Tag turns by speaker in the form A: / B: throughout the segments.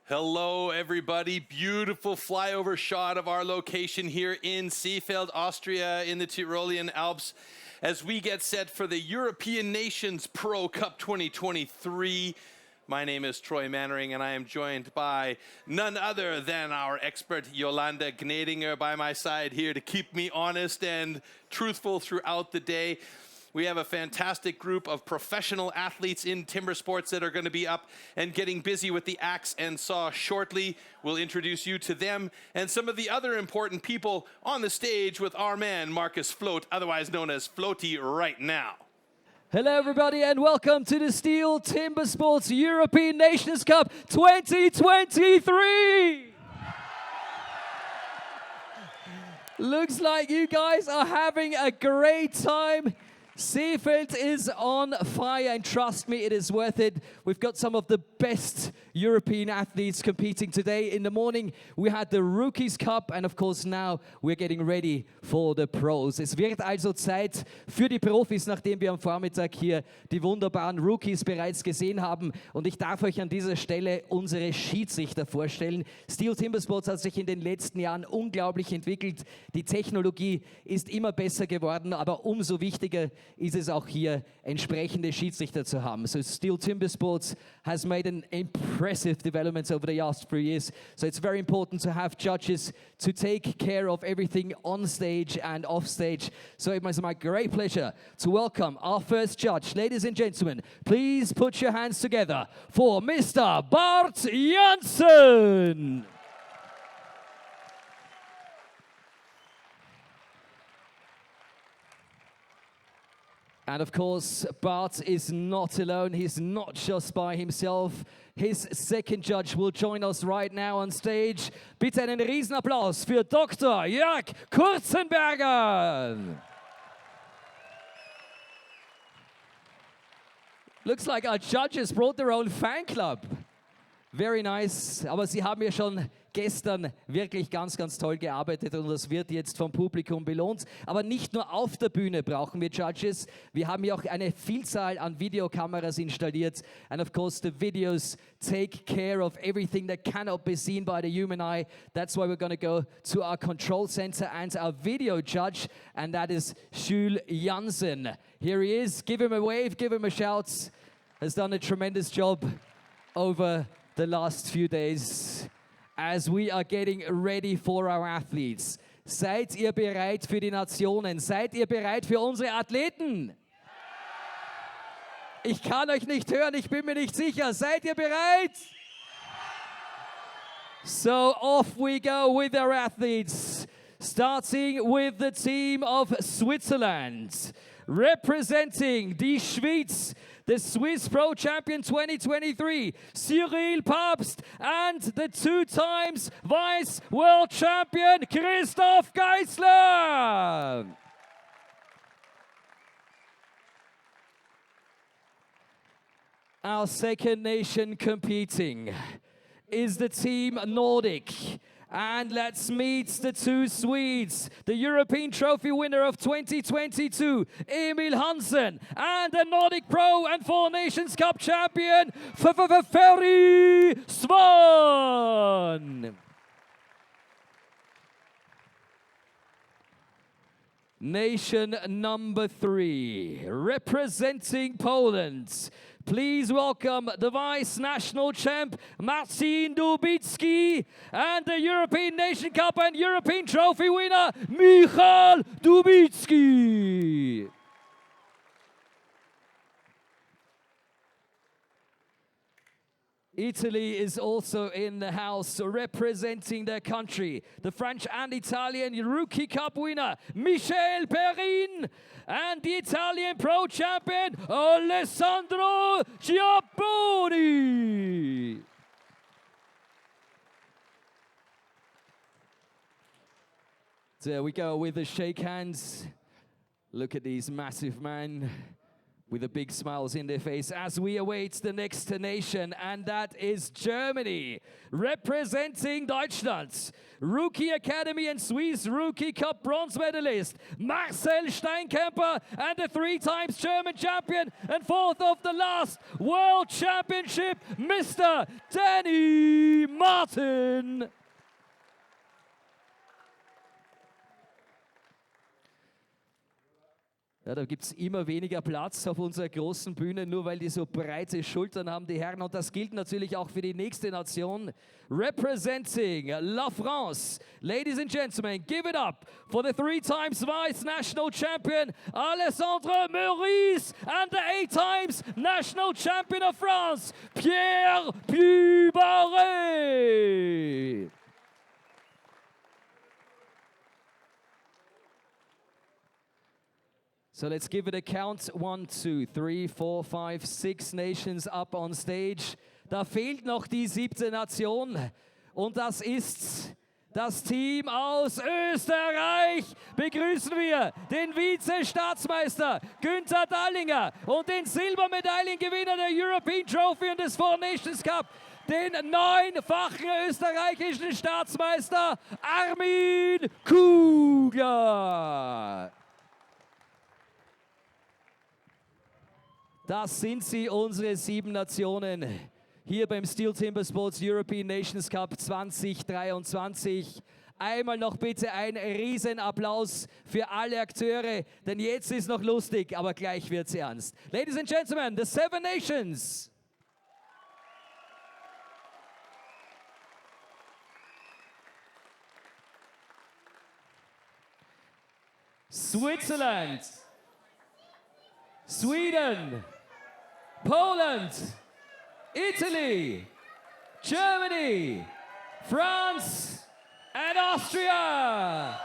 A: Hello, everybody. Beautiful flyover shot of our location here in Seefeld, Austria, in the Tyrolean Alps, as we get set for the European Nations Pro Cup 2023. My name is Troy Mannering, and I am joined by none other than our expert Jolanda Gnedinger by my side here to keep me honest and truthful throughout the day. We have a fantastic group of professional athletes in timber sports that are going to be up and getting busy with the axe and saw shortly. We'll introduce you to them and some of the other important people on the stage with our man, Marcus Float, otherwise known as Floaty, right now.
B: Hello everybody and welcome to the STIHL Timbersports European Nations Cup 2023! Looks like you guys are having a great time. Seefeld is on fire, and trust me, it is worth it. We've got some of the best European athletes competing today. In the morning, we had the Rookies Cup, and of course now we're getting ready for the Pros. Es wird also Zeit für die Profis, nachdem wir am Vormittag hier die wunderbaren Rookies bereits gesehen haben. Und ich darf euch an dieser Stelle unsere Schiedsrichter vorstellen. STIHL Timbersports hat sich in den letzten Jahren unglaublich entwickelt. Die Technologie ist immer besser geworden, aber umso wichtiger ist es auch hier, entsprechende Schiedsrichter zu haben. So STIHL Timbersports has made an impressive development over the last 3 years. So it's very important to have judges to take care of everything on stage and off stage. So it was my great pleasure to welcome our first judge. Ladies and gentlemen, please put your hands together for Mr. Bart Janssen. And of course, Bart is not alone. He's not just by himself. His second judge will join us right now on stage. Bitte einen Riesenapplaus für Dr. Jörg Kurzenberger. Looks like our judges brought their own fan club. Very nice. Aber sie haben ja schon gestern wirklich ganz, ganz toll gearbeitet und das wird jetzt vom Publikum belohnt. Aber nicht nur auf der Bühne brauchen wir Judges. Wir haben hier auch eine Vielzahl an Videokameras installiert. And of course the videos take care of everything that cannot be seen by the human eye. That's why we're going to go to our control center and our video judge. And that is STIHL Janssen. Here he is. Give him a wave, give him a shout. Has done a tremendous job over the last few days. As we are getting ready for our athletes. Seid ihr bereit für die Nationen? Seid ihr bereit für unsere Athleten? Ich kann euch nicht hören, ich bin mir nicht sicher. Seid ihr bereit? So off we go with our athletes. Starting with the team of Switzerland. Representing die Schweiz, the Swiss Pro Champion 2023, Cyril Papst, and the 2 times Vice World Champion, Christoph Geisler. Our second nation competing is the team Nordic. And let's meet the 2 Swedes, the European Trophy winner of 2022, Emil Hansen, and the Nordic Pro and 4 Nations Cup champion, Ferry Svan. Nation number 3, representing Poland. Please welcome the Vice National Champ, Marcin Dubicki, and the European Nation Cup and European Trophy winner, Michal Dubicki. Italy is also in the house, representing their country. The French and Italian Rookie Cup winner, Michel Perrin, and the Italian Pro Champion, Alessandro Giapponi. There we go with the shake hands. Look at these massive men with the big smiles in their face as we await the next nation, and that is Germany. Representing Deutschland, Rookie Academy and Swiss Rookie Cup bronze medalist Marcel Steinkemper, and the 3 times German champion and 4th of the last World Championship, Mr. Danny starten. Ja, da gibt es immer weniger Platz auf unserer großen Bühne, nur weil die so breite Schultern haben, die Herren. Und das gilt natürlich auch für die nächste Nation. Representing La France, ladies and gentlemen, give it up for the 3 times vice national champion, Alessandre Meurice, and the 8 times national champion of France, Pierre Pubaret. So let's give it a count. 1, 2, 3, 4, 5, 6 nations up on stage. Da fehlt noch die 7. Nation. Und das ist das Team aus Österreich. Begrüßen wir den Vize-Staatsmeister Günther Dallinger und den Silbermedaillengewinner der European Trophy und des Four Nations Cup, den 9-fachen österreichischen Staatsmeister Armin Kugler. Das sind sie, unsere 7 Nationen, hier beim STIHL Timbersports European Nations Cup 2023. Einmal noch bitte ein Riesenapplaus für alle Akteure, denn jetzt ist noch lustig, aber gleich wird's ernst. Ladies and Gentlemen, the 7 Nations. Switzerland, Sweden, Poland, Italy, Germany, France, and Austria.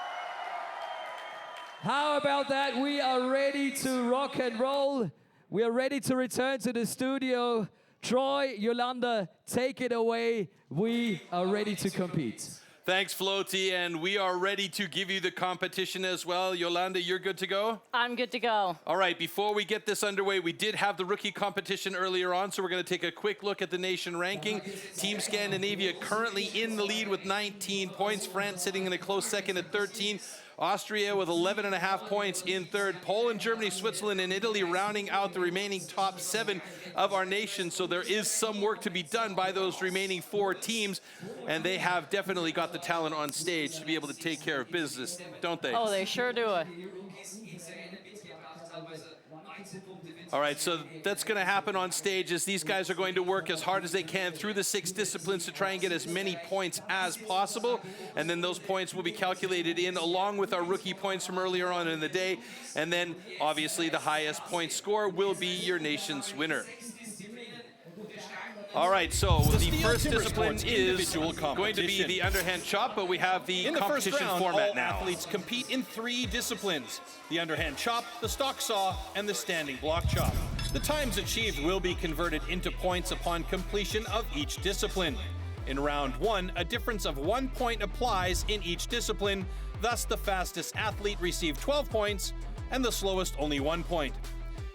B: How about that? We are ready to rock and roll. We are ready to return to the studio. Troy, Yolanda, take it away. We are ready to compete.
A: Thanks, Floaty, and we are ready to give you the competition as well. Yolanda, you're good to go?
C: I'm good to go.
A: All right, before we get this underway, we did have the rookie competition earlier on, so we're going to take a quick look at the nation ranking. Team Scandinavia currently in the lead with 19 points. France sitting in a close second at 13. Austria with 11.5 points in third. Poland, Germany, Switzerland, and Italy rounding out the remaining top 7 of our nation. So there is some work to be done by those remaining 4 teams, and they have definitely got the talent on stage to be able to take care of business, don't they?
C: Oh, they sure do it.
A: All right, so that's going to happen on stage as these guys are going to work as hard as they can through the 6 disciplines to try and get as many points as possible. And then those points will be calculated in along with our rookie points from earlier on in the day. And then obviously the highest point score will be your nation's winner. All right, so the first discipline is going to be the underhand chop, but we have the competition
D: first round,
A: format
D: all
A: now.
D: Athletes compete in 3 disciplines: the underhand chop, the stock saw, and the standing block chop. The times achieved will be converted into points upon completion of each discipline. In round 1, a difference of 1 point applies in each discipline. Thus, the fastest athlete received 12 points and the slowest only 1 point.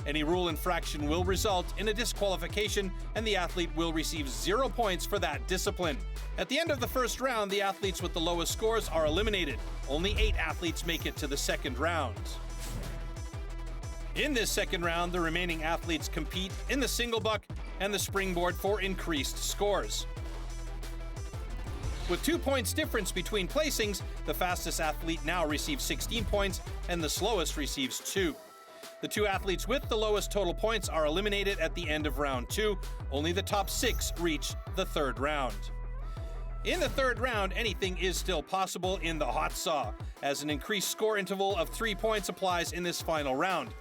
D: Any rule infraction will result in a disqualification, and the athlete will receive 0 points for that discipline. At the end of the first round, the athletes with the lowest scores are eliminated. Only 8 athletes make it to the second round. In this second round, the remaining athletes compete in the single buck and the springboard for increased scores. With 2 points difference between placings, the fastest athlete now receives 16 points and the slowest receives 2. The 2 athletes with the lowest total points are eliminated at the end of round 2. Only the top 6 reach the third round. In the third round, anything is still possible in the hot saw, as an increased score interval of 3 points applies in this final round.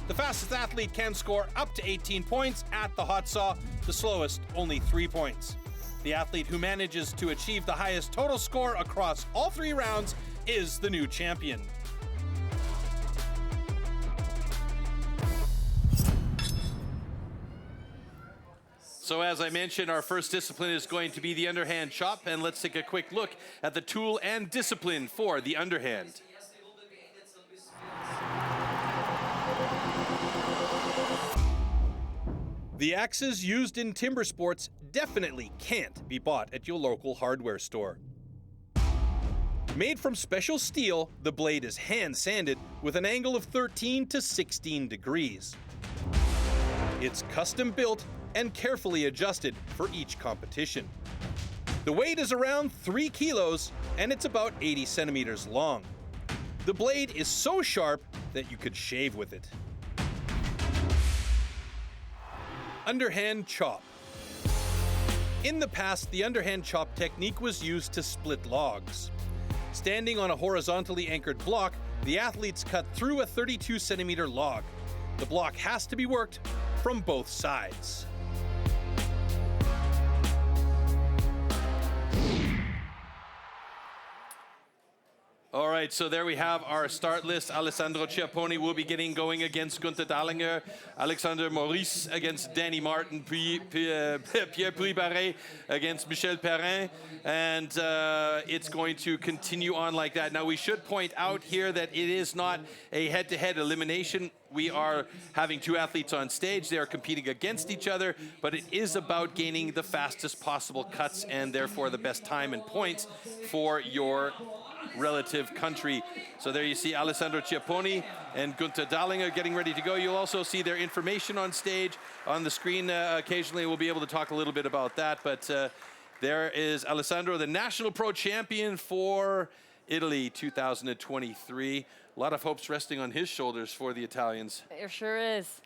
D: The fastest athlete can score up to 18 points at the hot saw, the slowest only 3 points. The athlete who manages to achieve the highest total score across all 3 rounds is the new champion.
A: So as I mentioned, our first discipline is going to be the underhand chop, and let's take a quick look at the tool and discipline for the underhand.
D: The axes used in timber sports definitely can't be bought at your local hardware store. Made from special steel, the blade is hand sanded with an angle of 13 to 16 degrees. It's custom built and carefully adjusted for each competition. The weight is around 3 kilos and it's about 80 centimeters long. The blade is so sharp that you could shave with it. Underhand chop. In the past, the underhand chop technique was used to split logs. Standing on a horizontally anchored block, the athletes cut through a 32 centimeter log. The block has to be worked from both sides.
A: All right, so there we have our start list. Alessandro Ciapponi will be getting going against Gunther Dahlinger, Alexander Maurice against Danny Martin, Pierre Puy-Barré against Michel Perrin, and it's going to continue on like that. Now, we should point out here that it is not a head-to-head elimination. We are having two athletes on stage. They are competing against each other, but it is about gaining the fastest possible cuts and therefore the best time and points for your relative country. So there you see Alessandro Ciapponi and Gunther Dahlinger getting ready to go. You'll also see their information on stage on the screen. Occasionally we'll be able to talk a little bit about that, but there is Alessandro, the national pro champion for Italy 2023. A lot of hopes resting on his shoulders for the Italians.
C: There sure is.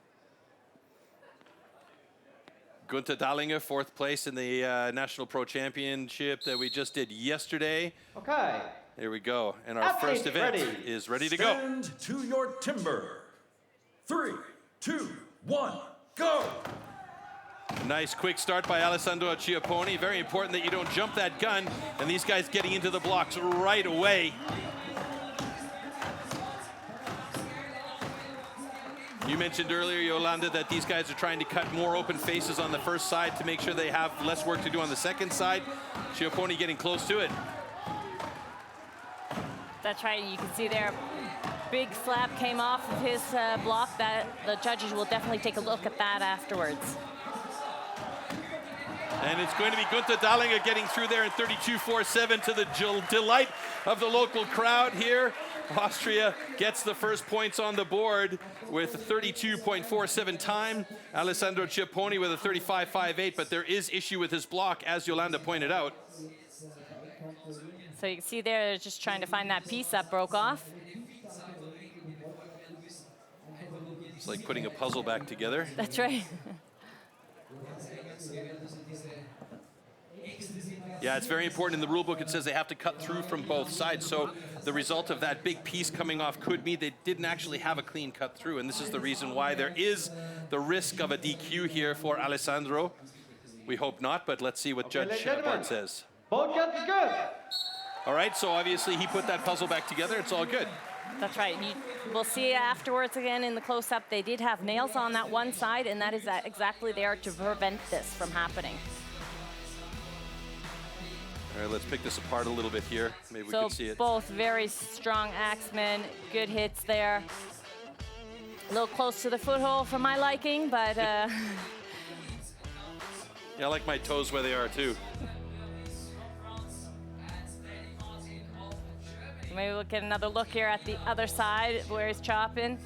A: Gunther Dahlinger, 4th place in the National Pro Championship that we just did yesterday.
E: Okay.
A: There we go. And our first event is ready to go.
F: Stand to your timber. 3, 2, 1, go!
A: Nice quick start by Alessandro Ciapponi. Very important that you don't jump that gun. And these guys getting into the blocks right away. You mentioned earlier, Yolanda, that these guys are trying to cut more open faces on the first side to make sure they have less work to do on the second side. Ciapponi getting close to it.
C: That's right. You can see there, big slap came off of his block. That the judges will definitely take a look at that afterwards.
A: And it's going to be Gunther Dahlinger getting through there in 32.47 to the delight of the local crowd here. Austria gets the first points on the board with a 32.47 time. Alessandro Ciapponi with a 35.58, but there is issue with his block, as Yolanda pointed out.
C: So you can see there, they're just trying to find that piece that broke off.
A: It's like putting a puzzle back together.
C: That's right.
A: Yeah, it's very important. In the rule book, it says they have to cut through from both sides. So the result of that big piece coming off could mean they didn't actually have a clean cut through. And this is the reason why there is the risk of a DQ here for Alessandro. We hope not, but let's see what Judge Bart says.
E: Both cuts are good.
A: All right, so obviously he put that puzzle back together. It's all good.
C: That's right. We'll see afterwards again in the close-up. They did have nails on that one side, and that is exactly there to prevent this from happening.
A: All right, let's pick this apart a little bit here. Maybe we can see it.
C: Both very strong axemen, good hits there. A little close to the foothold for my liking, but...
A: Yeah, I like my toes where they are, too.
C: Maybe we'll get another look here at the other side where he's chopping.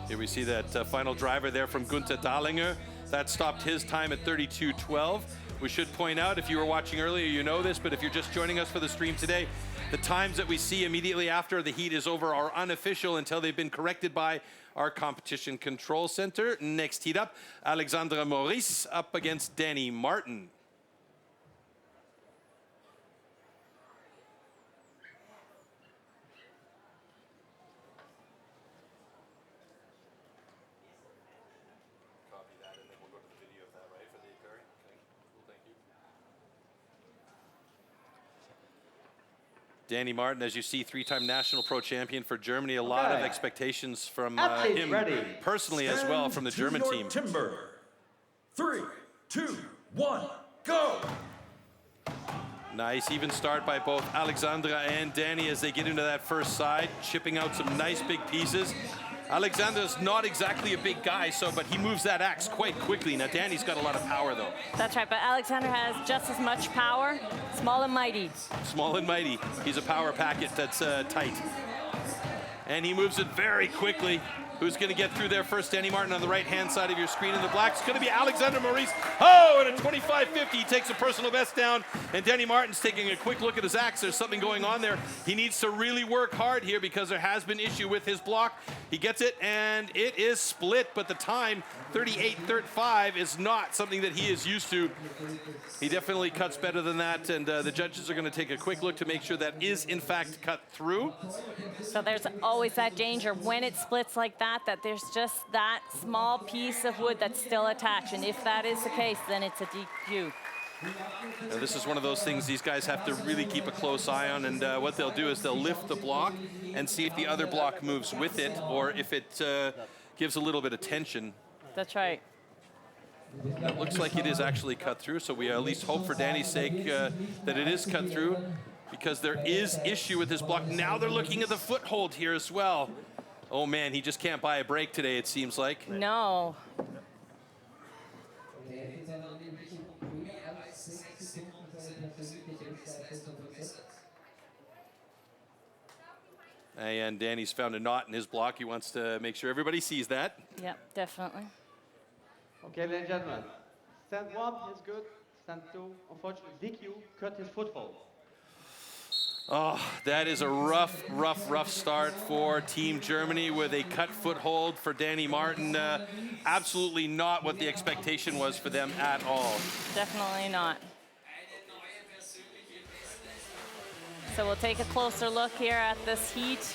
A: Here we see that final driver there from Gunther Dahlinger. That stopped his time at 32.12. We should point out, if you were watching earlier, you know this, but if you're just joining us for the stream today, the times that we see immediately after the heat is over are unofficial until they've been corrected by our competition control center. Next heat up, Alexandre Maurice up against Danny Martin. Danny Martin, as you see, 3-time national pro champion for Germany. A lot of expectations from him personally as well from the German team.
F: Timber. 3, 2, 1, go!
A: Nice even start by both Alexandra and Danny as they get into that first side, chipping out some nice big pieces. Alexander's not exactly a big guy, but he moves that axe quite quickly. Now, Danny's got a lot of power, though.
C: That's right, but Alexander has just as much power, small and mighty.
A: Small and mighty. He's a power packet that's tight. And he moves it very quickly. Who's going to get through there first? Danny Martin on the right-hand side of your screen. In the black, it's going to be Alexander Maurice. Oh, and a 25.50. He takes a personal best down. And Danny Martin's taking a quick look at his axe. There's something going on there. He needs to really work hard here because there has been issue with his block. He gets it, and it is split. But the time, 38.35, is not something that he is used to. He definitely cuts better than that. And the judges are going to take a quick look to make sure that is, in fact, cut through.
C: So there's always that danger when it splits like that, that there's just that small piece of wood that's still attached. And if that is the case, then it's a DQ.
A: Now, this is one of those things these guys have to really keep a close eye on, and what they'll do is they'll lift the block and see if the other block moves with it or if it gives a little bit of tension.
C: That's right.
A: It looks like it is actually cut through, so we at least hope for Danny's sake that it is cut through, because there is issue with this block. Now they're looking at the foothold here as well. Oh man, he just can't buy a break today, it seems like.
C: No.
A: And Danny's found a knot in his block. He wants to make sure everybody sees that.
C: Yep, definitely.
E: Okay, ladies and gentlemen. Stand 1 is good. Stand 2, unfortunately, DQ cut his foothold.
A: Oh, that is a rough start for Team Germany with a cut foothold for Danny Martin. Absolutely not what the expectation was for them at all.
C: Definitely not. So we'll take a closer look here at this heat.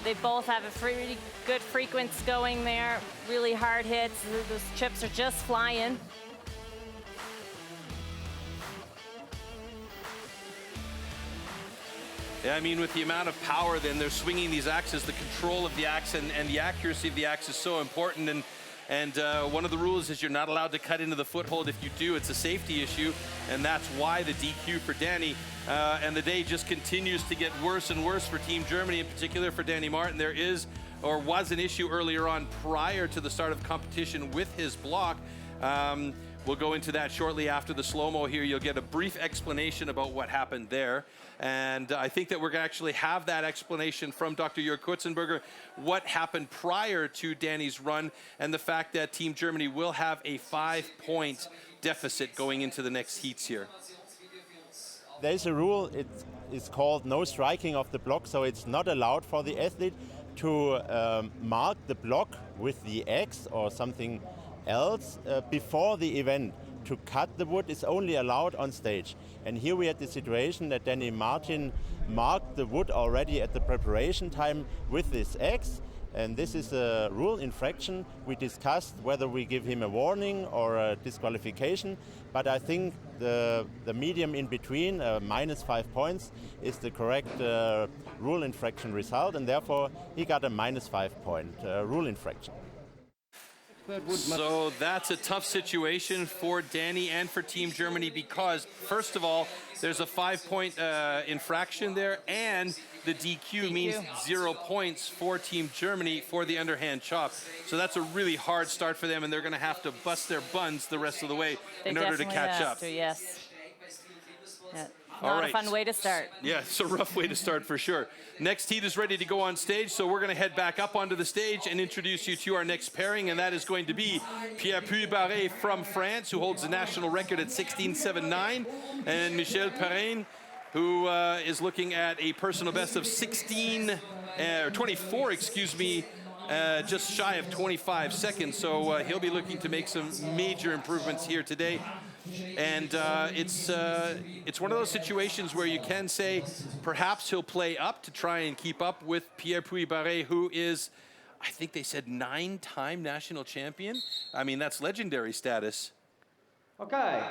C: They both have a pretty good frequency going there. Really hard hits. Those chips are just flying.
A: Yeah, I mean, with the amount of power then they're swinging these axes, the control of the axe and the accuracy of the axe is so important. And one of the rules is you're not allowed to cut into the foothold. If you do, it's a safety issue, and that's why the DQ for Danny. And the day just continues to get worse and worse for Team Germany, in particular for Danny Martin. There is, or was, an issue earlier on prior to the start of competition with his block. We'll go into that shortly after the slow-mo here. You'll get a brief explanation about what happened there. And I think that we're going to actually have that explanation from Dr. Jörg Kurzenberger, what happened prior to Danny's run, and the fact that Team Germany will have a 5-point deficit going into the next heats here.
G: There is a rule, it is called no striking of the block, so it's not allowed for the athlete to mark the block with the axe or something else before the event. To cut the wood is only allowed on stage. And here we had the situation that Danny Martin marked the wood already at the preparation time with this axe. And this is a rule infraction. We discussed whether we give him a warning or a disqualification. But I think the medium in between, -5 points, is the correct rule infraction result. And therefore, he got a -5 point rule infraction.
A: So that's a tough situation for Danny and for Team Germany because, first of all, there's a 5-point infraction there, and the DQ means 0 points for Team Germany for the underhand chop. So that's a really hard start for them, and they're going to have to bust their buns the rest of the way in order to catch up.
C: Yes. Yeah. Not a fun way to start.
A: Yeah, it's a rough way to start for sure. Next heat is ready to go on stage, so we're going to head back up onto the stage and introduce you to our next pairing, and that is going to be Pierre Puybarret from France, who holds the national record at 16.79, and Michel Perrin, who is looking at a personal best of 24, excuse me, just shy of 25 seconds. So he'll be looking to make some major improvements here today. And it's one of those situations where you can say perhaps he'll play up to try and keep up with Pierre Puybarret, who is, I think they said, 9-time national champion. I mean, that's legendary status.
E: Okay.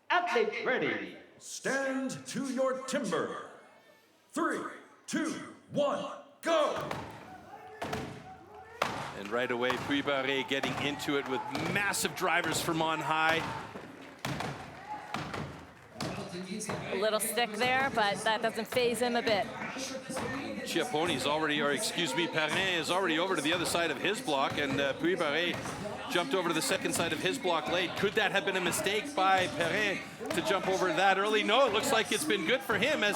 E: Athlete ready.
F: Stand to your timber. 3, 2, 1, go!
A: And right away, Puybarret getting into it with massive drivers from on high.
C: A little stick there, but that doesn't phase him a bit.
A: Chiapponi's already, or excuse me, Perrin is already over to the other side of his block, and Puy-Barré jumped over to the second side of his block late. Could that have been a mistake by Perrin to jump over that early? No, it looks like it's been good for him as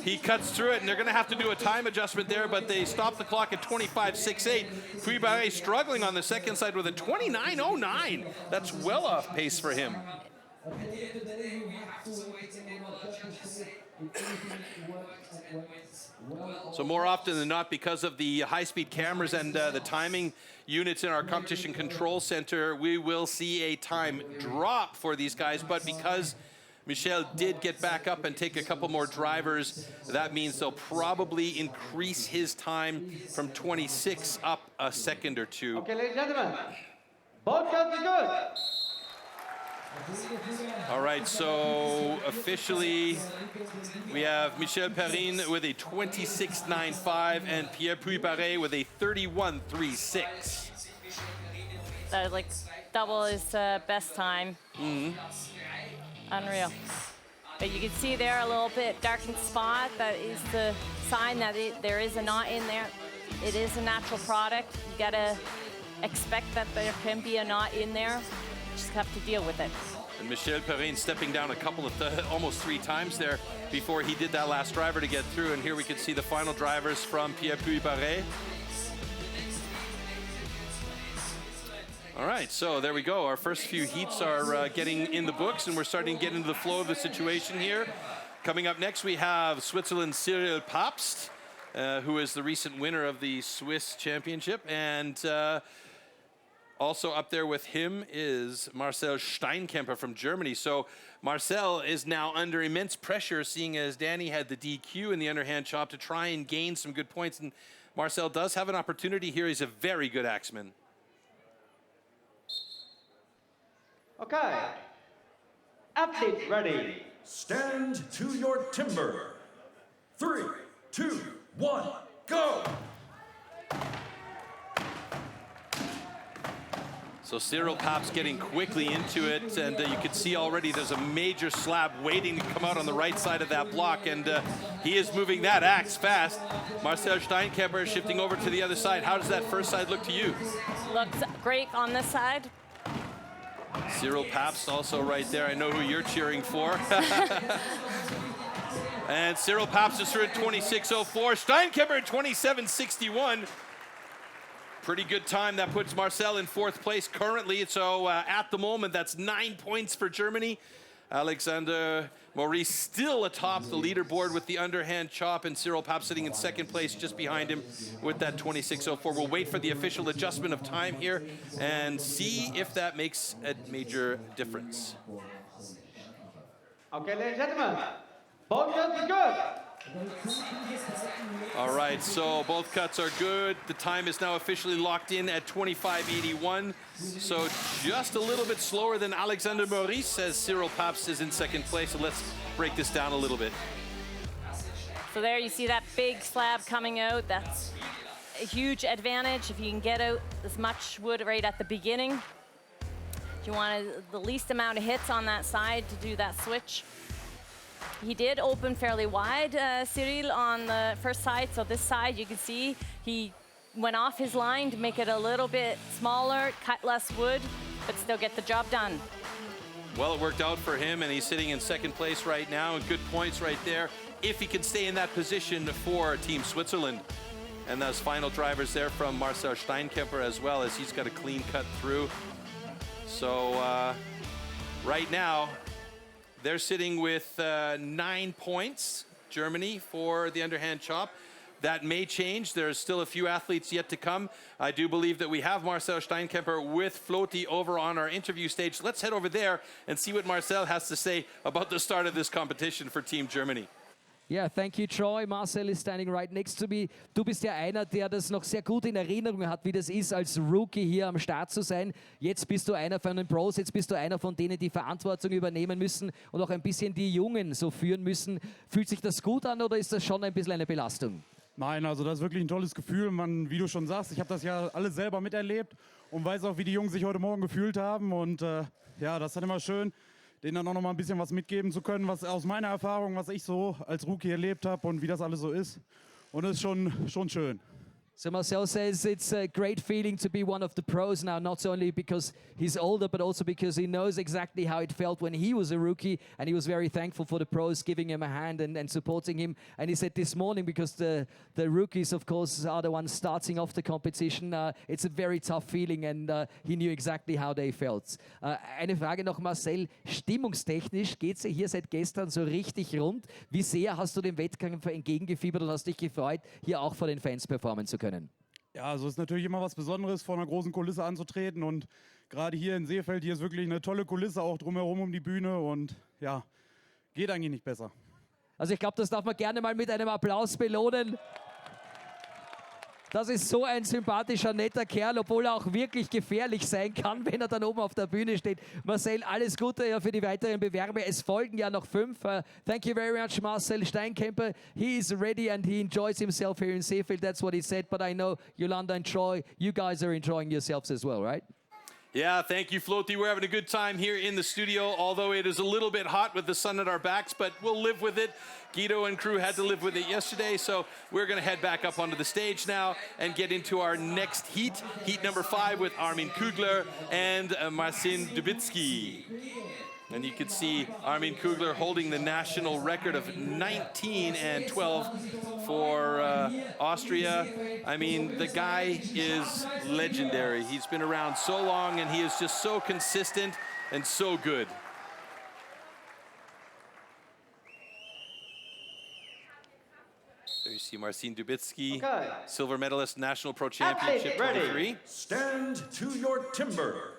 A: he cuts through it, and they're going to have to do a time adjustment there, but they stop the clock at 25.68. Puy-Barré struggling on the second side with a 29.09. That's well off pace for him. So more often than not, because of the high-speed cameras and the timing units in our competition control center, we will see a time drop for these guys. But because Michel did get back up and take a couple more drivers, that means they'll probably increase his time from 26 up a second or two.
E: Okay, ladies and gentlemen, both cuts are good.
A: All right, so officially we have Michel Perrin with a 26.95 and Pierre Puy-Barré with a 31.36.
C: That like double his best time. Unreal. But you can see there a little bit darkened spot. That is the sign that there is a knot in there. It is a natural product. You gotta expect that there can be a knot in there. Just have to deal with it.
A: And Michel Perrin stepping down a couple of, almost 3 times there before he did that last driver to get through. And here we can see the final drivers from Pierre Puy-Barré. All right, so there we go. Our first few heats are getting in the books, and we're starting to get into the flow of the situation here. Coming up next, we have Switzerland's Cyril Pabst, who is the recent winner of the Swiss Championship. And also up there with him is Marcel Steinkemper from Germany. So Marcel is now under immense pressure, seeing as Danny had the DQ in the underhand chop to try and gain some good points. And Marcel does have an opportunity here. He's a very good axeman.
E: Okay, athletes ready.
F: Stand to your timber. 3, 2, 1, go!
A: So Cyril Pabst getting quickly into it, and you can see already there's a major slab waiting to come out on the right side of that block, and he is moving that axe fast. Marcel Steinkemper shifting over to the other side. How does that first side look to you?
C: Looks great on this side.
A: Cyril Pabst also right there. I know who you're cheering for. And Cyril Pabst is through at 26.04. Steinkemper at 27.61. Pretty good time. That puts Marcel in 4th place currently. So at the moment, that's 9 points for Germany. Alexander Maurice still atop the leaderboard with the underhand chop, and Cyril Pabst sitting in 2nd place just behind him with that 26.04. We'll wait for the official adjustment of time here and see if that makes a major difference.
E: Okay, ladies and gentlemen, both cuts are good.
A: All right, so both cuts are good. The time is now officially locked in at 25.81. So just a little bit slower than Alexander Maurice as Cyril Pabst is in 2nd place. So let's break this down a little bit.
C: So there you see that big slab coming out. That's a huge advantage if you can get out as much wood right at the beginning. You want the least amount of hits on that side to do that switch. He did open fairly wide, Cyril, on the first side. So this side, you can see he went off his line to make it a little bit smaller, cut less wood, but still get the job done.
A: Well, it worked out for him, and he's sitting in 2nd place right now, and good points right there, if he can stay in that position for Team Switzerland. And those final drivers there from Marcel Steinkemper as well, as he's got a clean cut through. So right now, they're sitting with 9 points, Germany, for the underhand chop. That may change. There's still a few athletes yet to come. I do believe that we have Marcel Steinkemper with Floty over on our interview stage. Let's head over there and see what Marcel has to say about the start of this competition for Team Germany.
B: Yeah, thank you, Troy. Marcel is standing right next to me. Du bist ja einer, der das noch sehr gut in Erinnerung hat, wie das ist, als Rookie hier am Start zu sein. Jetzt bist du einer von den Pros, jetzt bist du einer von denen, die Verantwortung übernehmen müssen und auch ein bisschen die Jungen so führen müssen. Fühlt sich das gut an oder ist das schon ein bisschen eine Belastung?
H: Nein, also das ist wirklich ein tolles Gefühl. Man, wie du schon sagst, ich habe das ja alles selber miterlebt und weiß auch, wie die Jungs sich heute Morgen gefühlt haben. Und ja, das ist dann immer schön, denen dann auch noch mal ein bisschen was mitgeben zu können, was aus meiner Erfahrung, was ich so als Rookie erlebt habe und wie das alles so ist. Und es ist schon schön.
B: So Marcel says it's a great feeling to be one of the pros now, not only because he's older, but also because he knows exactly how it felt when he was a rookie, and he was very thankful for the pros giving him a hand and supporting him. And he said this morning, because the rookies, of course, are the ones starting off the competition, it's a very tough feeling, and he knew exactly how they felt. Eine Frage noch, Marcel, stimmungstechnisch geht's ja hier seit gestern so richtig rund. Wie sehr hast du dem Wettkampf entgegengefiebert und hast dich gefreut, hier auch vor den Fans performen zu können?
H: Ja, also es ist natürlich immer was Besonderes, vor einer großen Kulisse anzutreten, und gerade hier in Seefeld, hier ist wirklich eine tolle Kulisse, auch drumherum um die Bühne, und ja, geht eigentlich nicht besser.
B: Also ich glaube, das darf man gerne mal mit einem Applaus belohnen. Das ist so ein sympathischer, netter Kerl, obwohl er auch wirklich gefährlich sein kann, wenn er dann oben auf der Bühne steht. Marcel, alles Gute ja für die weiteren Bewerbe. Es folgen ja noch 5. Thank you very much, Marcel Steinkemper. He is ready and he enjoys himself here in Seefeld. That's what he said. But I know Yolanda and Troy, you guys are enjoying yourselves as well, right?
A: Yeah, thank you, Floaty. We're having a good time here in the studio, although it is a little bit hot with the sun at our backs, but we'll live with it. Guido and crew had to live with it yesterday, so we're going to head back up onto the stage now and get into our next heat, heat number 5 with Armin Kugler and Marcin Dubitsky. And you can see Armin Kugler holding the national record of 19 and 12 for Austria. I mean, the guy is legendary. He's been around so long, and he is just so consistent and so good. There you see Marcin Dubitsky, silver medalist, National Pro Championship 23.
F: Stand to your timber.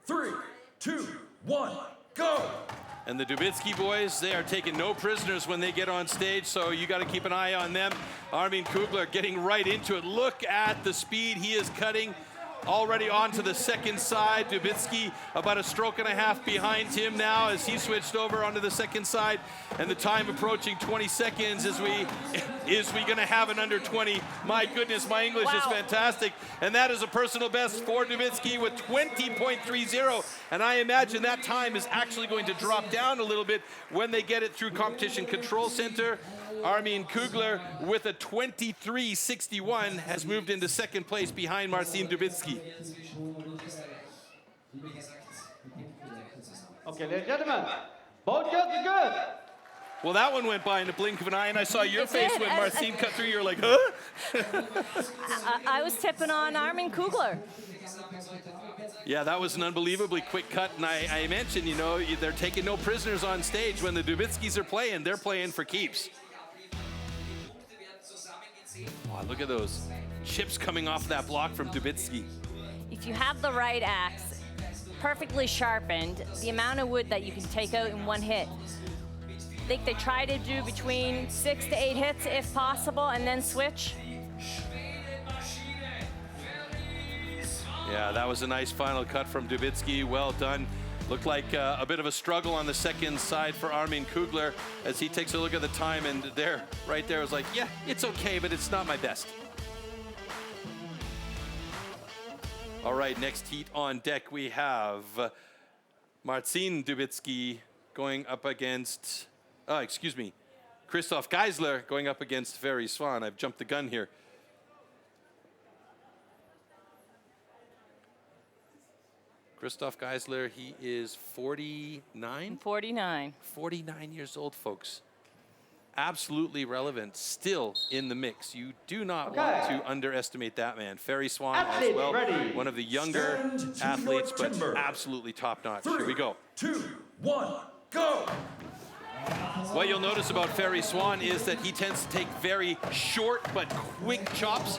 F: 3, 2, 1. Go!
A: And the Dubitsky boys, they are taking no prisoners when they get on stage, so you got to keep an eye on them. Armin Kugler getting right into it. Look at the speed he is cutting. Already onto the second side. Dubitsky about a stroke and a half behind him now as he switched over onto the second side. And the time approaching 20 seconds is we going to have an under 20? My goodness, my English is fantastic. And that is a personal best for Dubitsky with 20.30. And I imagine that time is actually going to drop down a little bit when they get it through Competition Control Center. Armin Kugler with a 23.61 has moved into second place behind Marcin Dubitsky.
E: Okay, ladies and gentlemen, both girls are good.
A: Well, that one went by in the blink of an eye, and I saw your face when Marcin cut through. You're like, huh?
C: I was tipping on Armin Kugler.
A: Yeah, that was an unbelievably quick cut, and I mentioned, you know, they're taking no prisoners on stage. When the Dubitskys are playing, they're playing for keeps. Wow, look at those chips coming off that block from Dubitsky.
C: If you have the right axe, perfectly sharpened, the amount of wood that you can take out in one hit. I think they try to do between 6 to 8 hits if possible, and then switch.
A: Yeah, that was a nice final cut from Dubitsky. Well done. Looked like a bit of a struggle on the second side for Armin Kugler as he takes a look at the time, and right there was like, yeah, it's okay, but it's not my best. All right, next heat on deck, we have Marcin Dubitsky going up against, Christoph Geisler going up against Ferry Swan. I've jumped the gun here. Christoph Geisler, he is 49?
C: 49.
A: 49 years old, folks. Absolutely relevant, still in the mix. You do not want to underestimate that man. Ferry Swan as well, one of the younger athletes, but absolutely top-notch. Here we go.
F: 2, 1, go!
A: What you'll notice about Ferry Swan is that he tends to take very short but quick chops.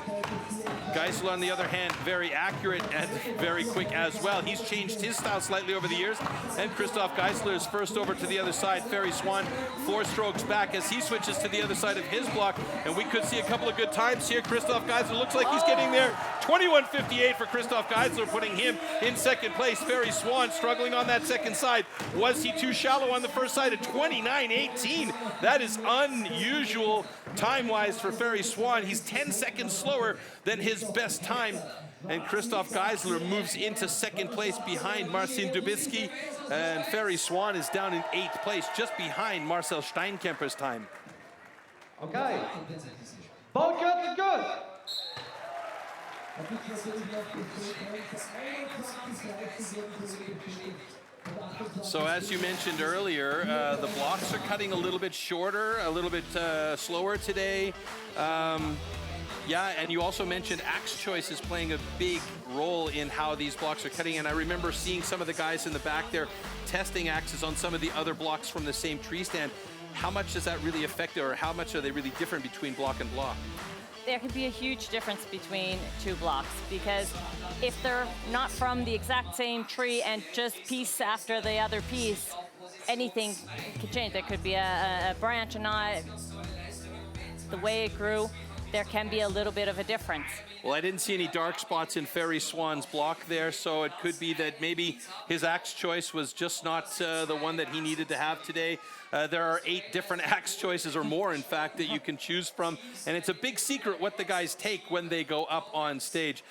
A: Geisler, on the other hand, very accurate and very quick as well. He's changed his style slightly over the years. And Christoph Geisler is first over to the other side. Ferry Swan 4 strokes back as he switches to the other side of his block. And we could see a couple of good times here. Christoph Geisler looks like he's getting there. 21.58 for Christoph Geisler, putting him in second place. Ferry Swan struggling on that second side. Was he too shallow on the first side at 29.80? 2:18. That is unusual time-wise for Ferry Swan. He's 10 seconds slower than his best time. And Christoph Geisler moves into second place behind Marcin Dubicki. And Ferry Swan is down in 8th place, just behind Marcel Steinkemper's time.
E: Okay. Both good and good.
A: So as you mentioned earlier, the blocks are cutting a little bit shorter, a little bit slower today. Yeah, and you also mentioned axe choice is playing a big role in how these blocks are cutting. And I remember seeing some of the guys in the back there testing axes on some of the other blocks from the same tree stand. How much does that really affect it, or how much are they really different between block and block?
C: There can be a huge difference between two blocks, because if they're not from the exact same tree and just piece after the other piece, anything could change. There could be a branch and not the way it grew. There can be a little bit of a difference.
A: Well, I didn't see any dark spots in Ferry Swan's block there, so it could be that maybe his axe choice was just not the one that he needed to have today. There are 8 different axe choices, or more, in fact, that you can choose from. And it's a big secret what the guys take when they go up on stage.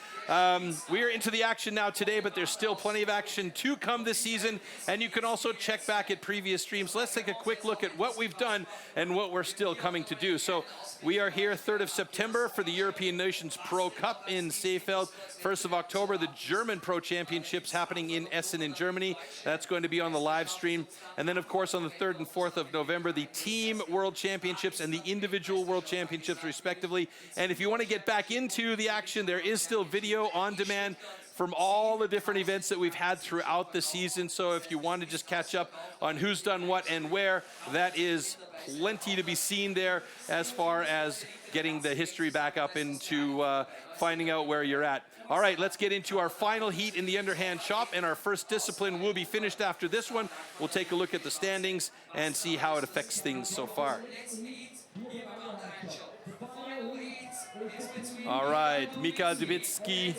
A: We're into the action now today, but there's still plenty of action to come this season. And you can also check back at previous streams. Let's take a quick look at what we've done and what we're still coming to do. So we are here 3rd of September for the European Nations Pro Cup in Seefeld. 1st of October, the German Pro Championships happening in Essen in Germany. That's going to be on the live stream. And then, of course, on the 3rd and 4th of November, the Team World Championships and the Individual World Championships, respectively. And if you want to get back into the action, there is still video on demand from all the different events that we've had throughout the season. So if you want to just catch up on who's done what and where, that is plenty to be seen there as far as getting the history back up into finding out where you're at. All right, let's get into our final heat in the underhand chop, and our first discipline will be finished after this one. We'll take a look at the standings and see how it affects things so far. All right, Mikael Dubicki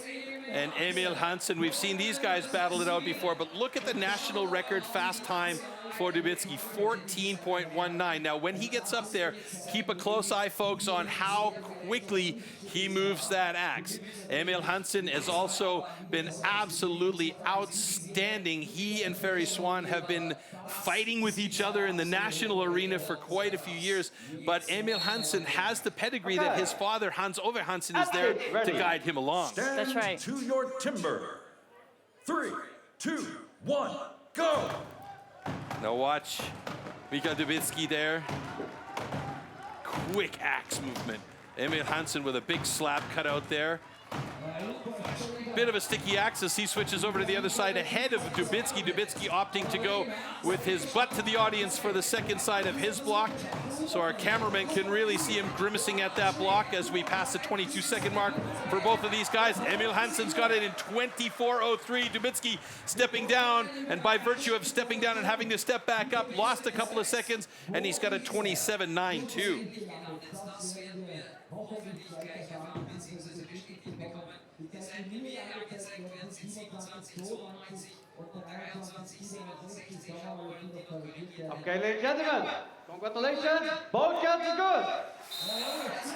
A: and Emil Hansen. We've seen these guys battle it out before, but look at the national record fast time for Dubicki, 14.19. Now, when he gets up there, keep a close eye, folks, on how quickly he moves that axe. Emil Hansen has also been absolutely outstanding. He and Ferry Swan have been fighting with each other in the national arena for quite a few years, but Emil Hansen has the pedigree that his father, Hans Ove Hansen, is there to guide him along.
C: That's right.
F: To your timber. 3, 2, 1, go!
A: Now watch Mikael Dubicki there. Quick axe movement. Emil Hansen with a big slap cut out there. Bit of a sticky axe as he switches over to the other side ahead of Dubicki. Dubicki opting to go with his butt to the audience for the second side of his block. So our cameraman can really see him grimacing at that block as we pass the 22-second mark for both of these guys. Emil Hansen's got it in 24:03. Dubicki stepping down, and by virtue of stepping down and having to step back up, lost a couple of seconds, and he's got a 27.92.
E: Okay, ladies and gentlemen, congratulations. Both guys are good.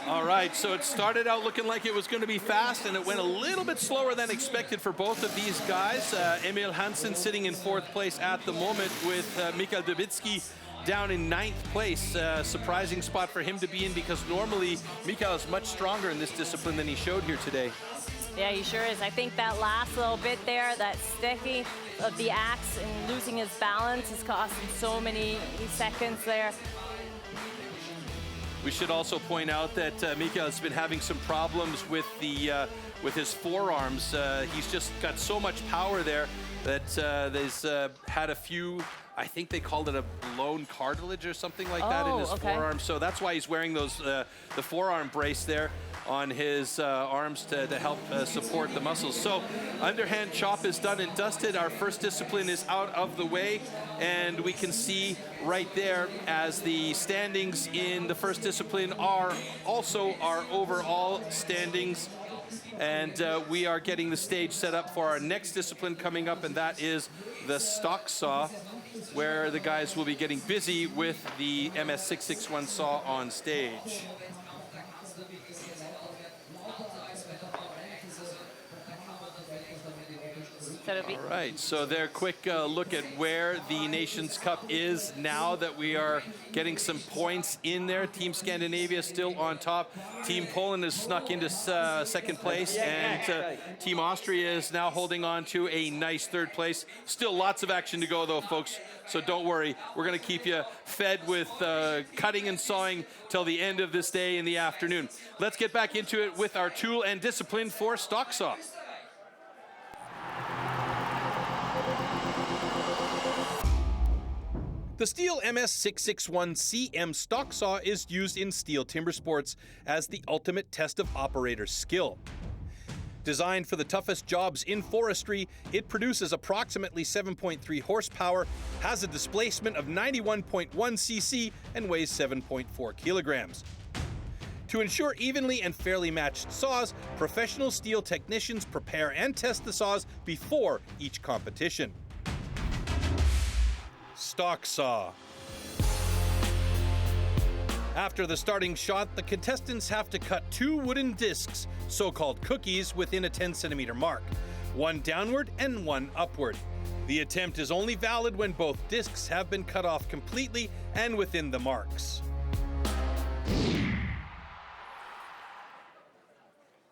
A: All right, so it started out looking like it was going to be fast, and it went a little bit slower than expected for both of these guys. Emil Hansen sitting in 4th place at the moment, with Mikael Dubicki down in 9th place. Surprising spot for him to be in, because normally Mikael is much stronger in this discipline than he showed here today.
C: Yeah, he sure is. I think that last little bit there, that sticking of the axe and losing his balance is costing so many seconds there.
A: We should also point out that Mikael has been having some problems with his forearms. He's just got so much power there that there's had a few, I think they called it a blown cartilage or something like that in his forearm. So that's why he's wearing those the forearm brace there on his arms to help support the muscles. So underhand chop is done and dusted. Our first discipline is out of the way, and we can see right there as the standings in the first discipline are also our overall standings. And we are getting the stage set up for our next discipline coming up, and that is the stock saw, where the guys will be getting busy with the MS 661 saw on stage. All right, so their quick look at where the Nations Cup is now that we are getting some points in there. Team Scandinavia still on top. Team Poland has snuck into second place, and Team Austria is now holding on to a nice third place. Still lots of action to go, though, folks, so don't worry. We're going to keep you fed with cutting and sawing till the end of this day in the afternoon. Let's get back into it with our tool and discipline for stock saw.
D: The STIHL MS661 CM stock saw is used in STIHL Timbersports as the ultimate test of operator skill. Designed for the toughest jobs in forestry, it produces approximately 7.3 horsepower, has a displacement of 91.1 cc, and weighs 7.4 kilograms. To ensure evenly and fairly matched saws, professional STIHL technicians prepare and test the saws before each competition. Stock saw. After the starting shot, the contestants have to cut 2 wooden discs, so-called cookies, within a 10-centimeter mark, one downward and one upward. The attempt is only valid when both discs have been cut off completely and within the marks.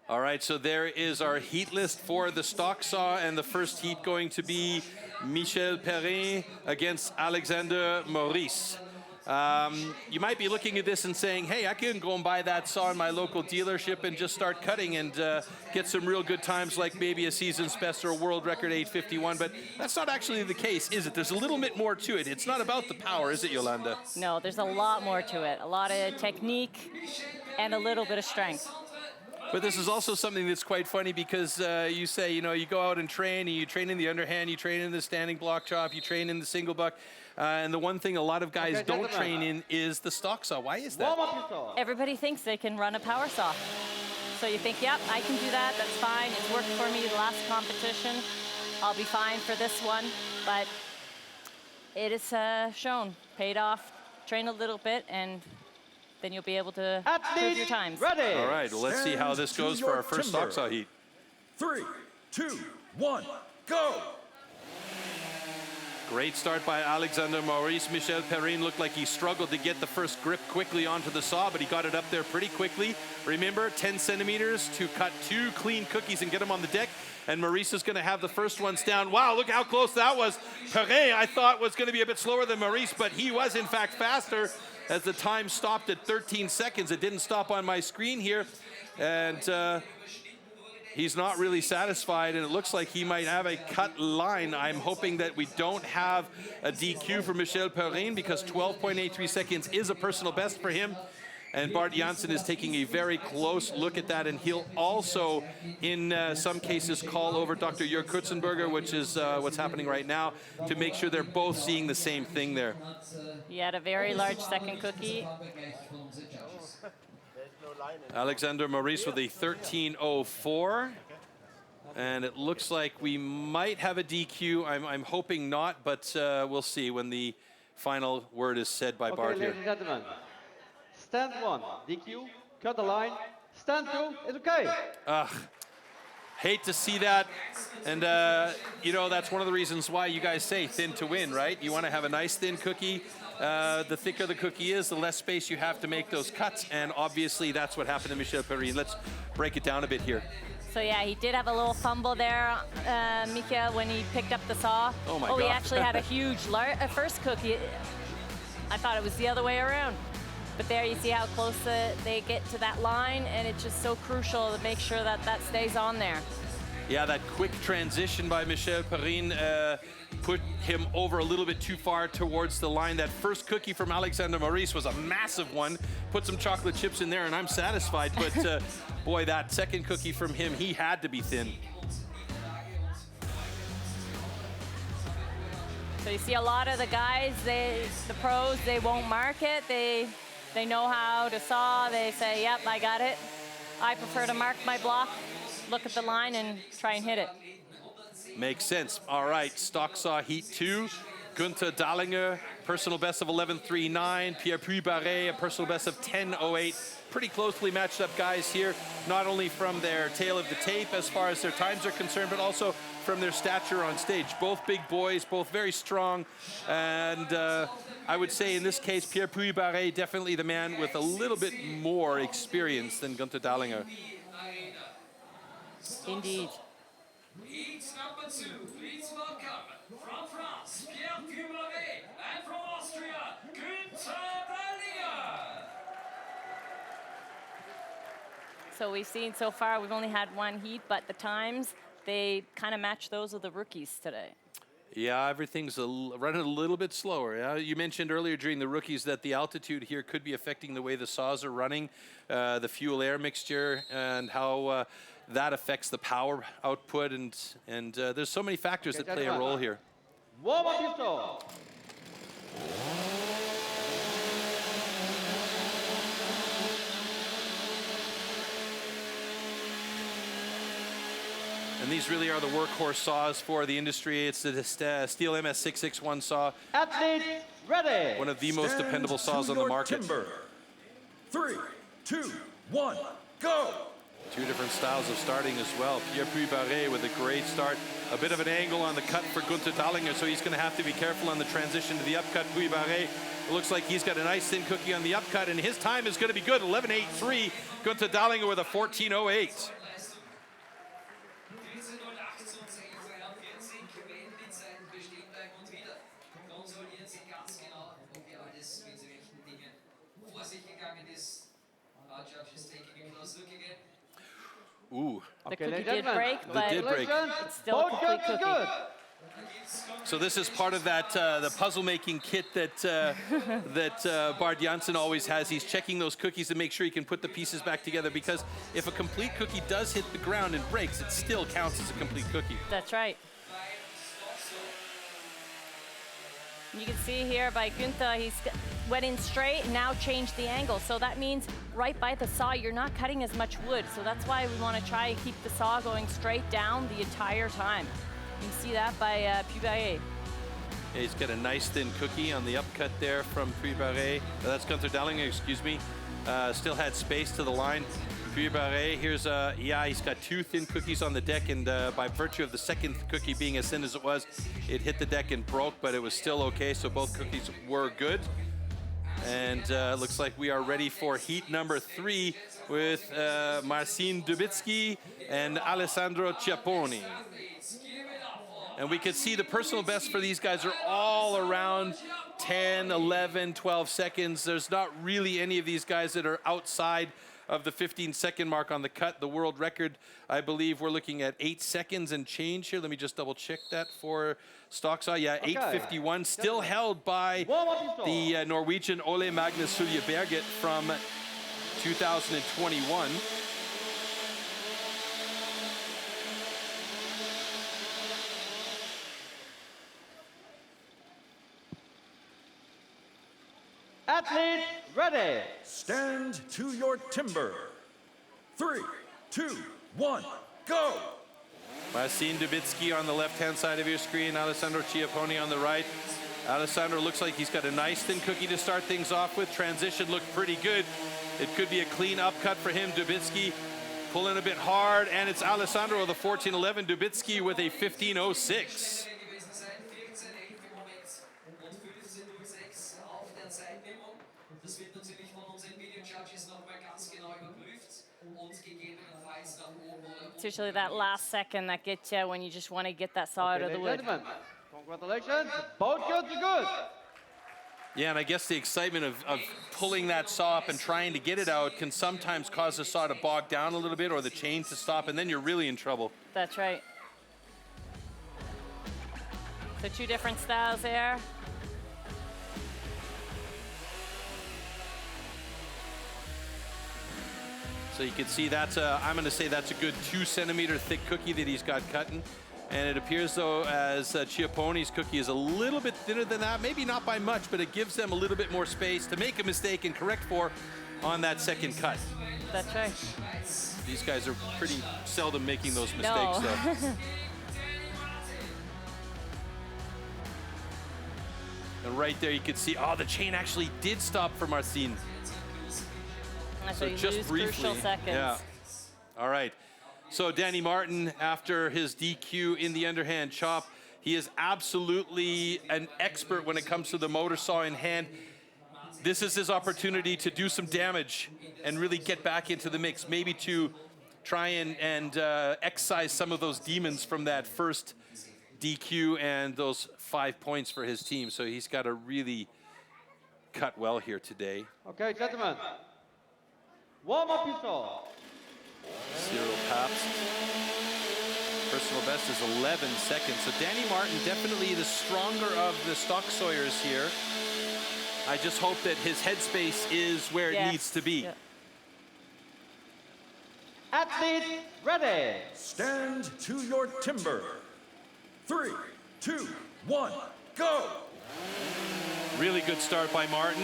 A: All right, so there is our heat list for the stock saw, and the first heat going to be Michel Perrin against Alexander Maurice. You might be looking at this and saying, hey, I can go and buy that saw in my local dealership and just start cutting and get some real good times like maybe a season's best or a world record 851, but that's not actually the case, is it? There's a little bit more to it. It's not about the power, is it, Yolanda?
C: No, there's a lot more to it. A lot of technique and a little bit of strength.
A: But this is also something that's quite funny because you say, you know, you go out and train you train in the underhand, you train in the standing block chop, you train in the single buck. And the one thing a lot of guys don't train in is the stock saw. Why is that?
C: Everybody thinks they can run a power saw. So you think, yep, I can do that, that's fine. It's worked for me the last competition. I'll be fine for this one. But it is shown, paid off, train a little bit, and then you'll be able to prove your times.
E: Ready.
A: All right, well, let's see how this goes for our first stock saw heat.
F: 3, 2, 1, go!
A: Great start by Alexander Maurice. Michel Perrin looked like he struggled to get the first grip quickly onto the saw, but he got it up there pretty quickly. Remember, 10 centimeters to cut 2 clean cookies and get them on the deck. And Maurice is going to have the first ones down. Wow, look how close that was. Perrin, I thought, was going to be a bit slower than Maurice, but he was, in fact, faster as the time stopped at 13 seconds. It didn't stop on my screen here. And he's not really satisfied, and it looks like he might have a cut line. I'm hoping that we don't have a DQ for Michel Perrin because 12.83 seconds is a personal best for him. And Bart Janssen is taking a very close look at that, and he'll also, in some cases, call over Dr. Jörg Kutzenberger, which is what's happening right now, to make sure they're both seeing the same thing there.
C: He had a very large second cookie.
A: Alexander Maurice with a 13.04. And it looks like we might have a DQ. I'm hoping not, but we'll see when the final word is said by Bart here.
E: Ladies and gentlemen, stand 1, DQ, cut the line. Stand 2, it's okay.
A: Hate to see that. And, you know, that's one of the reasons why you guys say thin to win, right? You want to have a nice thin cookie. The thicker the cookie is, the less space you have to make those cuts. And obviously, that's what happened to Michel Perrin. Let's break it down a bit here.
C: So yeah, he did have a little fumble there, Mika, when he picked up the saw.
A: Oh my
C: God. He actually had a huge first cookie. I thought it was the other way around. But there you see how close they get to that line, and it's just so crucial to make sure that that stays on there.
A: Yeah, that quick transition by Michel Perrin put him over a little bit too far towards the line. That first cookie from Alexander Maurice was a massive one. Put some chocolate chips in there, and I'm satisfied. But boy, that second cookie from him, he had to be thin.
C: So you see a lot of the guys, the pros, they won't mark it. They know how to saw. They say, yep, I got it. I prefer to mark my block. look at the line and try and hit it.
A: Makes sense. All right, stock saw heat 2. Günther Dahlinger, personal best of 11.39. Pierre Puy-Barré, a personal best of 10.08. Pretty closely matched up guys here, not only from their tail of the tape as far as their times are concerned, but also from their stature on stage. Both big boys, both very strong. And I would say in this case, Pierre Puy-Barré, definitely the man with a little bit more experience than Günther Dahlinger.
C: Indeed.
I: Heat number 2, please welcome from France, Pierre Puy-Barré, and from Austria, Günther Dahlinger.
C: So we've seen so far, we've only had one heat, but the times, they kind of match those of the rookies today.
A: Yeah, everything's running a little bit slower. Yeah? You mentioned earlier during the rookies that the altitude here could be affecting the way the saws are running, the fuel-air mixture, and how that affects the power output. And there's so many factors that play a role here.
E: Warm up your saw.
A: And these really are the workhorse saws for the industry. It's the STIHL MS661 saw.
E: Athletes ready.
A: One of the most dependable saws on the market.
F: Timber. 3, 2, 1, go!
A: Two different styles of starting as well. Pierre Puy-Barré with a great start. A bit of an angle on the cut for Günther Dahlinger, so he's going to have to be careful on the transition to the upcut. Puy-Barré, it looks like he's got a nice thin cookie on the upcut, and his time is going to be good. 11.83. Günther Dahlinger with a 14.08. Ooh.
C: The cookie did break, but
A: did break.
C: it's still a complete cookie.
E: Good.
A: So this is part of that the puzzle-making kit that Bart Janssen always has. He's checking those cookies to make sure he can put the pieces back together, because if a complete cookie does hit the ground and breaks, it still counts as a complete cookie.
C: That's right. You can see here by Günther, he's went in straight and now changed the angle. So that means right by the saw, you're not cutting as much wood. So that's why we want to try and keep the saw going straight down the entire time. You can see that by Puy-Barré.
A: Yeah, he's got a nice thin cookie on the upcut there from Puy-Barré. That's Günther Dahlinger, excuse me. Still had space to the line. Puy-Barré, here's he's got two thin cookies on the deck, and by virtue of the second cookie being as thin as it was, it hit the deck and broke, but it was still okay, so both cookies were good. And looks like we are ready for heat number 3 with Marcin Dubitsky and Alessandro Chiapponi. And we can see the personal best for these guys are all around 10, 11, 12 seconds. There's not really any of these guys that are outside of the 15-second mark on the cut. The world record, I believe we're looking at 8 seconds and change here. Let me just double check that for stock saw. Yeah,
E: okay.
A: 8:51, still held by the Norwegian Ole Magnus Sulje Berget from 2021.
E: Athletes ready.
F: Stand to your timber. 3, 2, 1, go!
A: Marcin Dubitsky on the left-hand side of your screen, Alessandro Chiapponi on the right. Alessandro looks like he's got a nice thin cookie to start things off with. Transition looked pretty good. It could be a clean upcut for him. Dubitsky pulling a bit hard, and it's Alessandro with a 14.11, Dubitsky with a 15.06.
C: It's usually that last second that gets you when you just want to get that saw out of the wood.
E: Congratulations, both good to good.
A: Yeah, and I guess the excitement of pulling that saw up and trying to get it out can sometimes cause the saw to bog down a little bit or the chain to stop, and then you're really in trouble.
C: That's right. So 2 different styles there.
A: So you can see that's I'm going to say that's a good 2 centimeter thick cookie that he's got cutting. And it appears though as Chiapponi's cookie is a little bit thinner than that, maybe not by much, but it gives them a little bit more space to make a mistake and correct for on that second cut.
C: That's right.
A: These guys are pretty seldom making those mistakes,
C: No.
A: though. And right there you could see, oh, the chain actually did stop for Marcin.
C: So you
A: just
C: lose
A: briefly.
C: crucial seconds.
A: Yeah. All right. So Danny Martin, after his DQ in the underhand chop, he is absolutely an expert when it comes to the motor saw in hand. This is his opportunity to do some damage and really get back into the mix, maybe to try and excise some of those demons from that first DQ and those 5 points for his team. So he's got to really cut well here today.
E: Okay, gentlemen. Warm-up pistol.
A: Cyril Paps. Personal best is 11 seconds. So Danny Martin, definitely the stronger of the stock sawyers here. I just hope that his headspace is where it needs to be.
C: Yeah.
E: Athlete ready.
F: Stand to your timber. 3, 2, 1, go!
A: Really good start by Martin.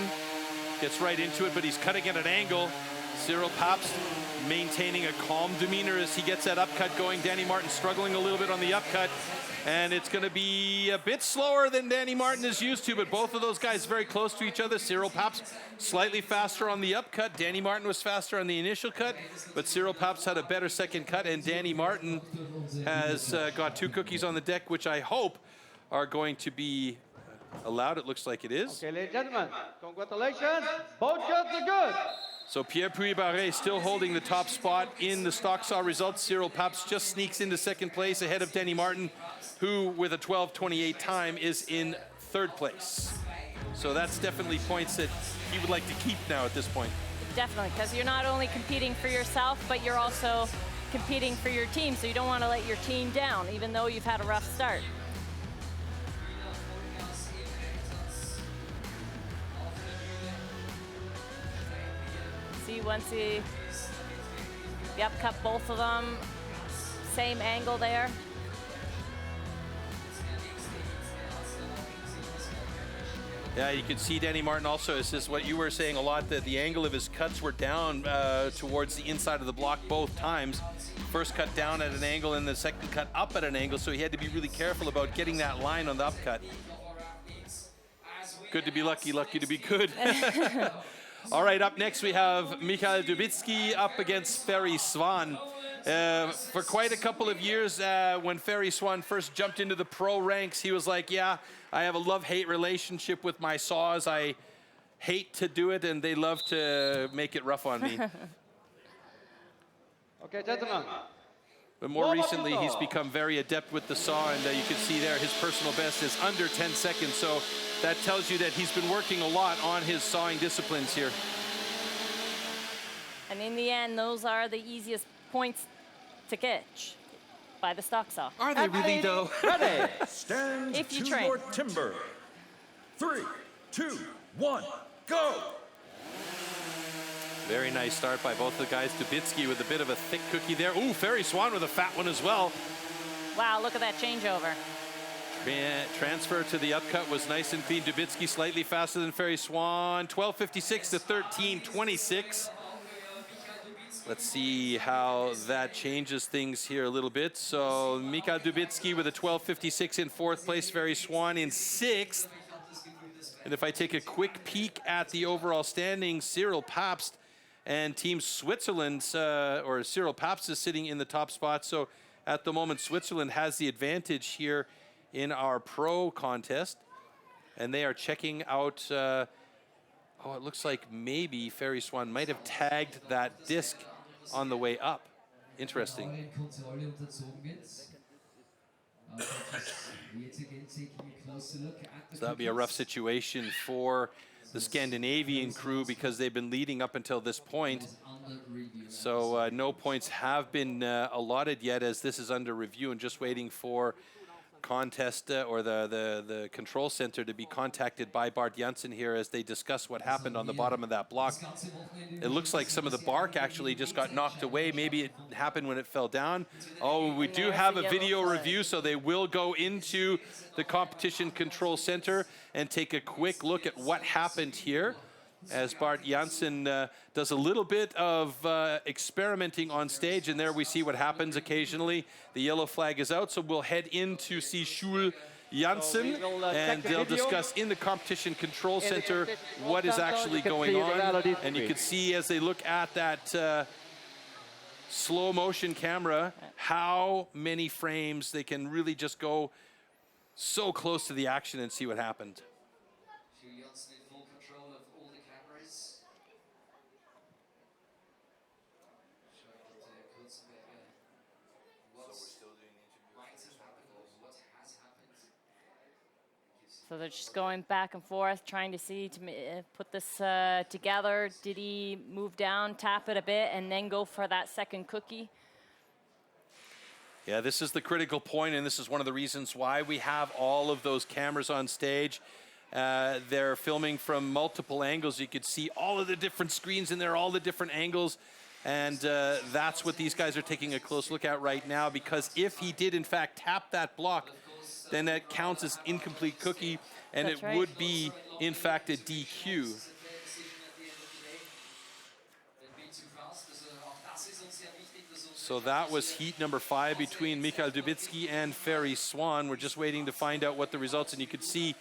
A: Gets right into it, but he's cutting at an angle. Cyril Paps maintaining a calm demeanor as he gets that upcut going. Danny Martin struggling a little bit on the upcut. And it's going to be a bit slower than Danny Martin is used to, but both of those guys very close to each other. Cyril Paps slightly faster on the upcut. Danny Martin was faster on the initial cut, but Cyril Paps had a better second cut, and Danny Martin has got 2 cookies on the deck, which I hope are going to be allowed. It looks like it is.
E: Okay, ladies and gentlemen, congratulations. Both cuts are good.
A: So Pierre Puy-Barré still holding the top spot in the stock saw results. Cyril Paps just sneaks into second place ahead of Danny Martin, who with a 12:28 time is in third place. So that's definitely points that he would like to keep now at this point.
C: Definitely, because you're not only competing for yourself, but you're also competing for your team. So you don't want to let your team down, even though you've had a rough start. See, once the upcut, both of them, same angle there.
A: Yeah, you can see Danny Martin also, this is what you were saying a lot, that the angle of his cuts were down towards the inside of the block both times. First cut down at an angle and the second cut up at an angle, so he had to be really careful about getting that line on the upcut. Good to be lucky, lucky to be good. All right, up next we have Michael Dubitsky up against Ferry Swan. For quite a couple of years, when Ferry Swan first jumped into the pro ranks, he was like, yeah, I have a love-hate relationship with my saws. I hate to do it, and they love to make it rough on me.
E: Okay, gentlemen.
A: But more recently, he's become very adept with the saw, and you can see there his personal best is under 10 seconds. So that tells you that he's been working a lot on his sawing disciplines here.
C: And in the end, those are the easiest points to catch by the stock saw.
A: Are they really, though?
E: Ready.
F: Stand
C: If you
F: to
C: train.
F: your timber. 3, 2, 1, go!
A: Very nice start by both the guys. Dubitsky with a bit of a thick cookie there. Ooh, Ferry Swan with a fat one as well.
C: Wow, look at that changeover.
A: Transfer to the upcut was nice and clean. Dubitsky slightly faster than Ferry Swan. 12:56 to 13:26. Let's see how that changes things here a little bit. So Michael Dubitsky with a 12:56 in fourth place. Ferry Swan in sixth. And if I take a quick peek at the overall standings, Cyril Paps and Team Switzerland, or Cyril Paps is sitting in the top spot. So at the moment, Switzerland has the advantage here in our pro contest. And they are checking out, oh, it looks like maybe Ferry Swan might have tagged that disc on the way up. Interesting. So that'd be a rough situation for the Scandinavian crew because they've been leading up until this point. So no points have been allotted yet as this is under review and just waiting for contest or the control center to be contacted by Bart Janssen here as they discuss what happened on the bottom of that block. It looks like some of the bark actually just got knocked away. Maybe it happened when it fell down. Oh, we do have a video review, so they will go into the competition control center and take a quick look at what happened here. as Bart Janssen does a little bit of experimenting on stage, and there we see what happens occasionally. The yellow flag is out, so we'll head in to see STIHL Janssen, and they'll discuss in the competition control center what is actually going on. And you can see as they look at that slow motion camera how many frames they can really just go so close to the action and see what happened.
I: Janssen in full control of all the cameras.
C: So they're just going back and forth, trying to see to put this together. Did he move down, tap it a bit, and then go for that second cookie?
A: Yeah, this is the critical point, and this is one of the reasons why we have all of those cameras on stage. They're filming from multiple angles. You could see all of the different screens in there, all the different angles, and that's what these guys are taking a close look at right now, because if he did in fact tap that block, then that counts as incomplete cookie, and
C: That's
A: it
C: right.
A: would be in fact a DQ. So that was heat number 5 between Michael Dubitsky and Ferry Swan. We're just waiting to find out what the results, and you could see,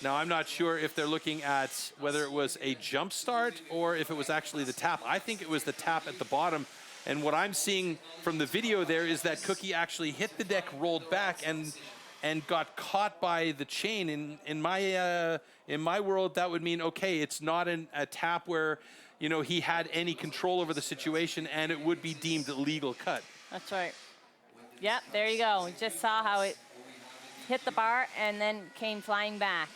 A: now I'm not sure if they're looking at whether it was a jump start or if it was actually the tap. I think it was the tap at the bottom, and what I'm seeing from the video there is that cookie actually hit the deck, rolled back, and got caught by the chain. In my world, that would mean, okay, it's not a tap where, you know, he had any control over the situation, and it would be deemed a legal cut.
C: That's right. Yep, there you go. We just saw how it hit the bar and then came flying back.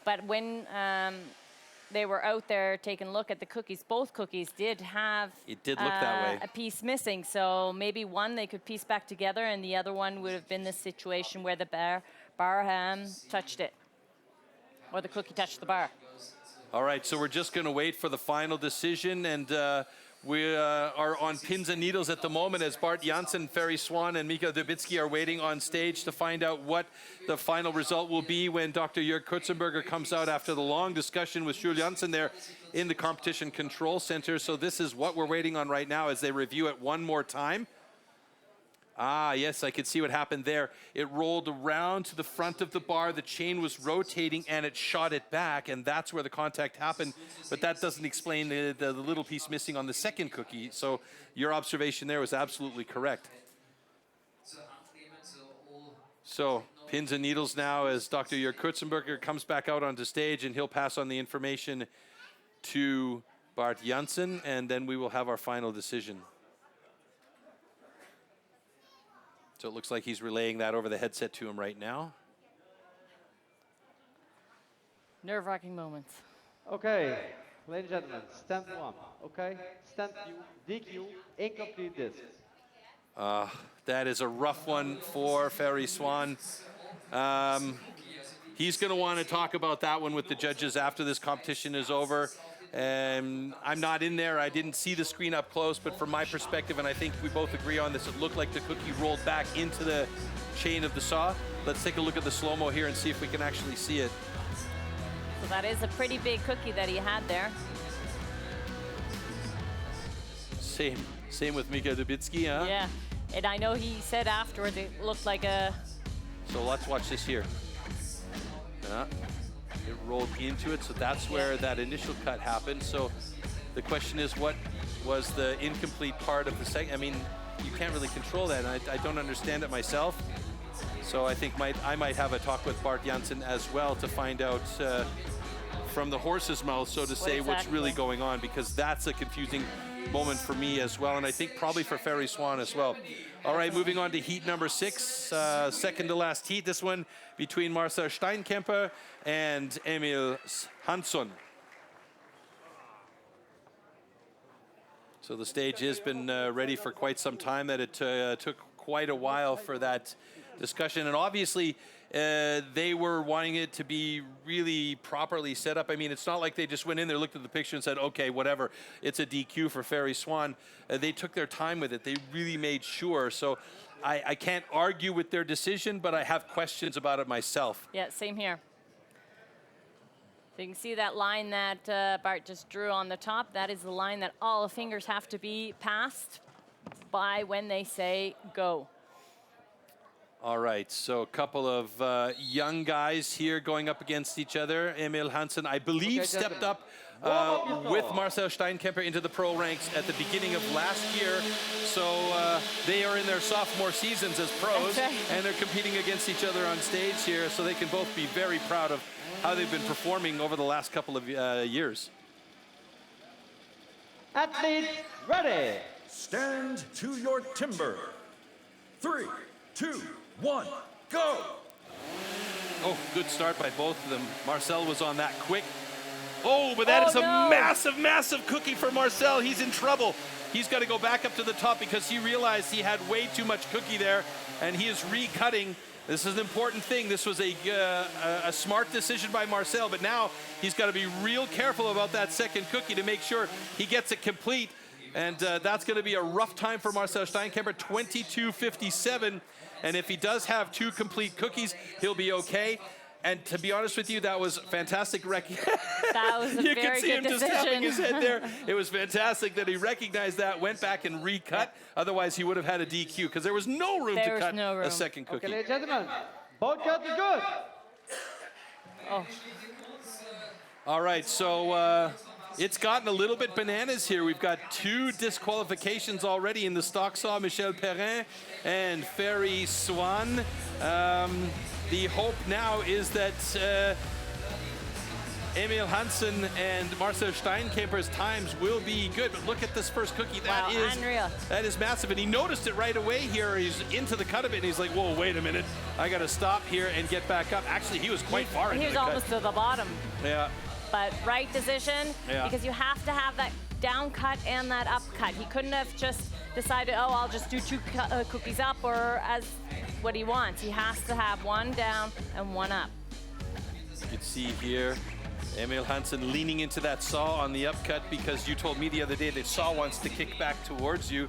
C: But when they were out there taking a look at the cookies, both cookies did have
A: It did look that way.
C: a piece missing. So maybe one they could piece back together, and the other one would have been the situation where the bar touched it, or the cookie touched the bar.
A: All right, so we're just going to wait for the final decision, and we are on pins and needles at the moment as Bart Janssen, Ferry Swan, and Michael Dubitsky are waiting on stage to find out what the final result will be when Dr. Jörg Kurzenberger comes out after the long discussion with STIHL Janssen there in the competition control center. So this is what we're waiting on right now as they review it one more time. Ah, yes, I could see what happened there. It rolled around to the front of the bar, the chain was rotating, and it shot it back, and that's where the contact happened. But that doesn't explain the little piece missing on the second cookie. So your observation there was absolutely correct. So pins and needles now as Dr. Jörg Kurzenberger comes back out onto stage, and he'll pass on the information to Bart Janssen, and then we will have our final decision. So it looks like he's relaying that over the headset to him right now.
C: Nerve-wracking moments.
E: Okay, ladies and gentlemen, stand 1. Okay, stand DQ, incomplete disc.
A: That is a rough one for Ferry Swan. He's going to want to talk about that one with the judges after this competition is over. I'm not in there. I didn't see the screen up close, but from my perspective, and I think we both agree on this, it looked like the cookie rolled back into the chain of the saw. Let's take a look at the slow-mo here and see if we can actually see it.
C: So that is a pretty big cookie that he had there.
A: Same with Michael Dubitsky, huh?
C: Yeah, and I know he said afterwards it looked like a...
A: So let's watch this here. It rolled into it, so that's where that initial cut happened. So the question is, what was the incomplete part of the second? I mean, you can't really control that, and I don't understand it myself. So I think I might have a talk with Bart Janssen as well to find out from the horse's mouth, so to say, what's really going on, because that's a confusing moment for me as well, and I think probably for Ferry Swan as well. All right, moving on to heat number 6, second to last heat. This one between Marcel Steinkemper and Emil Hansson. So the stage has been ready for quite some time. That it took quite a while for that discussion, and obviously they were wanting it to be really properly set up. I mean, it's not like they just went in there, looked at the picture and said, okay, whatever, it's a DQ for Ferry Swan. They took their time with it. They really made sure. So I can't argue with their decision, but I have questions about it myself.
C: Yeah, same here. So you can see that line that Bart just drew on the top. That is the line that all the fingers have to be passed by when they say go.
A: All right, so a couple of young guys here going up against each other. Emil Hansen, I believe, stepped up with Marcel Steinkemper into the pro ranks at the beginning of last year. So they are in their sophomore seasons as pros, and they're competing against each other on stage here. So they can both be very proud of how they've been performing over the last couple of years.
E: Athletes ready.
F: Stand to your timber. 3, 2, 1, go!
A: Oh, good start by both of them. Marcel was on that quick. Oh, but that is a massive, massive cookie for Marcel. He's in trouble. He's got to go back up to the top because he realized he had way too much cookie there, and he is recutting. This is an important thing. This was a smart decision by Marcel, but now he's got to be real careful about that second cookie to make sure he gets it complete. And that's going to be a rough time for Marcel Steinkemper, 22:57. And if he does have 2 complete cookies, he'll be okay. And to be honest with you, that was fantastic.
C: That was a
A: you
C: very
A: can see
C: good
A: him
C: decision.
A: just tapping his head there. It was fantastic that he recognized that, went back and recut. Otherwise, he would have had a DQ because there was no room to cut a second cookie.
E: Okay, ladies and gentlemen, both cuts are good.
C: Oh.
A: All right, so it's gotten a little bit bananas here. We've got 2 disqualifications already in the stock saw, Michel Perrin and Ferry Swan. The hope now is that Emil Hansen and Marcel Steinkemper's times will be good. But look at this first cookie. That is massive. And he noticed it right away here. He's into the cut of it, and he's like, whoa, wait a minute. I got to stop here and get back up. Actually, he was quite far into the cut.
C: He was almost to the bottom.
A: Yeah.
C: But right decision, because you have to have that down cut and that up cut. He couldn't have just decided, oh, I'll just do 2 cookies up, or as what he wants. He has to have 1 down and 1 up.
A: You can see here Emil Hansen leaning into that saw on the upcut because you told me the other day that saw wants to kick back towards you.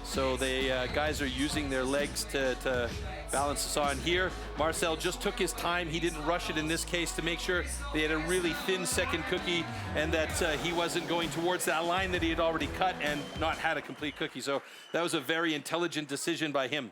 A: So they guys are using their legs to balance the saw. And here, Marcel just took his time. He didn't rush it in this case to make sure they had a really thin second cookie and that he wasn't going towards that line that he had already cut and not had a complete cookie. So that was a very intelligent decision by him.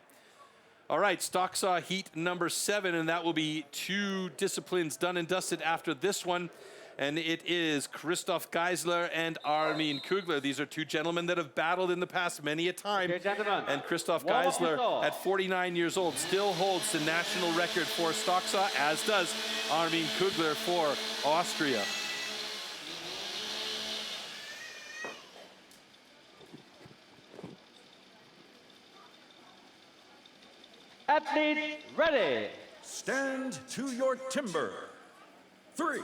A: All right, stock saw heat number 7, and that will be 2 disciplines done and dusted after this one. And it is Christoph Geisler and Armin Kugler. These are 2 gentlemen that have battled in the past many a time.
E: Okay, gentlemen.
A: And Christoph Geisler, at 49 years old, still holds the national record for stock saw, as does Armin Kugler for Austria.
E: Athletes ready.
F: Stand to your timber. 3,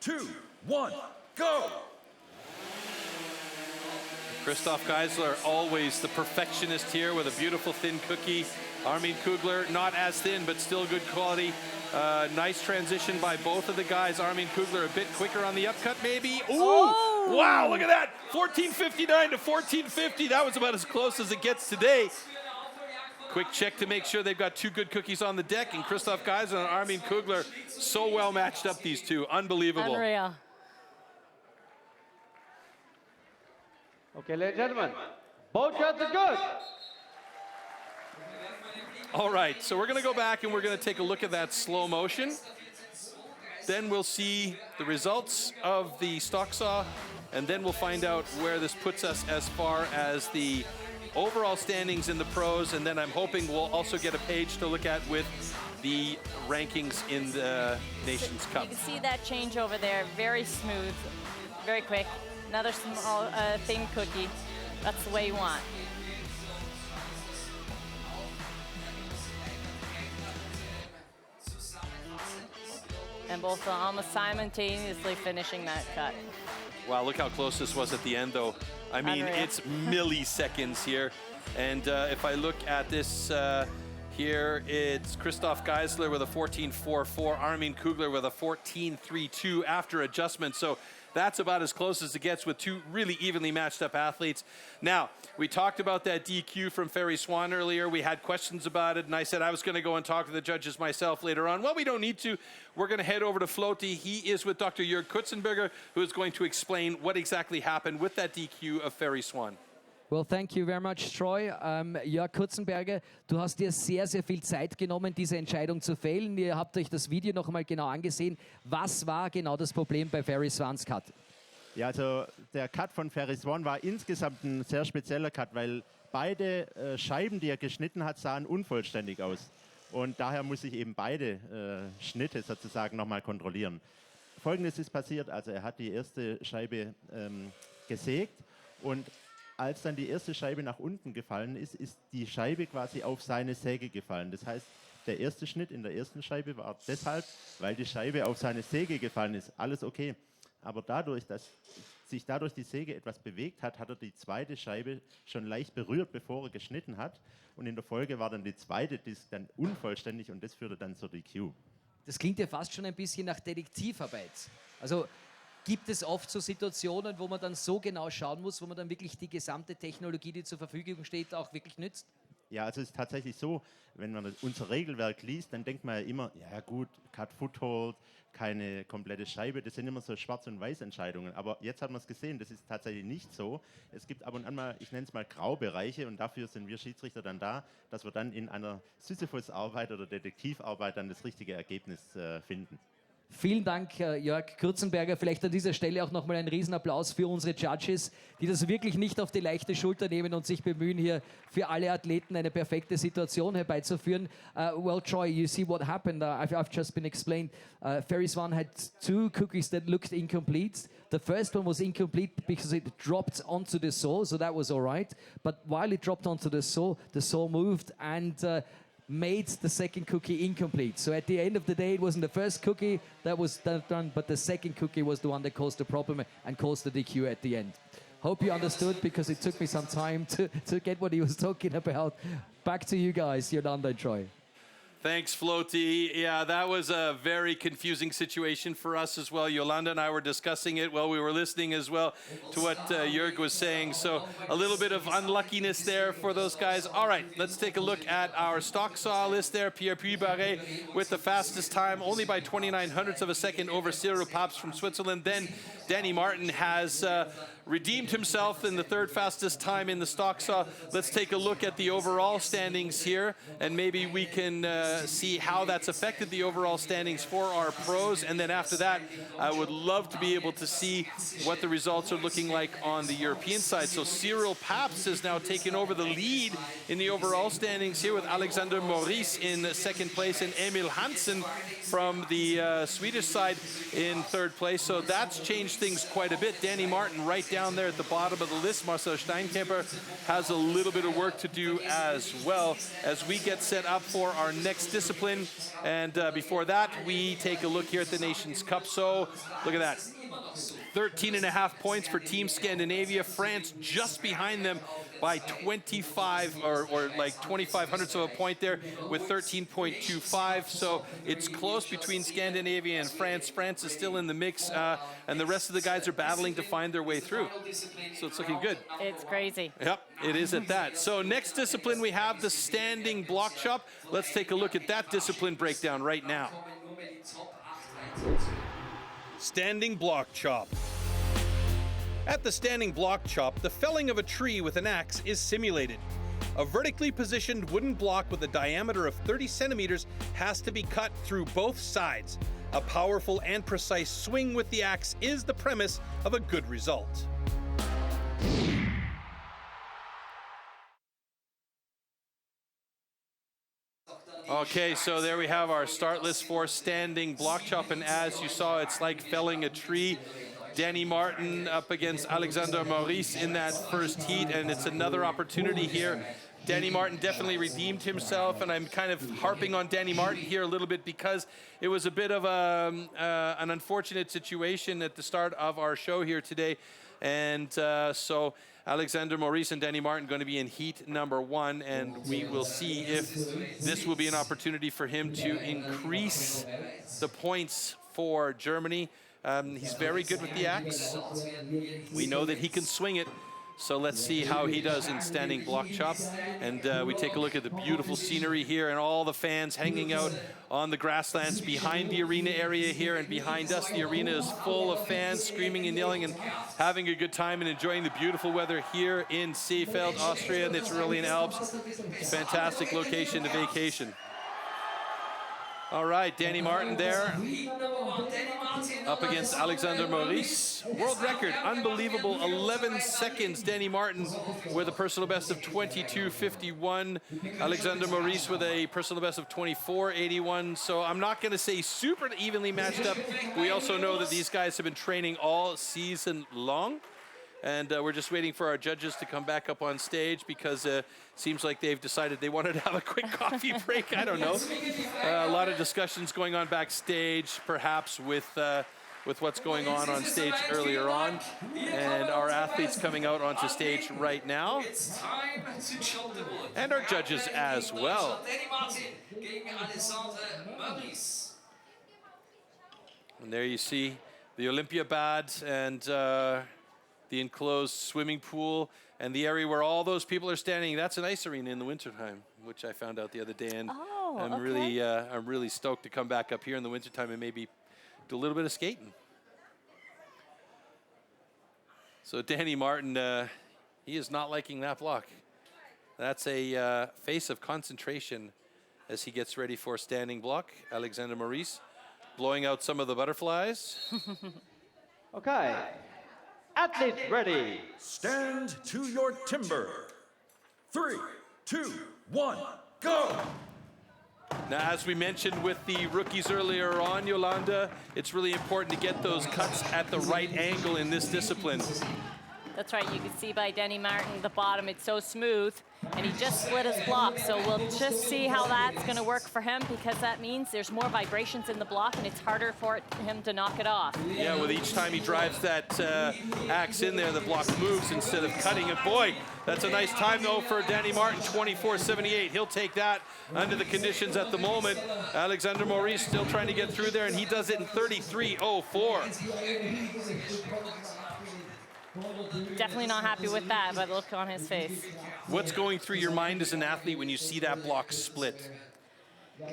F: 2, 1, go!
A: Christoph Geisler, always the perfectionist here with a beautiful thin cookie. Armin Kugler, not as thin, but still good quality. Nice transition by both of the guys. Armin Kugler a bit quicker on the upcut, maybe. Ooh! Oh. Wow, look at that! 14:59 to 14:50. That was about as close as it gets today. Quick check to make sure they've got 2 good cookies on the deck, and Christoph Geisler and Armin Kugler, so well matched up, these 2. Unbelievable.
C: Unreal.
E: Okay, ladies and gentlemen, both cuts are good.
A: All right, so we're going to go back and we're going to take a look at that slow motion. Then we'll see the results of the stock saw, and then we'll find out where this puts us as far as the overall standings in the pros, and then I'm hoping we'll also get a page to look at with the rankings in the Nations Cup.
C: You can see that change over there, very smooth, very quick. Another small, thin cookie. That's the way you want. And both almost simultaneously finishing that cut.
A: Wow, look how close this was at the end, though. I mean,
C: Unreal.
A: it's milliseconds here. And if I look at this here, it's Christoph Geisler with a 14.44, Armin Kugler with a 14.32 after adjustment. So That's about as close as it gets with two really evenly matched up athletes. Now, we talked about that DQ from Ferry Swan earlier. We had questions about it, and I said I was going to go and talk to the judges myself later on. Well, we don't need to. We're going to head over to Floaty. He is with Dr. Jörg Kutzenberger, who is going to explain what exactly happened with that DQ of Ferry Swan.
B: Well, thank you very much, Troy. Jörg Kutzenberger, du hast dir sehr, sehr viel Zeit genommen, diese Entscheidung zu fällen. Ihr habt euch das Video noch einmal genau angesehen. Was war genau das Problem bei Ferry Swans Cut?
G: Ja, also der Cut von Ferry Swan war insgesamt ein sehr spezieller Cut, weil beide Scheiben, die er geschnitten hat, sahen unvollständig aus. Und daher muss ich eben beide Schnitte sozusagen nochmal kontrollieren. Folgendes ist passiert, also er hat die erste Scheibe gesägt und als dann die erste Scheibe nach unten gefallen ist, ist die Scheibe quasi auf seine Säge gefallen. Das heißt, der erste Schnitt in der ersten Scheibe war deshalb, weil die Scheibe auf seine Säge gefallen ist. Alles okay. Aber dadurch, dass sich dadurch die Säge etwas bewegt hat, hat er die zweite Scheibe schon leicht berührt, bevor er geschnitten hat. Und in der Folge war dann die zweite Disc dann unvollständig und das führte dann zur DQ.
B: Das klingt ja fast schon ein bisschen nach Detektivarbeit. Also gibt es oft so Situationen, wo man dann so genau schauen muss, wo man dann wirklich die gesamte Technologie, die zur Verfügung steht, auch wirklich nützt?
G: Ja, also es ist tatsächlich so, wenn man unser Regelwerk liest, dann denkt man ja immer, ja gut, Cut Foothold, keine komplette Scheibe, das sind immer so Schwarz- und Weiß-Entscheidungen. Aber jetzt hat man es gesehen, das ist tatsächlich nicht so. Es gibt ab und an mal, ich nenne es mal Graubereiche und dafür sind wir Schiedsrichter dann da, dass wir dann in einer Sisyphus-Arbeit oder Detektivarbeit dann das richtige Ergebnis finden.
B: Vielen Dank, Jörg Kutzenberger. Vielleicht an dieser Stelle auch nochmal einen Riesenapplaus für unsere Judges, die das wirklich nicht auf die leichte Schulter nehmen und sich bemühen, hier für alle Athleten eine perfekte Situation herbeizuführen. Well, Troy, you see what happened. I've just been explained. Ferry Swan had two cookies that looked incomplete. The first one was incomplete because it dropped onto the saw, so that was all right. But while it dropped onto the saw moved and made the second cookie incomplete. So at the end of the day, it wasn't the first cookie that was done, but the second cookie was the one that caused the problem and caused the DQ at the end. Hope you understood, because it took me some time to get what he was talking about. Back to you guys, Yolanda and Troy.
A: Thanks, Floaty. Yeah, that was a very confusing situation for us as well. Yolanda and I were discussing it while we were listening as well to what Jörg was saying. So a little bit of unluckiness there for those guys. All right, let's take a look at our stock saw list there. Pierre Puy-Barret with the fastest time, only by 29 hundredths of a second over Cyril Paps from Switzerland. Then Danny Martin has redeemed himself in the third fastest time in the stock saw. Let's take a look at the overall standings here, and maybe we can see how that's affected the overall standings for our pros. And then after that, I would love to be able to see what the results are looking like on the European side. So Cyril Paps has now taken over the lead in the overall standings here with Alexander Maurice in second place and Emil Hansen from the Swedish side in third place. So that's changed things quite a bit. Danny Martin right down there at the bottom of the list. Marcel Steinkemper has a little bit of work to do as well as we get set up for our next discipline. And before that, we take a look here at the Nations Cup. So look at that. 13.5 points for Team Scandinavia. France just behind them by 25 or like 25 hundredths of a point there with 13.25. So it's close between Scandinavia and France. France is still in the mix, and the rest of the guys are battling to find their way through. So it's looking good.
C: It's crazy.
A: Yep, it is at that. So next discipline, we have the standing block chop. Let's take a look at that discipline breakdown right now.
D: Standing block chop. At the standing block chop, the felling of a tree with an axe is simulated. A vertically positioned wooden block with a diameter of 30 centimeters has to be cut through both sides. A powerful and precise swing with the axe is the premise of a good result.
A: Okay, so there we have our start list for standing block chop, and as you saw, it's like felling a tree. Danny Martin up against Alexander Maurice in that first heat, and it's another opportunity here. Danny Martin definitely redeemed himself, and I'm kind of harping on Danny Martin here a little bit because it was a bit of an unfortunate situation at the start of our show here today. And so Alexander Maurice and Danny Martin going to be in heat number 1, and we will see if this will be an opportunity for him to increase the points for Germany. He's very good with the axe. We know that he can swing it. So let's see how he does in standing block chop. And we take a look at the beautiful scenery here and all the fans hanging out on the grasslands behind the arena area here. And behind us, the arena is full of fans screaming and yelling and having a good time and enjoying the beautiful weather here in Seefeld, Austria, in the Tyrolean Alps. Fantastic location to vacation. All right, Danny Martin there, up against Alexander Maurice. World record, unbelievable, 11 seconds. Danny Martin with a personal best of 22:51. Alexander Maurice with a personal best of 24:81. So I'm not going to say super evenly matched up. We also know that these guys have been training all season long. And we're just waiting for our judges to come back up on stage because it seems like they've decided they wanted to have a quick coffee break. I don't know. A lot of discussions going on backstage, perhaps with what's going on stage earlier on. And our athletes coming out onto stage right now. And our judges as well. And there you see the Olympiabad and the enclosed swimming pool, and the area where all those people are standing. That's an ice arena in the wintertime, which I found out the other day. And I'm really stoked to come back up here in the wintertime and maybe do a little bit of skating. So Danny Martin, he is not liking that block. That's a face of concentration as he gets ready for standing block. Alexander Maurice blowing out some of the butterflies.
E: Okay. Athletes ready.
F: Stand to your timber. 3, 2, 1, go!
A: Now, as we mentioned with the rookies earlier on, Yolanda, it's really important to get those cuts at the right angle in this discipline.
C: That's right, you can see by Danny Martin, the bottom, it's so smooth, and he just split his block, so we'll just see how that's gonna work for him, because that means there's more vibrations in the block and it's harder for him to knock it off.
A: Yeah, with each time he drives that axe in there, the block moves instead of cutting it. Boy, that's a nice time though for Danny Martin, 24:78. He'll take that under the conditions at the moment. Alexander Maurice still trying to get through there, and he does it in 33:04.
C: Definitely not happy with that, but look on his face.
A: What's going through your mind as an athlete when you see that block split?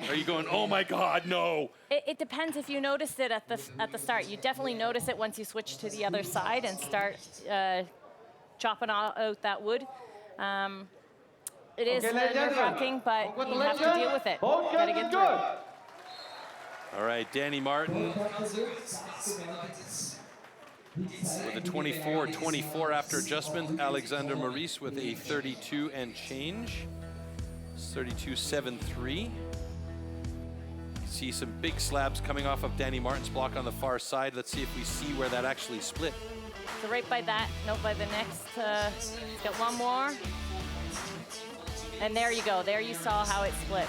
A: Are you going, oh my God, no?
C: It depends if you noticed it at the start. You definitely notice it once you switch to the other side and start chopping out that wood. It is nerve-wracking, but you have to deal with it. You gotta get through.
A: All right, Danny Martin with a 24:24 after adjustment. Alexander Maurice with a 32 and change. 32.73. See some big slabs coming off of Danny Martin's block on the far side. Let's see if we see where that actually split.
C: So right by that, no, by the next, he's got one more. And there you go, there you saw how it split.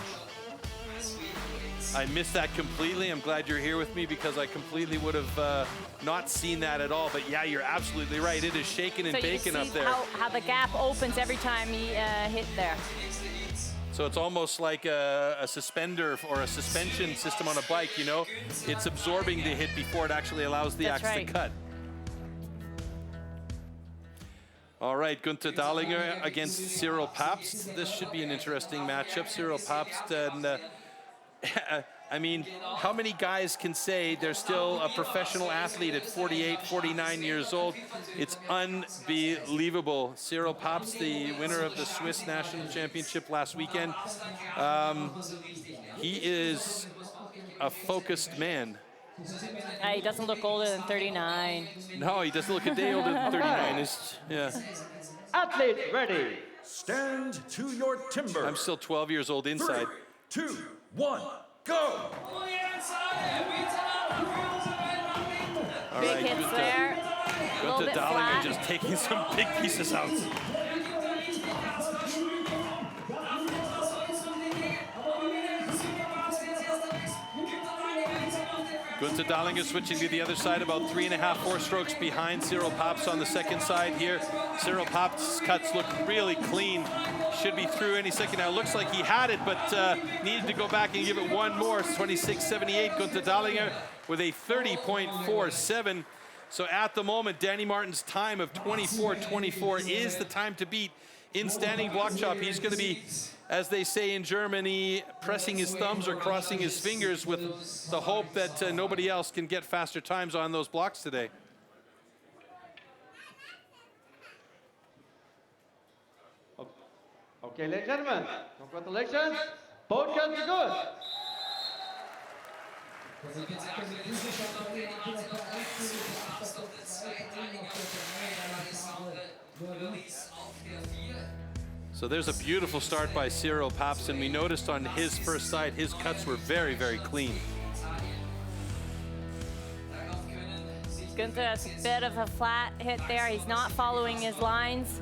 A: I missed that completely. I'm glad you're here with me because I completely would have not seen that at all. But yeah, you're absolutely right. It is shaking and baking up there.
C: How the gap opens every time he hit there.
A: So it's almost like a suspender or a suspension system on a bike, you know? It's absorbing the hit before it actually allows the axe to cut. All right, Gunther Dahlinger against Cyril Pabst. This should be an interesting matchup. Cyril Pabst and I mean, how many guys can say they're still a professional athlete at 48, 49 years old? It's unbelievable. Cyril Pabst, the winner of the Swiss National Championship last weekend, he is a focused man.
C: He doesn't look older than 39.
A: No, he doesn't look a day older than 39. Yeah.
E: Athletes ready.
F: Stand to your timber.
A: I'm still 12 years old inside.
F: 3, 2, 1, go!
A: All
C: big
A: right,
C: hits there.
A: Gunther Dahlinger just taking some big pieces out. Gunther Dahlinger switching to the other side, about 3.5, 4 strokes behind Cyril Pabst on the second side here. Cyril Pabst's cuts look really clean. Should be through any second now. Looks like he had it, but needed to go back and give it one more. 26.78. Gunther Dahlinger with a 30.47. So at the moment, Danny Martin's time of 24.24 is the time to beat in standing block chop. He's going to be, as they say in Germany, pressing his thumbs or crossing his fingers with the hope that nobody else can get faster times on those blocks today.
E: Okay, ladies and gentlemen, congratulations. Both cuts are good.
A: So there's a beautiful start by Cyril Paps, and we noticed on his first side, his cuts were very, very clean.
C: Günther has a bit of a flat hit there. He's not following his lines.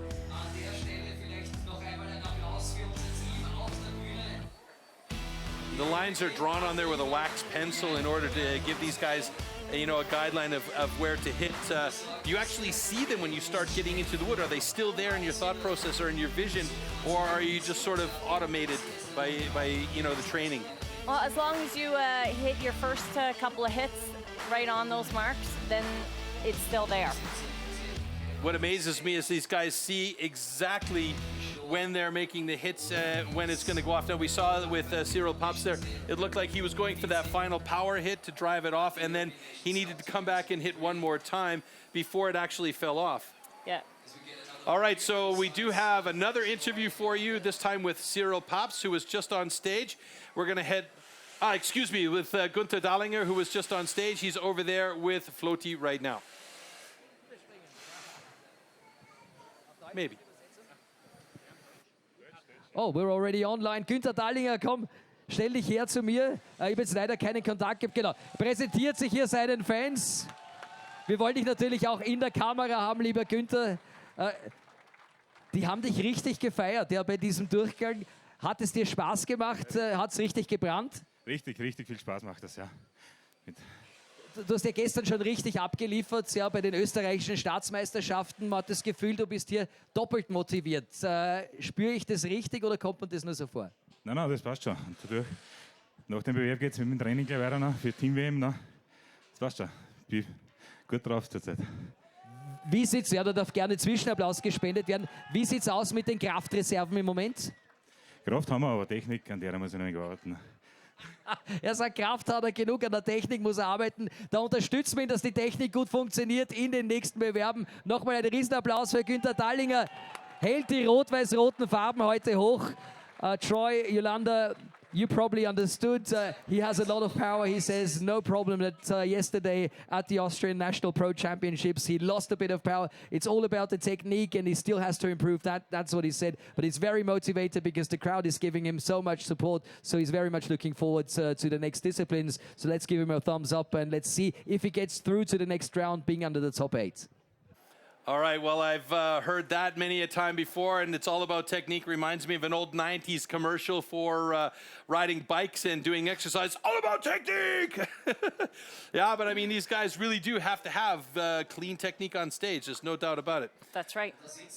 A: The lines are drawn on there with a wax pencil in order to give these guys, you know, a guideline of where to hit. Do you actually see them when you start getting into the wood? Are they still there in your thought process or in your vision, or are you just sort of automated by you know, the training?
C: Well, as long as you hit your first couple of hits right on those marks, then it's still there.
A: What amazes me is these guys see exactly when they're making the hits, when it's going to go off. Now, we saw with Cyril Paps there, it looked like he was going for that final power hit to drive it off, and then he needed to come back and hit one more time before it actually fell off.
C: Yeah.
A: All right, so we do have another interview for you, this time with Cyril Paps, who was just on stage. We're going to head, with Günther Dahlinger, who was just on stage. He's over there with Floaty right now. Maybe.
B: Oh, we're already online. Günther Dahlinger, komm, stell dich her zu mir. Ich habe jetzt leider keinen Kontakt gehabt. Genau. Präsentiert sich hier seinen Fans. Wir wollen dich natürlich auch in der Kamera haben, lieber Günther. Die haben dich richtig gefeiert, ja, bei diesem Durchgang. Hat es dir Spaß gemacht? Hat es richtig gebrannt?
J: Richtig viel Spaß macht das, ja.
B: Du hast ja gestern schon richtig abgeliefert, ja, bei den österreichischen Staatsmeisterschaften. Man hat das Gefühl, du bist hier doppelt motiviert. Spüre ich das richtig oder kommt man das nur so vor?
J: Nein, das passt schon. Und dadurch, nach dem Bewerb geht es mit dem Training gleich weiter noch, für Team-WM. Das passt schon. Ich bin gut drauf zurzeit.
B: Wie sieht's, ja, da darf gerne Zwischenapplaus gespendet werden. Wie sieht's aus mit den Kraftreserven im Moment?
J: Kraft haben wir, aber Technik, an der muss ich noch nicht arbeiten.
B: Er sagt, Kraft hat er genug, an der Technik muss er arbeiten. Da unterstützen wir ihn, dass die Technik gut funktioniert in den nächsten Bewerben. Nochmal einen Riesenapplaus für Günther Dahlinger. Hält die rot-weiß-roten Farben heute hoch. Troy, Yolanda, you probably understood. He has a lot of power. He says no problem that yesterday at the Austrian National Pro Championships he lost a bit of power. It's all about the technique and he still has to improve that. That's what he said. But he's very motivated because the crowd is giving him so much support. So he's very much looking forward to the next disciplines. So let's give him a thumbs up and let's see if he gets through to the next round being under the top 8.
A: All right, well, I've heard that many a time before, and it's all about technique. Reminds me of an old 90s commercial for riding bikes and doing exercise. All about technique! Yeah, but I mean, these guys really do have to have clean technique on stage. There's no doubt about it.
C: That's right.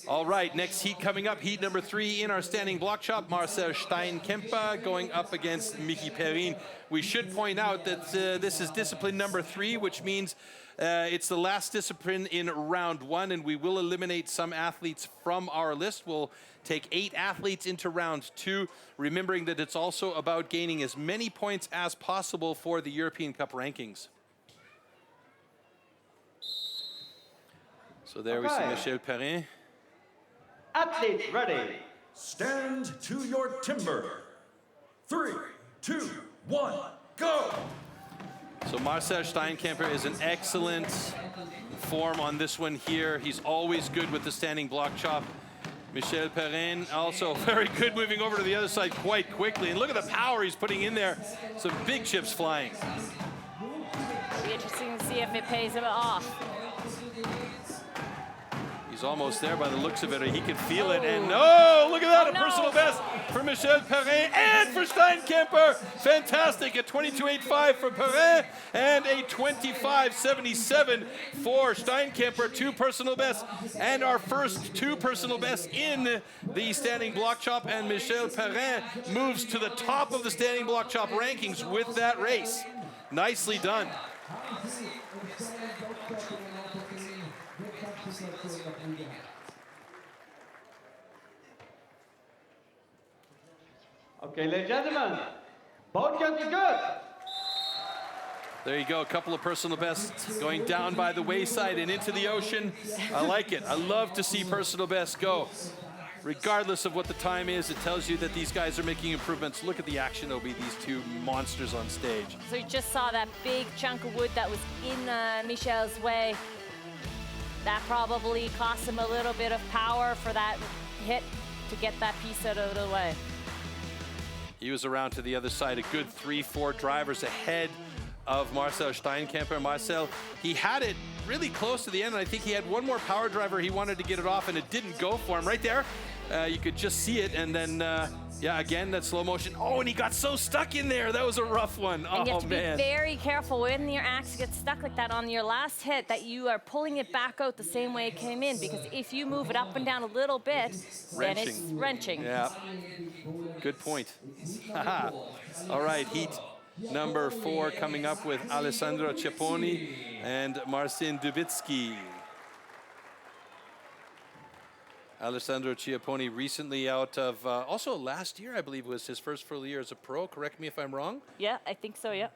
A: All right, next heat coming up. Heat number 3 in our standing block chop. Marcel Steinkemper going up against Mickey Perrin. We should point out that this is discipline number 3, which means it's the last discipline in round 1, and we will eliminate some athletes from our list. We'll take 8 athletes into round 2, remembering that it's also about gaining as many points as possible for the European Cup rankings. So there we see Michel Perrin.
E: Athletes ready.
F: Stand to your timber. 3, 2, 1, go!
A: So Marcel Steinkemper is an excellent form on this one here. He's always good with the standing block chop. Michel Perrin also very good moving over to the other side quite quickly. And look at the power he's putting in there. Some big chips flying.
C: It'll be interesting to see if it pays him off.
A: He's almost there by the looks of it. He can feel it. And oh, look at that, a personal best for Michel Perrin and for Steinkemper. Fantastic, a 22.85 for Perrin and a 25.77 for Steinkemper. 2 personal bests and our first 2 personal bests in the standing block chop. And Michel Perrin moves to the top of the standing block chop rankings with that race. Nicely done.
E: Okay, ladies and gentlemen, boat cut is good.
A: There you go, a couple of personal bests going down by the wayside and into the ocean. I like it. I love to see personal bests go. Regardless of what the time is, it tells you that these guys are making improvements. Look at the action, Obi, these two monsters on stage.
C: So you just saw that big chunk of wood that was in Michel's way. That probably cost him a little bit of power for that hit to get that piece out of the way.
A: He was around to the other side, a good 3-4 drivers ahead of Marcel Steinkemper. Marcel, he had it really close to the end, and I think he had one more power driver. He wanted to get it off, and it didn't go for him. Right there, you could just see it, and then, yeah, again, that slow motion. Oh, and he got so stuck in there. That was a rough one.
C: And you have
A: Oh,
C: to
A: man.
C: be very careful when your axe gets stuck like that on your last hit, that you are pulling it back out the same way it came in, because if you move it up and down a little bit, then it's wrenching.
A: Yeah, good point. Haha. All right, heat number 4 coming up with Alessandro Ciapponi and Marcin Dubitsky. Alessandro Ciapponi recently out of, also last year, I believe, was his first full year as a pro. Correct me if I'm wrong.
C: Yeah, I think so, yeah.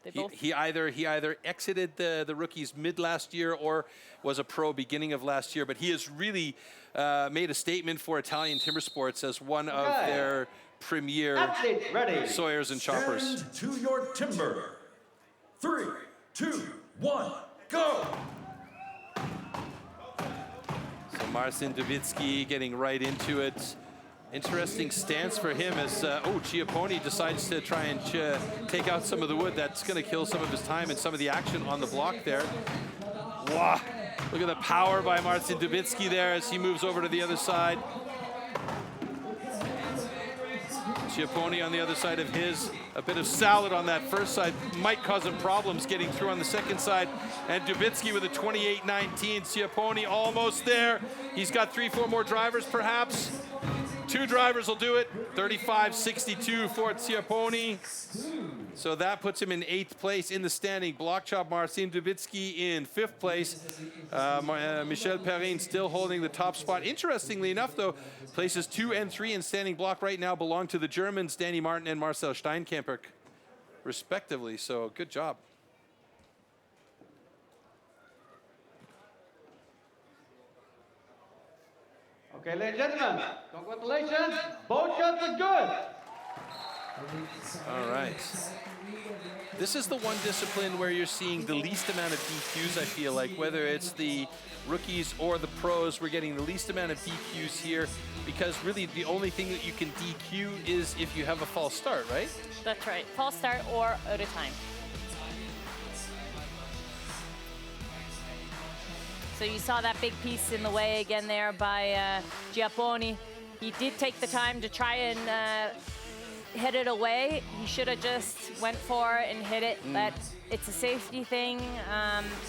C: They both.
A: He either exited the rookies mid last year or was a pro beginning of last year, but he has really made a statement for Italian timber sports as one of their premier sawyers and choppers.
F: Stand to your timber. 3, 2, 1, go!
A: So Marcin Dubitsky getting right into it. Interesting stance for him as, Ciapponi decides to try and take out some of the wood. That's going to kill some of his time and some of the action on the block there. Wow, look at the power by Marcin Dubitsky there as he moves over to the other side. Ciapponi on the other side of his. A bit of salad on that first side might cause him problems getting through on the second side. And Dubitsky with a 28-19. Ciapponi almost there. He's got 3-4 more drivers perhaps. 2 drivers will do it. 35-62 for Ciapponi. So that puts him in 8th place in the standing. Block chop Marcin Dubitsky in 5th place. Michel Perrin still holding the top spot. Interestingly enough, though, places 2 and 3 in standing block right now belong to the Germans, Danny Martin and Marcel Steinkemper, respectively. So good job.
E: Okay, ladies and gentlemen, congratulations. Both shots are good.
A: All right. This is the one discipline where you're seeing the least amount of DQs, I feel like. Whether it's the rookies or the pros, we're getting the least amount of DQs here because really the only thing that you can DQ is if you have a false start, right?
C: That's right. False start or out of time. So you saw that big piece in the way again there by Ciapponi. He did take the time to try and hit it away. He should have just went for it and hit it. But it's a safety thing.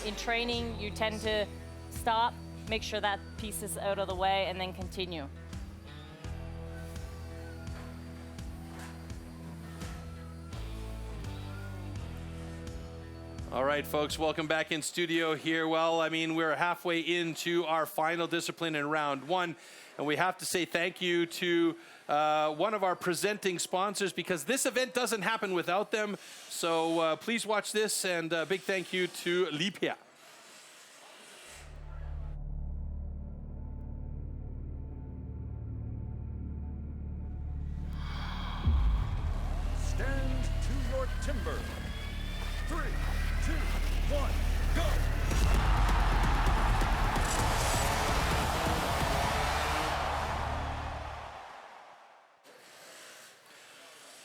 C: In training, you tend to stop, make sure that piece is out of the way, and then continue.
A: All right, folks, welcome back in studio here. Well, I mean, we're halfway into our final discipline in round 1, and we have to say thank you to one of our presenting sponsors because this event doesn't happen without them. So please watch this, and a big thank you to Lipia.
F: Stand to your timber. 3, 2, 1, go!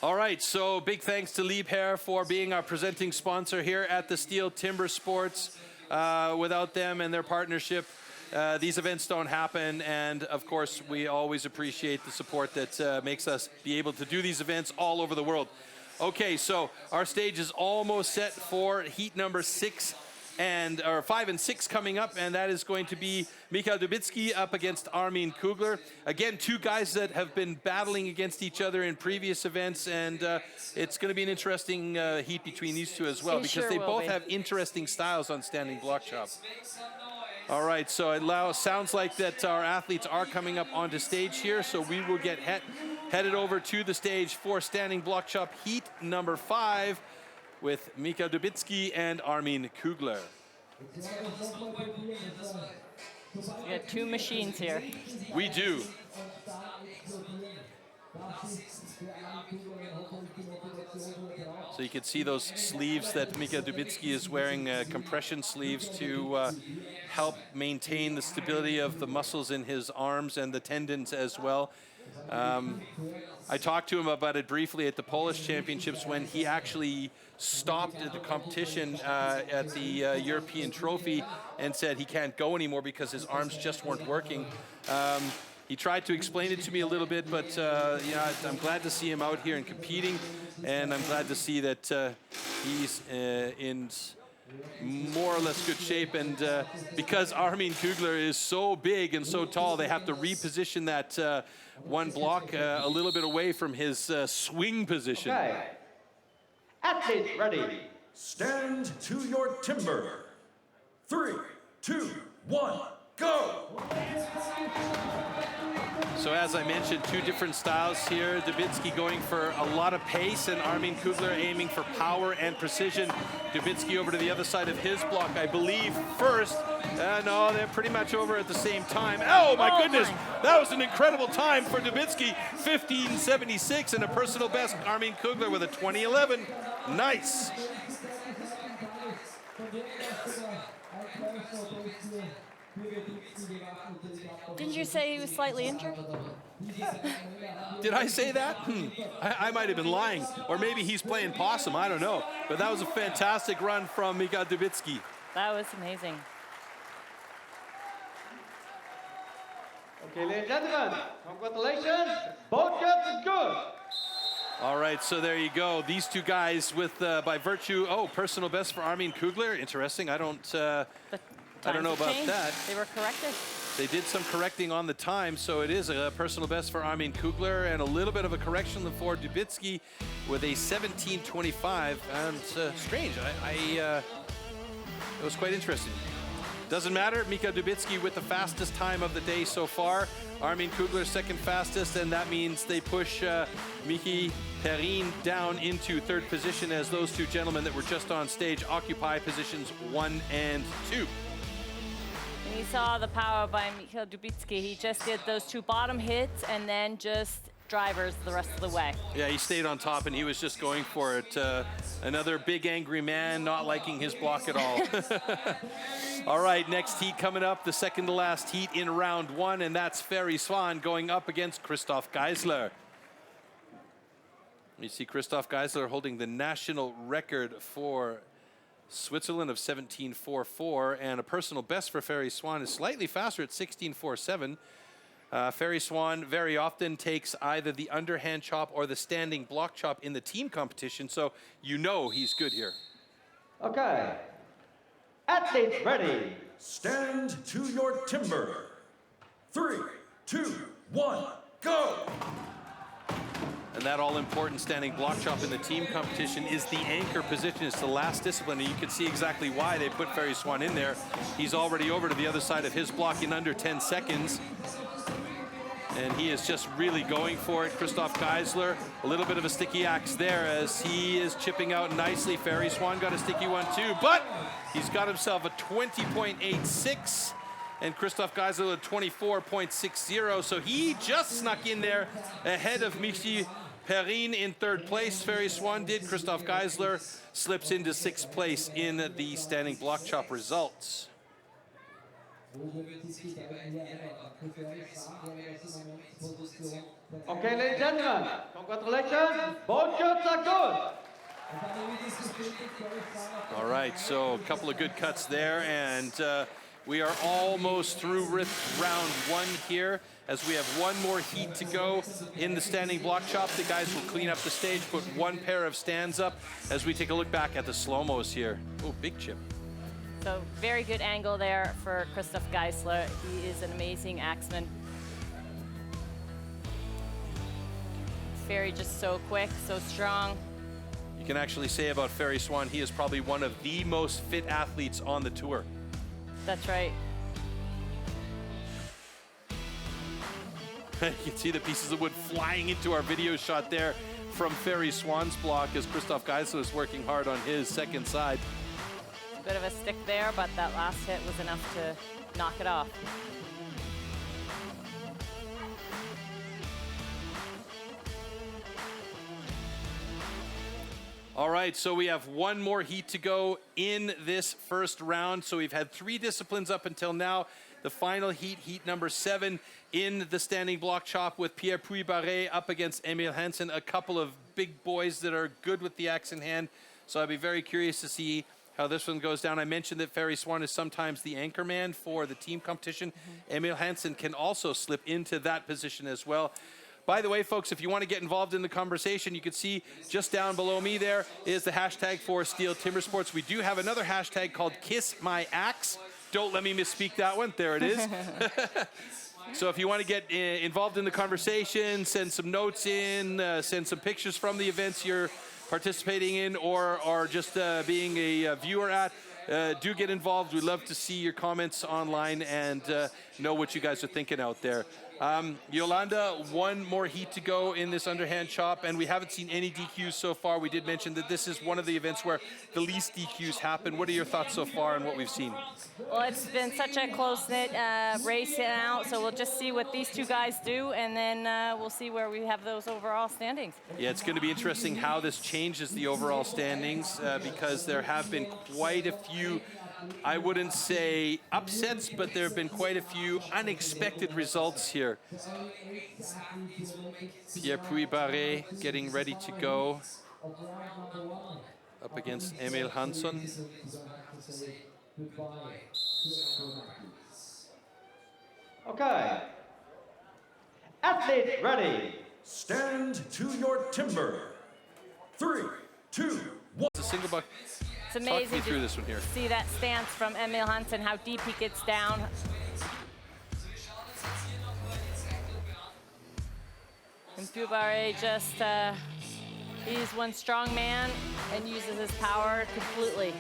A: All right, so big thanks to Liebherr for being our presenting sponsor here at the STIHL Timbersports. Without them and their partnership, these events don't happen, and of course, we always appreciate the support that makes us be able to do these events all over the world. Okay, so our stage is almost set for heat number 6 5 and 6 coming up, and that is going to be Michał Dubicki up against Armin Kugler. Again, two guys that have been battling against each other in previous events, and it's going to be an interesting heat between these two as well, because they both have interesting styles on standing block chop. All right, so it sounds like that our athletes are coming up onto stage here, so we will get headed over to the stage for standing block chop heat number 5 with Michał Dubicki and Armin Kugler.
C: We got two machines here.
A: We do. So you can see those sleeves that Michał Dubicki is wearing, compression sleeves to help maintain the stability of the muscles in his arms and the tendons as well. I talked to him about it briefly at the Polish Championships when he actually stopped at the competition at the European Trophy and said he can't go anymore because his arms just weren't working. He tried to explain it to me a little bit, but yeah, I'm glad to see him out here and competing, and I'm glad to see that he's in more or less good shape. And because Armin Kugler is so big and so tall, they have to reposition that one block a little bit away from his swing position.
E: Okay. Athletes ready.
F: Stand to your timber. 3, 2, 1, go!
A: So as I mentioned, two different styles here. Dubicki going for a lot of pace, and Armin Kugler aiming for power and precision. Dubicki over to the other side of his block, I believe, first. No, they're pretty much over at the same time. Oh my goodness, that was an incredible time for Dubicki. 15:76 and a personal best. Armin Kugler with a 20:11. Nice.
C: Didn't you say he was slightly injured?
A: Did I say that? I might have been lying. Or maybe he's playing possum, I don't know. But that was a fantastic run from Michał Dubicki.
C: That was amazing.
E: Okay, ladies and gentlemen, congratulations. Both cuts is good.
A: All right, so there you go. These two guys with, by virtue, personal best for Armin Kugler. Interesting. I don't know about that.
C: They were corrected.
A: They did some correcting on the time, so it is a personal best for Armin Kugler and a little bit of a correction for Dubicki with a 17:25. And strange. It was quite interesting. Doesn't matter. Michał Dubicki with the fastest time of the day so far. Armin Kugler second fastest, and that means they push Michi Perrin down into third position as those two gentlemen that were just on stage occupy positions 1 and 2.
C: And you saw the power by Michał Dubicki. He just did those two bottom hits and then just drivers the rest of the way.
A: Yeah, he stayed on top and he was just going for it. Another big angry man not liking his block at all. All right, next heat coming up, the second to last heat in round 1, and that's Ferry Swan going up against Christoph Geisler. You see Christoph Geisler holding the national record for Switzerland of 17:44, and a personal best for Ferry Swan is slightly faster at 16:47. Ferry Swan very often takes either the underhand chop or the standing block chop in the team competition, so you know he's good here.
E: Okay. Athletes ready.
F: Stand to your timber. 3, 2, 1, go!
A: And that all-important standing block chop in the team competition is the anchor position. It's the last discipline, and you can see exactly why they put Ferry Swan in there. He's already over to the other side of his block in under 10 seconds. And he is just really going for it. Christoph Geisler, a little bit of a sticky axe there as he is chipping out nicely. Ferry Swan got a sticky one too, but he's got himself a 20.86. And Christoph Geisler at 24.60, so he just snuck in there ahead of Michi Perrin in third place. Ferry Swan did. Christoph Geisler slips into 6th place in the standing block chop results.
E: Okay, ladies and gentlemen, congratulations. Both cuts are good.
A: All right, so a couple of good cuts there, and we are almost through round 1 here, as we have one more heat to go in the standing block chop. The guys will clean up the stage, put one pair of stands up as we take a look back at the slow-mos here. Oh, big chip.
C: So very good angle there for Christoph Geisler. He is an amazing axeman. Ferry just so quick, so strong.
A: You can actually say about Ferry Swan, he is probably one of the most fit athletes on the tour.
C: That's right.
A: You can see the pieces of wood flying into our video shot there from Ferry Swan's block as Christoph Geisler is working hard on his second side.
C: Bit of a stick there, but that last hit was enough to knock it off.
A: All right, so we have one more heat to go in this first round. So we've had 3 disciplines up until now. The final heat, heat number 7, in the standing block chop with Pierre Puy-Barré up against Emil Hansen, a couple of big boys that are good with the axe in hand. So I'd be very curious to see how this one goes down. I mentioned that Ferry Swan is sometimes the anchor man for the team competition. Emil Hansen can also slip into that position as well. By the way, folks, if you want to get involved in the conversation, you can see just down below me there is the hashtag for STIHL Timbersports. We do have another hashtag called Kiss My Axe. Don't let me misspeak that one. There it is. So if you want to get involved in the conversation, send some notes in, send some pictures from the events you're participating in or just being a viewer at, do get involved. We'd love to see your comments online and know what you guys are thinking out there. Yolanda, one more heat to go in this underhand chop, and we haven't seen any DQs so far. We did mention that this is one of the events where the least DQs happen. What are your thoughts so far on what we've seen?
C: Well, it's been such a close-knit race out, so we'll just see what these two guys do, and then we'll see where we have those overall standings.
A: Yeah, it's going to be interesting how this changes the overall standings because there have been quite a few, I wouldn't say upsets, but there have been quite a few unexpected results here. Pierre Puy-Barré getting ready to go up against Emil Hansen.
E: Okay. Athletes ready.
F: Stand to your timber. 3, 2, 1.
A: It's a single buck.
C: It's amazing
A: Talk me through this one here.
C: See that stance from Emil Hansen, how deep he gets down. And Puy-Barré just, he's one strong man and uses his power completely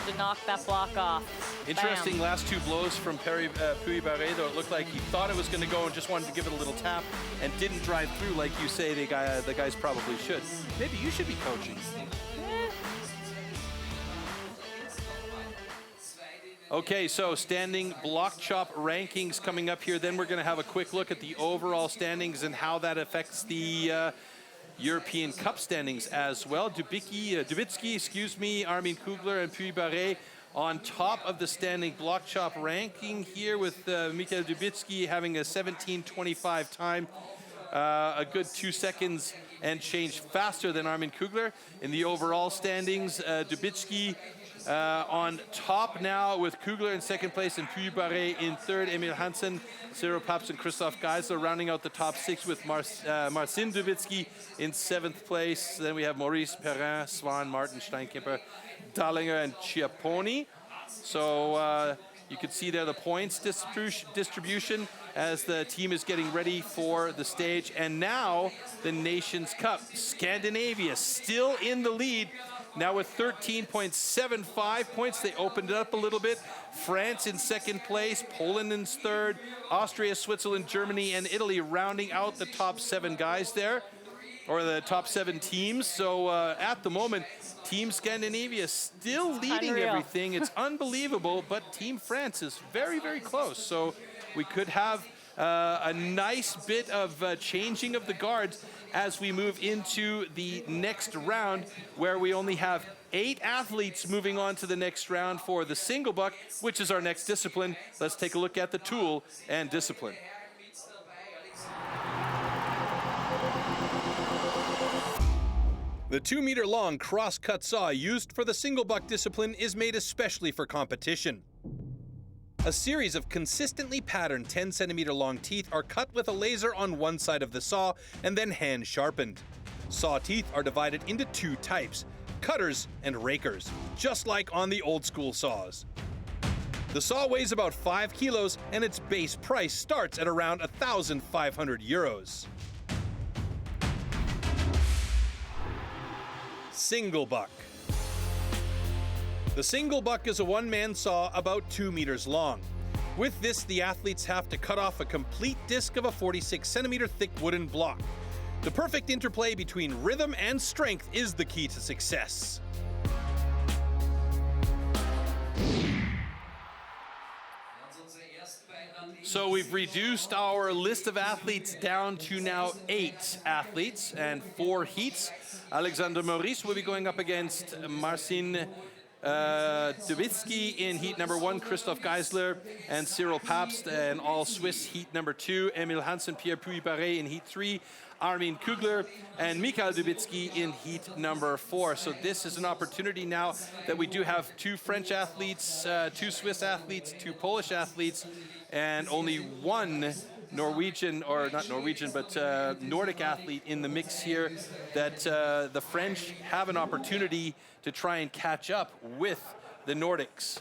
C: to knock that block off.
A: Interesting.
C: Bam.
A: Last 2 blows from Puy-Barré, though. It looked like he thought it was going to go and just wanted to give it a little tap and didn't drive through like you say the guys probably should. Maybe you should be coaching. Okay, so standing block chop rankings coming up here. Then we're going to have a quick look at the overall standings and how that affects the European Cup standings as well. Dubitsky, Armin Kugler, and Puy-Barré on top of the standing block chop ranking here with Michael Dubitsky having a 17:25 time, a good 2 seconds and change faster than Armin Kugler. In the overall standings, Dubitsky on top now with Kugler in second place and Puy-Barré in third. Emil Hansen, Cyril Paps, and Christoph Geisler rounding out the top 6 with Marcin Dubitsky in 7th place. Then we have Maurice Perrin, Swan, Martin Steinkemper, Dallinger, and Chiapponi. So you can see there the points distribution as the team is getting ready for the stage. And now the Nations Cup. Scandinavia still in the lead. Now with 13.75 points, they opened it up a little bit. France in second place, Poland in third, Austria, Switzerland, Germany, and Italy rounding out the top 7 guys there, or the top 7 teams. So at the moment, Team Scandinavia still leading everything. It's unbelievable, but Team France is very, very close. So we could have a nice bit of changing of the guards as we move into the next round, where we only have 8 athletes moving on to the next round for the single buck, which is our next discipline. Let's take a look at the tool and discipline.
D: The 2-meter-long cross-cut saw used for the single buck discipline is made especially for competition. A series of consistently patterned 10-centimeter-long teeth are cut with a laser on one side of the saw and then hand-sharpened. Saw teeth are divided into 2 types: cutters, and rakers, just like on the old school saws. The saw weighs about 5 kilos and its base price starts at around 1,500 euros. Single buck. The single buck is a one-man saw about 2 meters long. With this, the athletes have to cut off a complete disc of a 46 centimeter thick wooden block. The perfect interplay between rhythm and strength is the key to success.
A: So we've reduced our list of athletes down to now 8 athletes and 4 heats. Alexander Maurice will be going up against Marcin Dubitsky in heat number 1, Christoph Geisler and Cyril Pabst, and all Swiss heat number 2, Emil Hansen, Pierre Puy-Barré in heat 3, Armin Kugler and Mikhail Dubitsky in heat number 4. So this is an opportunity now that we do have 2 French athletes, 2 Swiss athletes, 2 Polish athletes, and only 1 Norwegian, or not Norwegian, but Nordic athlete in the mix here, that the French have an opportunity to try and catch up with the Nordics.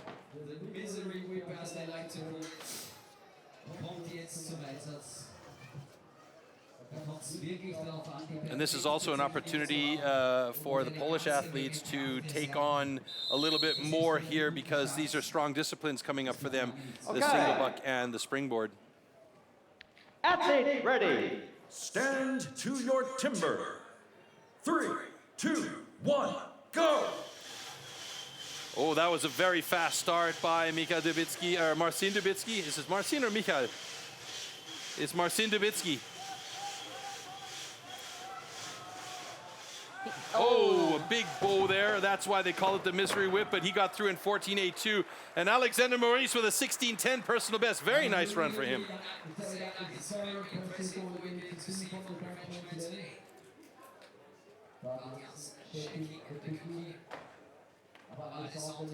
A: And this is also an opportunity for the Polish athletes to take on a little bit more here, because these are strong disciplines coming up for them, the single buck and the springboard.
E: Athlete ready.
F: Stand to your timber. 3, 2, 1, go!
A: Oh, that was a very fast start by Mikhail Dubitsky, or Marcin Dubitsky. Is this Marcin or Mikhail? It's Marcin Dubitsky. Oh, a big bow there. That's why they call it the misery whip, but he got through in 14.82. And Alexander Maurice with a 16.10 personal best. Very nice run for him.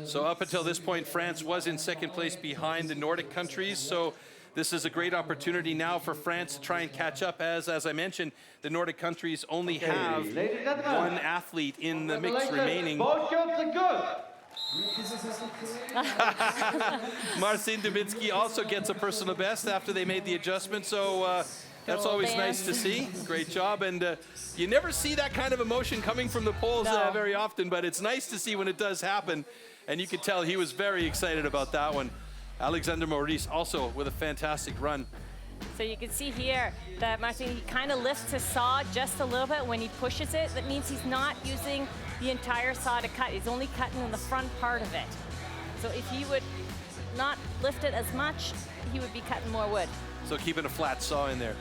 A: So up until this point, France was in second place behind the Nordic countries. So this is a great opportunity now for France to try and catch up, as I mentioned, the Nordic countries only have 1 athlete in the mix remaining.
E: Both jumps are good.
A: Marcin Dubitsky also gets a personal best after they made the adjustment, so that's always nice to see. Great job, and you never see that kind of emotion coming from the Poles very often, but it's nice to see when it does happen, and you could tell he was very excited about that one. Alexander Maurice also with a fantastic run.
C: So you can see here that Marcin, he kind of lifts his saw just a little bit when he pushes it. That means he's not using the entire saw to cut. He's only cutting in the front part of it. So if he would not lift it as much, he would be cutting more wood.
A: So keeping a flat saw in there.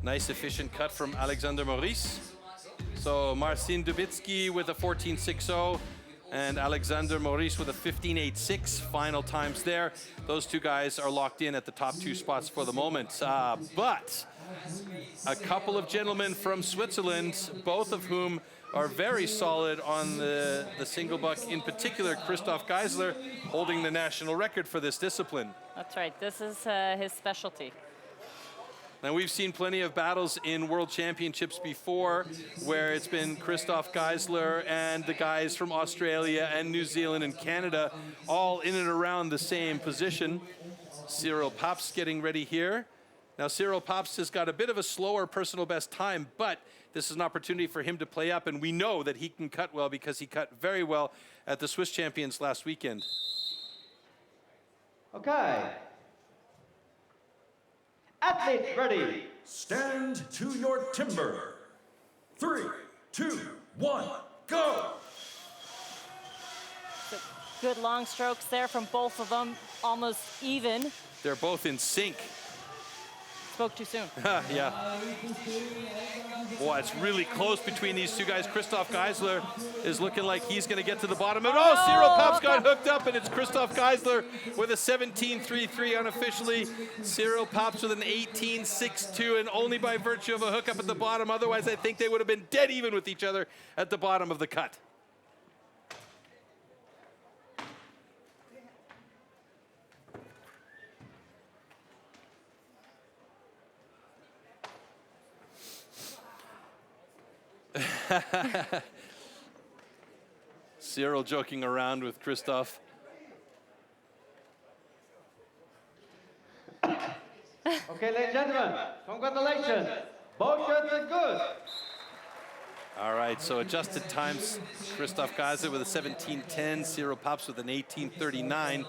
A: Nice efficient cut from Alexander Maurice. So Marcin Dubitsky with a 14.60. And Alexander Maurice with a 15.86 final times there. Those 2 guys are locked in at the top 2 spots for the moment. But a couple of gentlemen from Switzerland, both of whom are very solid on the single buck, in particular Christoph Geisler, holding the national record for this discipline.
C: That's right, this is his specialty.
A: Now, we've seen plenty of battles in World Championships before where it's been Christoph Geisler and the guys from Australia and New Zealand and Canada all in and around the same position. Cyril Pabst getting ready here. Now, Cyril Pabst has got a bit of a slower personal best time, but this is an opportunity for him to play up, and we know that he can cut well because he cut very well at the Swiss Champions last weekend.
E: Okay. Athlete ready.
F: Stand to your timber. 3, 2, 1, go!
C: So good long strokes there from both of them, almost even.
A: They're both in sync.
C: Spoke too soon.
A: Yeah. Boy, it's really close between these 2 guys. Christoph Geisler is looking like he's going to get to the bottom. And Cyril Pabst got hooked up, and it's Christoph Geisler with a 17.33 unofficially. Cyril Pabst with an 18.62, and only by virtue of a hookup at the bottom. Otherwise, I think they would have been dead even with each other at the bottom of the cut. Cyril joking around with Christoph.
E: Okay, ladies and gentlemen, congratulations. Both cuts are good.
A: All right, so adjusted times, Christoph Gaze with a 17:10, Cyril Pops with an 18:39.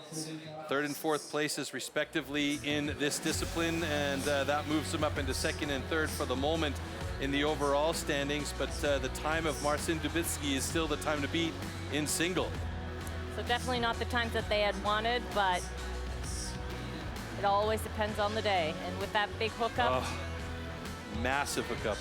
A: Third and fourth places respectively in this discipline, and that moves him up into second and third for the moment in the overall standings, but the time of Marcin Dubitsky is still the time to beat in single.
C: So definitely not the times that they had wanted, but it always depends on the day. And with that big hookup.
A: Oh, massive hookup.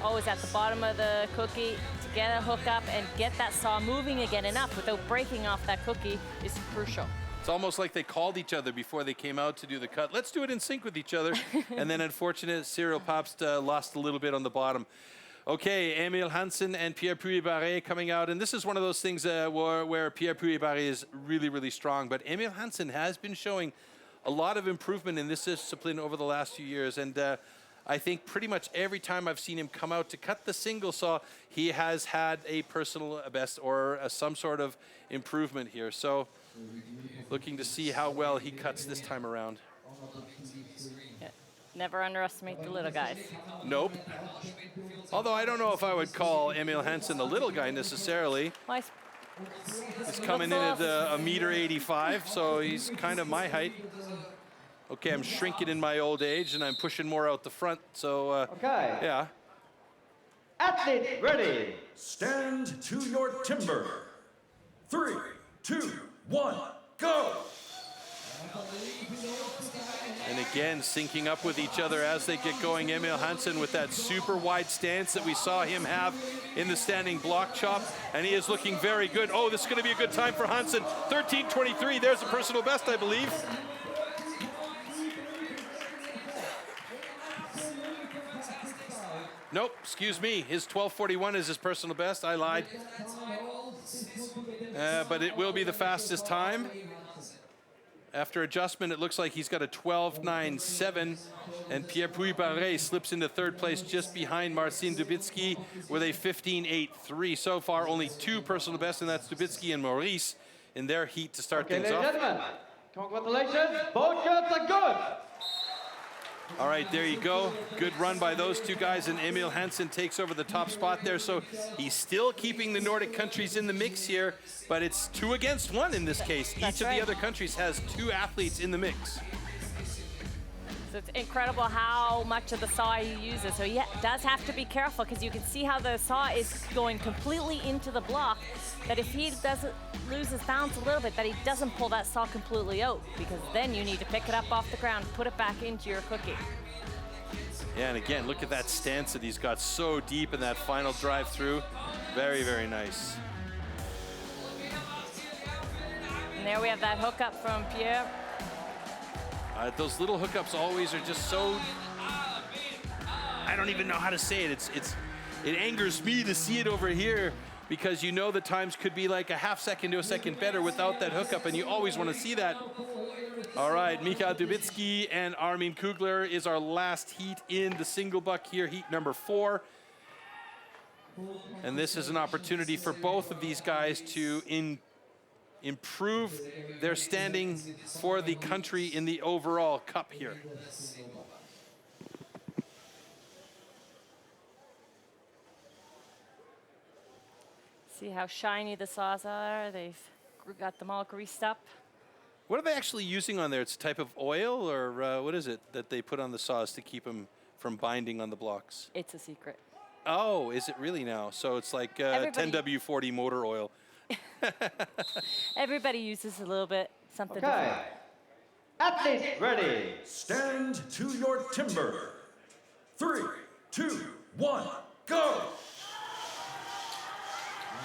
C: Always at the bottom of the cookie to get a hookup and get that saw moving again enough without breaking off that cookie is crucial.
A: It's almost like they called each other before they came out to do the cut. Let's do it in sync with each other. And then unfortunate, Cyril Papst lost a little bit on the bottom. Okay, Emil Hansen and Pierre Puy-Barré coming out. And this is one of those things where Pierre Puy-Barré is really, really strong. But Emil Hansen has been showing a lot of improvement in this discipline over the last few years. And I think pretty much every time I've seen him come out to cut the single saw, he has had a personal best or some sort of improvement here. So looking to see how well he cuts this time around.
C: Yeah. Never underestimate the little guys.
A: Nope. Although I don't know if I would call Emil Hansen a little guy necessarily.
C: Well,
A: he's coming in at a meter 85, so he's kind of my height. Okay, I'm shrinking in my old age, and I'm pushing more out the front, so,
E: okay.
A: Yeah.
E: Athletes ready.
F: Stand to your timber. 3, 2, 1, go!
A: And again, syncing up with each other as they get going. Emil Hansen with that super wide stance that we saw him have in the standing block chop, and he is looking very good. Oh, this is going to be a good time for Hansen. 13:23, there's a personal best, I believe. Nope, excuse me. His 12:41 is his personal best. I lied. But it will be the fastest time. After adjustment, it looks like he's got a 12:97, and Pierre Puy-Barré slips into third place just behind Marcin Dubitsky with a 15:83. So far, only two personal bests, and that's Dubitsky and Maurice in their heat to start things off.
E: Ladies and gentlemen, congratulations. Both cuts are good.
A: All right, there you go. Good run by those two guys, and Emil Hansen takes over the top spot there. So he's still keeping the Nordic countries in the mix here, but it's 2 against 1 in this case. Each of the other countries has 2 athletes in the mix.
C: So it's incredible how much of the saw he uses. So he does have to be careful, because you can see how the saw is going completely into the block, that if he doesn't lose his balance a little bit, that he doesn't pull that saw completely out, because then you need to pick it up off the ground, put it back into your cookie.
A: Yeah, and again, look at that stance that he's got so deep in that final drive through. Very, very nice.
C: And there we have that hookup from Pierre.
A: Those little hookups always are just so, I don't even know how to say it. It angers me to see it over here, because you know the times could be like a half second to a second better without that hookup, and you always want to see that. All right, Michael Dubitsky and Armin Kugler is our last heat in the single buck here, heat number 4. And this is an opportunity for both of these guys to improve their standing for the country in the overall cup here.
C: See how shiny the saws are. They've got them all greased up.
A: What are they actually using on there? It's a type of oil, or what is it that they put on the saws to keep them from binding on the blocks?
C: It's a secret.
A: Oh, is it really now? So it's like 10W40 motor oil.
C: Everybody uses a little bit, something
E: Okay.
C: different.
E: Athletes ready.
F: Stand to your timber. 3, 2, 1, go!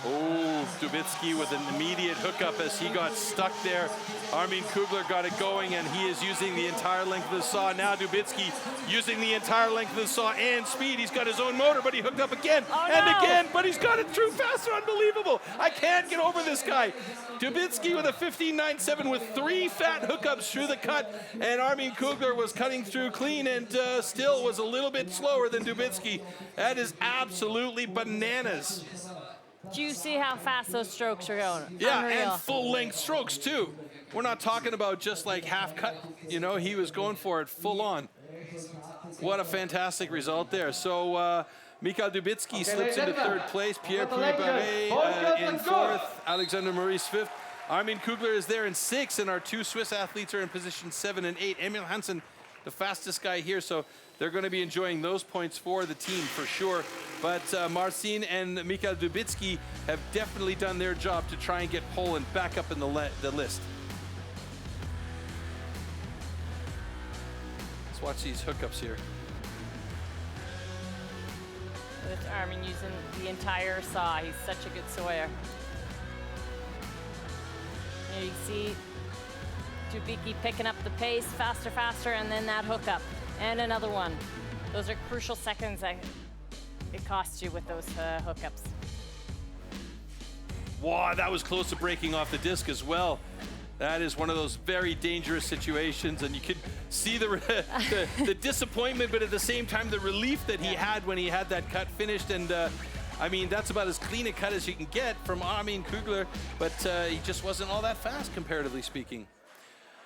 A: Oh, Dubitsky with an immediate hookup as he got stuck there. Armin Kugler got it going, and he is using the entire length of the saw. Now Dubitsky using the entire length of the saw and speed. He's got his own motor, but he hooked up again again, but he's got it through faster. Unbelievable. I can't get over this guy. Dubitsky with a 15.97 with 3 fat hookups through the cut, and Armin Kugler was cutting through clean and still was a little bit slower than Dubitsky. That is absolutely bananas.
C: Do you see how fast those strokes are going?
A: Yeah,
C: Unreal.
A: and full-length strokes, too. We're not talking about just like half cut. You know, he was going for it full on. What a fantastic result there. So Mikhail Dubitsky slips into 3rd place. Pierre Puy-Barret in 4th. Alexander Maurice 5th. Armin Kugler is there in 6th, and our 2 Swiss athletes are in position 7 and 8. Emil Hansen, the fastest guy here, so they're going to be enjoying those points for the team for sure. But Marcin and Mikhail Dubitsky have definitely done their job to try and get Poland back up in the list. Let's watch these hookups here.
C: With Armin using the entire saw. He's such a good sawyer. Here you see Dubicki picking up the pace, faster, and then that hookup. And another one. Those are crucial seconds that it costs you with those hookups.
A: Wow, that was close to breaking off the disc as well. That is one of those very dangerous situations, and you could see the disappointment, but at the same time, the relief that he had when he had that cut finished. And I mean, that's about as clean a cut as you can get from Armin Kugler, but he just wasn't all that fast, comparatively speaking.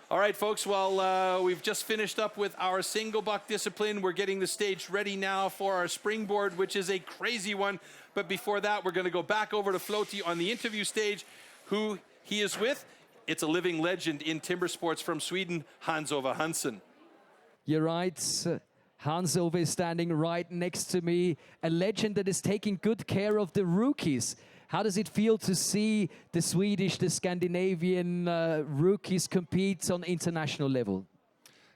A: All right, folks, well, we've just finished up with our single buck discipline. We're getting the stage ready now for our springboard, which is a crazy one. But before that, we're going to go back over to Floaty on the interview stage, who he is with. It's a living legend in timber sports from Sweden, Hans-Ove Hansen.
B: You're right. Hans-Ove is standing right next to me, a legend that is taking good care of the rookies. How does it feel to see the Swedish, the Scandinavian rookies compete on international level?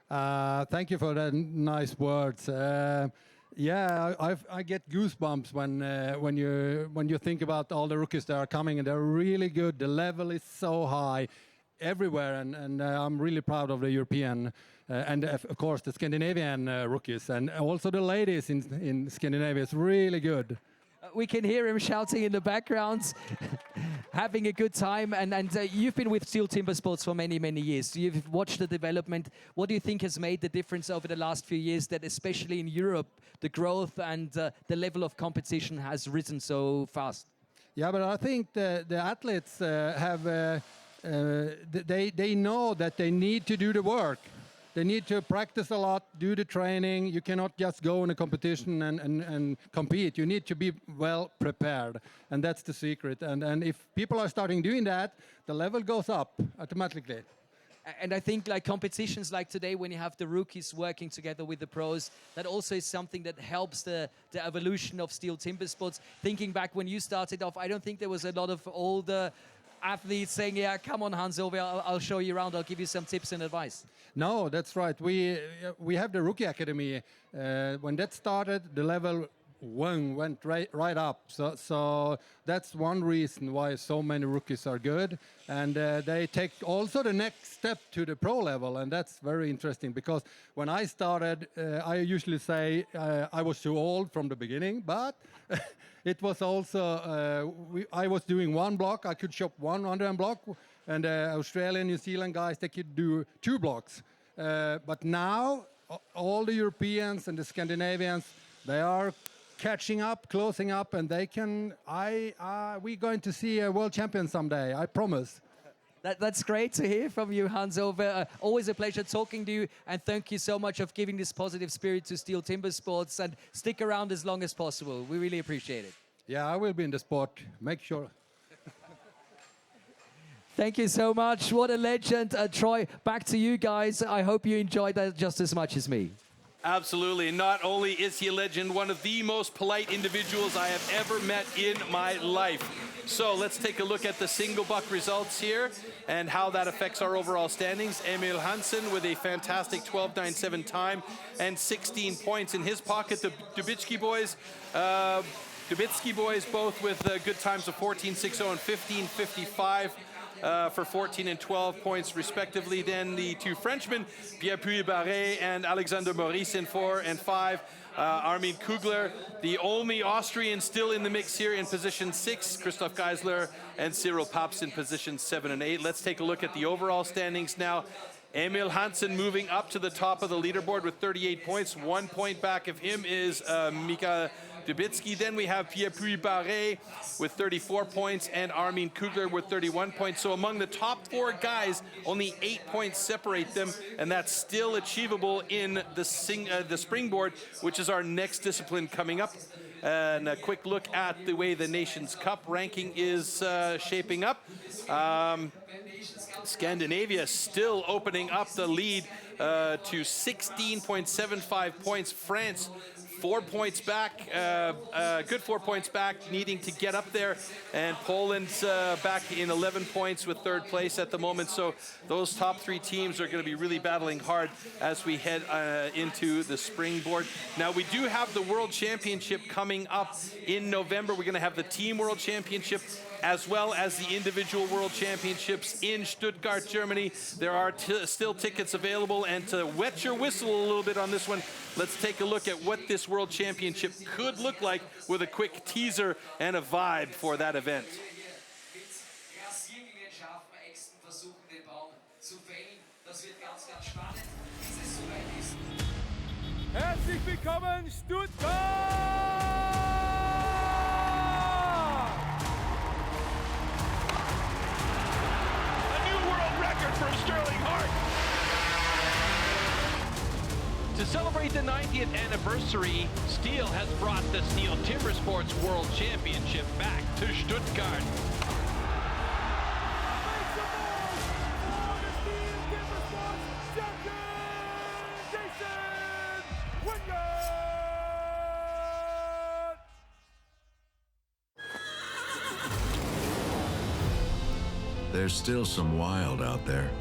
K: Thank you for the nice words. Yeah, I get goosebumps when you think about all the rookies that are coming, and they're really good. The level is so high everywhere, and I'm really proud of the European and of course the Scandinavian rookies, and also the ladies in Scandinavia is really good.
B: We can hear him shouting in the background, having a good time. And you've been with STIHL Timbersports for many, many years. You've watched the development. What do you think has made the difference over the last few years that, especially in Europe, the growth and the level of competition has risen so fast?
K: Yeah, but I think the athletes they know that they need to do the work. They need to practice a lot, do the training. You cannot just go in a competition and compete. You need to be well prepared, and that's the secret. And if people are starting doing that, the level goes up automatically.
B: And I think like competitions like today, when you have the rookies working together with the pros, that also is something that helps the evolution of STIHL Timbersports. Thinking back when you started off, I don't think there was a lot of older athletes saying, yeah, come on, Hans-Ove, I'll show you around, I'll give you some tips and advice.
K: No, that's right. We have the Rookie Academy. When that started, the level went right up. So that's one reason why so many rookies are good. And they take also the next step to the pro level. And that's very interesting, because when I started, I usually say I was too old from the beginning, but it was also, I was doing one block. I could shop one underhand block, and Australian, New Zealand guys, they could do 2 blocks. But now, all the Europeans and the Scandinavians, they are catching up, closing up, and they can, we're going to see a world champion someday, I promise.
B: That's great to hear from you, Hans-Ove. Always a pleasure talking to you, and thank you so much for giving this positive spirit to STIHL Timbersports, and stick around as long as possible. We really appreciate it.
K: Yeah, I will be in the sport, make sure.
B: Thank you so much. What a legend. Troy, back to you guys. I hope you enjoyed that just as much as me.
A: Absolutely. Not only is he a legend, one of the most polite individuals I have ever met in my life. So let's take a look at the single buck results here and how that affects our overall standings. Emil Hansen with a fantastic 12.97 time and 16 points in his pocket. The Dubitsky boys, Dubitsky boys both with good times of 14.60 and 15.55 for 14 and 12 points respectively. Then the two Frenchmen, Pierre-Puy Barret and Alexander Maurice in 4 and 5. Armin Kugler, the only Austrian still in the mix here in position 6. Christoph Geisler and Cyril Paps in position 7 and 8. Let's take a look at the overall standings now. Emil Hansen moving up to the top of the leaderboard with 38 points. 1 point back of him is Mika Dubitsky. Then we have Pierre-Puy Barret with 34 points and Armin Kugler with 31 points. So among the top 4 guys, only 8 points separate them, and that's still achievable in the Springboard, which is our next discipline coming up. And a quick look at the way the Nations Cup ranking is shaping up. Scandinavia still opening up the lead to 16.75 points. France 4 points back, good 4 points back, needing to get up there. And Poland's back in 11 points with 3rd place at the moment. So those top 3 teams are going to be really battling hard as we head into the Springboard. Now, we do have the World Championship coming up in November. We're going to have the Team World Championship as well as the individual World Championships in Stuttgart, Germany. There are still tickets available, and to wet your whistle a little bit on this one, let's take a look at what this World Championship could look like with a quick teaser and a vibe for that event.
I: Herzlich willkommen, Stuttgart!
L: Record from Sterling Hart. To celebrate the 90th anniversary, STIHL has brought the STIHL Timbersports World Championship back to Stuttgart.
M: There's still some wild out there,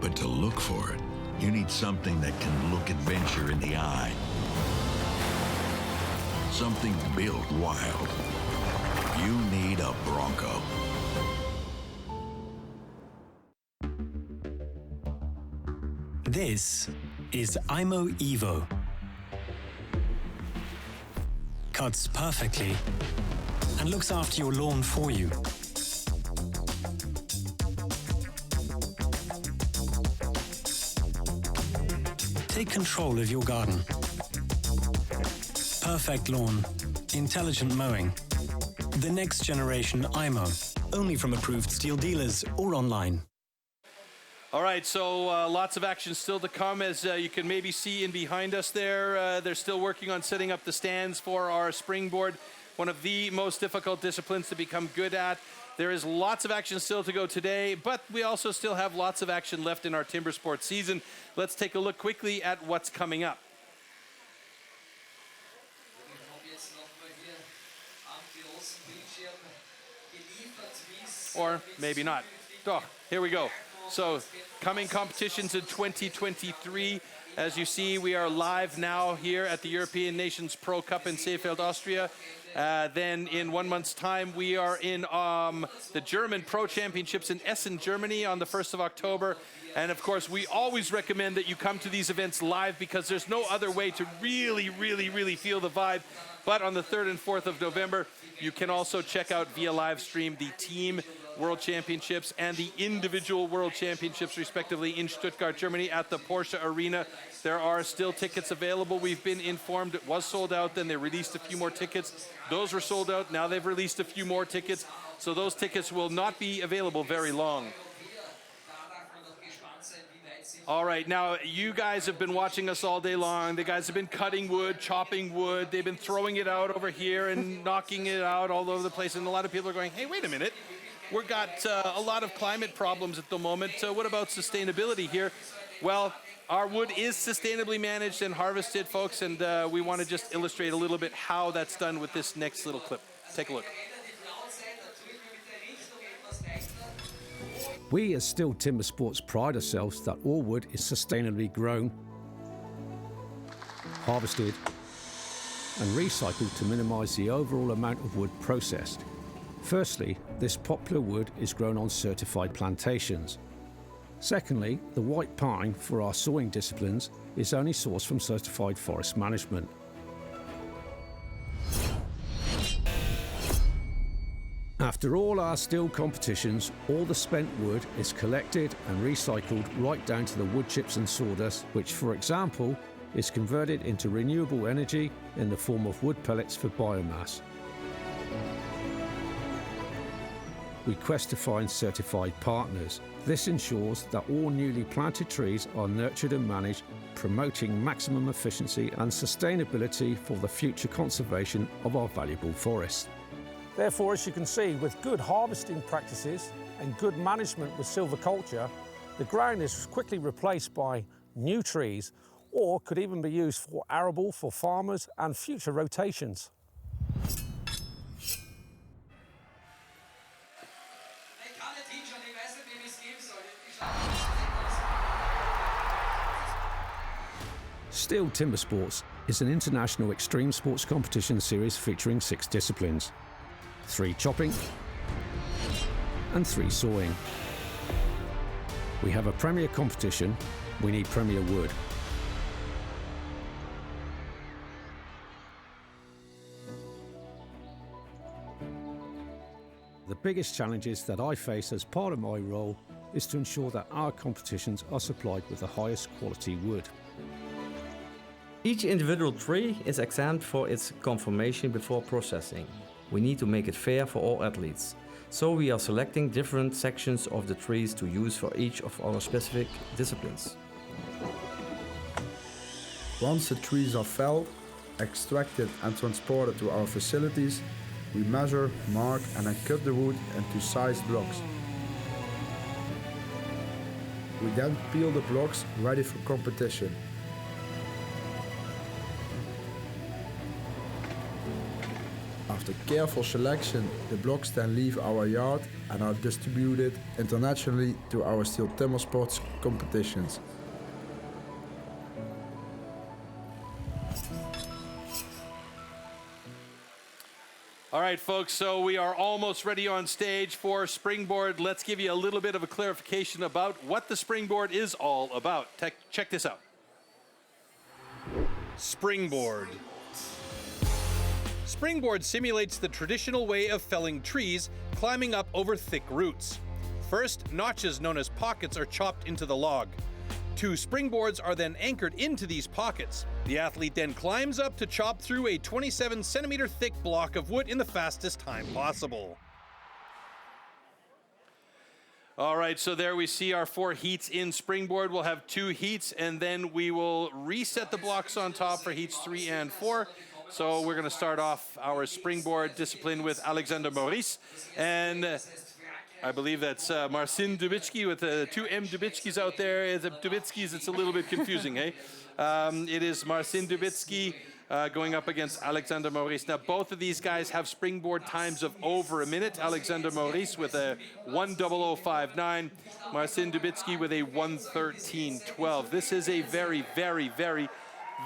M: but to look for it, you need something that can look adventure in the eye. Something built wild. You need a Bronco.
N: This is IMO Evo. Cuts perfectly and looks after your lawn for you. Take control of your garden. Perfect lawn, intelligent mowing. The next generation IMO, only from approved STIHL dealers or online.
A: All right, so lots of action still to come, as you can maybe see in behind us there. They're still working on setting up the stands for our Springboard, one of the most difficult disciplines to become good at. There is lots of action still to go today, but we also still have lots of action left in our timber sports season. Let's take a look quickly at what's coming up. Or maybe not. Oh, here we go. So, coming competitions in 2023. As you see, we are live now here at the European Nations Pro Cup in Seefeld, Austria. Then in 1 month's time, we are in the German Pro Championships in Essen, Germany on the 1st of October. And of course, we always recommend that you come to these events live because there's no other way to really feel the vibe. But on the 3rd and 4th of November, you can also check out via live stream the Team World Championships and the individual World Championships, respectively, in Stuttgart, Germany at the Porsche Arena. There are still tickets available. We've been informed it was sold out, then they released a few more tickets. Those were sold out, now they've released a few more tickets. So those tickets will not be available very long. All right, now you guys have been watching us all day long. The guys have been cutting wood, chopping wood. They've been throwing it out over here and knocking it out all over the place. And a lot of people are going, hey, wait a minute. We've got a lot of climate problems at the moment. What about sustainability here? Well, our wood is sustainably managed and harvested, folks, and we want to just illustrate a little bit how that's done with this next little clip. Take a look.
O: We as STIHL Timbersports pride ourselves that all wood is sustainably grown, harvested and recycled to minimise the overall amount of wood processed. Firstly, this popular wood is grown on certified plantations. Secondly, the white pine for our sawing disciplines is only sourced from certified forest management. After all our stihl competitions, all the spent wood is collected and recycled right down to the wood chips and sawdust, which, for example, is converted into renewable energy in the form of wood pellets for biomass. We quest to find certified partners. This ensures that all newly planted trees are nurtured and managed, promoting maximum efficiency and sustainability for the future conservation of our valuable forests.
P: Therefore, as you can see, with good harvesting practices and good management with silviculture, the ground is quickly replaced by new trees, or could even be used for arable for farmers and future rotations.
O: STIHL Timbersports is an international extreme sports competition series featuring 6 disciplines: 3 chopping and 3 sawing. We have a premier competition, we need premier wood. The biggest challenges that I face as part of my role is to ensure that our competitions are supplied with the highest quality wood.
Q: Each individual tree is examined for its conformation before processing. We need to make it fair for all athletes. So we are selecting different sections of the trees to use for each of our specific disciplines.
R: Once the trees are felled, extracted and transported to our facilities, we measure, mark and then cut the wood into sized blocks. We then peel the blocks ready for competition. After careful selection, the blocks then leave our yard and are distributed internationally to our STIHL Timbersports competitions.
A: All right, folks, so we are almost ready on stage for Springboard. Let's give you a little bit of a clarification about what the Springboard is all about. Check this out.
D: Springboard. Springboard simulates the traditional way of felling trees, climbing up over thick roots. First, notches known as pockets are chopped into the log. 2 springboards are then anchored into these pockets. The athlete then climbs up to chop through a 27-centimeter thick block of wood in the fastest time possible.
A: All right, so there we see our 4 heats in Springboard. We'll have 2 heats, and then we will reset the blocks on top for heats 3 and 4. So we're going to start off our Springboard discipline with Alexander Maurice, and I believe that's Marcin Dubicki with 2 M Dubitskis out there. As a Dubitskis, it's a little bit confusing, eh? It is Marcin Dubicki going up against Alexander Maurice. Now, both of these guys have Springboard times of over a minute. Alexander Maurice with a 1:00:59, Marcin Dubicki with a 1:13:12. This is a very, very, very,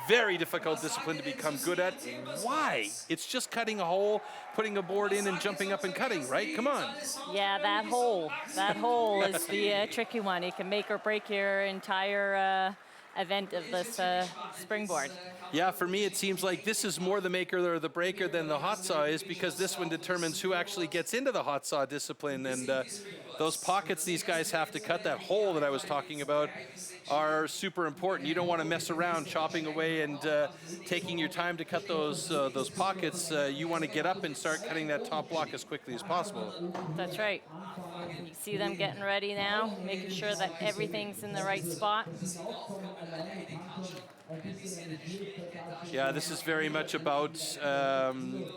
A: very difficult discipline to become good at. Why? It's just cutting a hole, putting a board in and jumping up and cutting, right? Come on.
C: Yeah, that hole is the tricky one. It can make or break your entire event of this Springboard.
A: Yeah, for me it seems like this is more the maker or the breaker than the hot saw is, because this one determines who actually gets into the hot saw discipline, and those pockets these guys have to cut, that hole that I was talking about, are super important. You don't want to mess around chopping away and taking your time to cut those pockets. You want to get up and start cutting that top block as quickly as possible.
C: That's right. You see them getting ready now, making sure that everything's in the right spot.
A: Yeah, this is very much about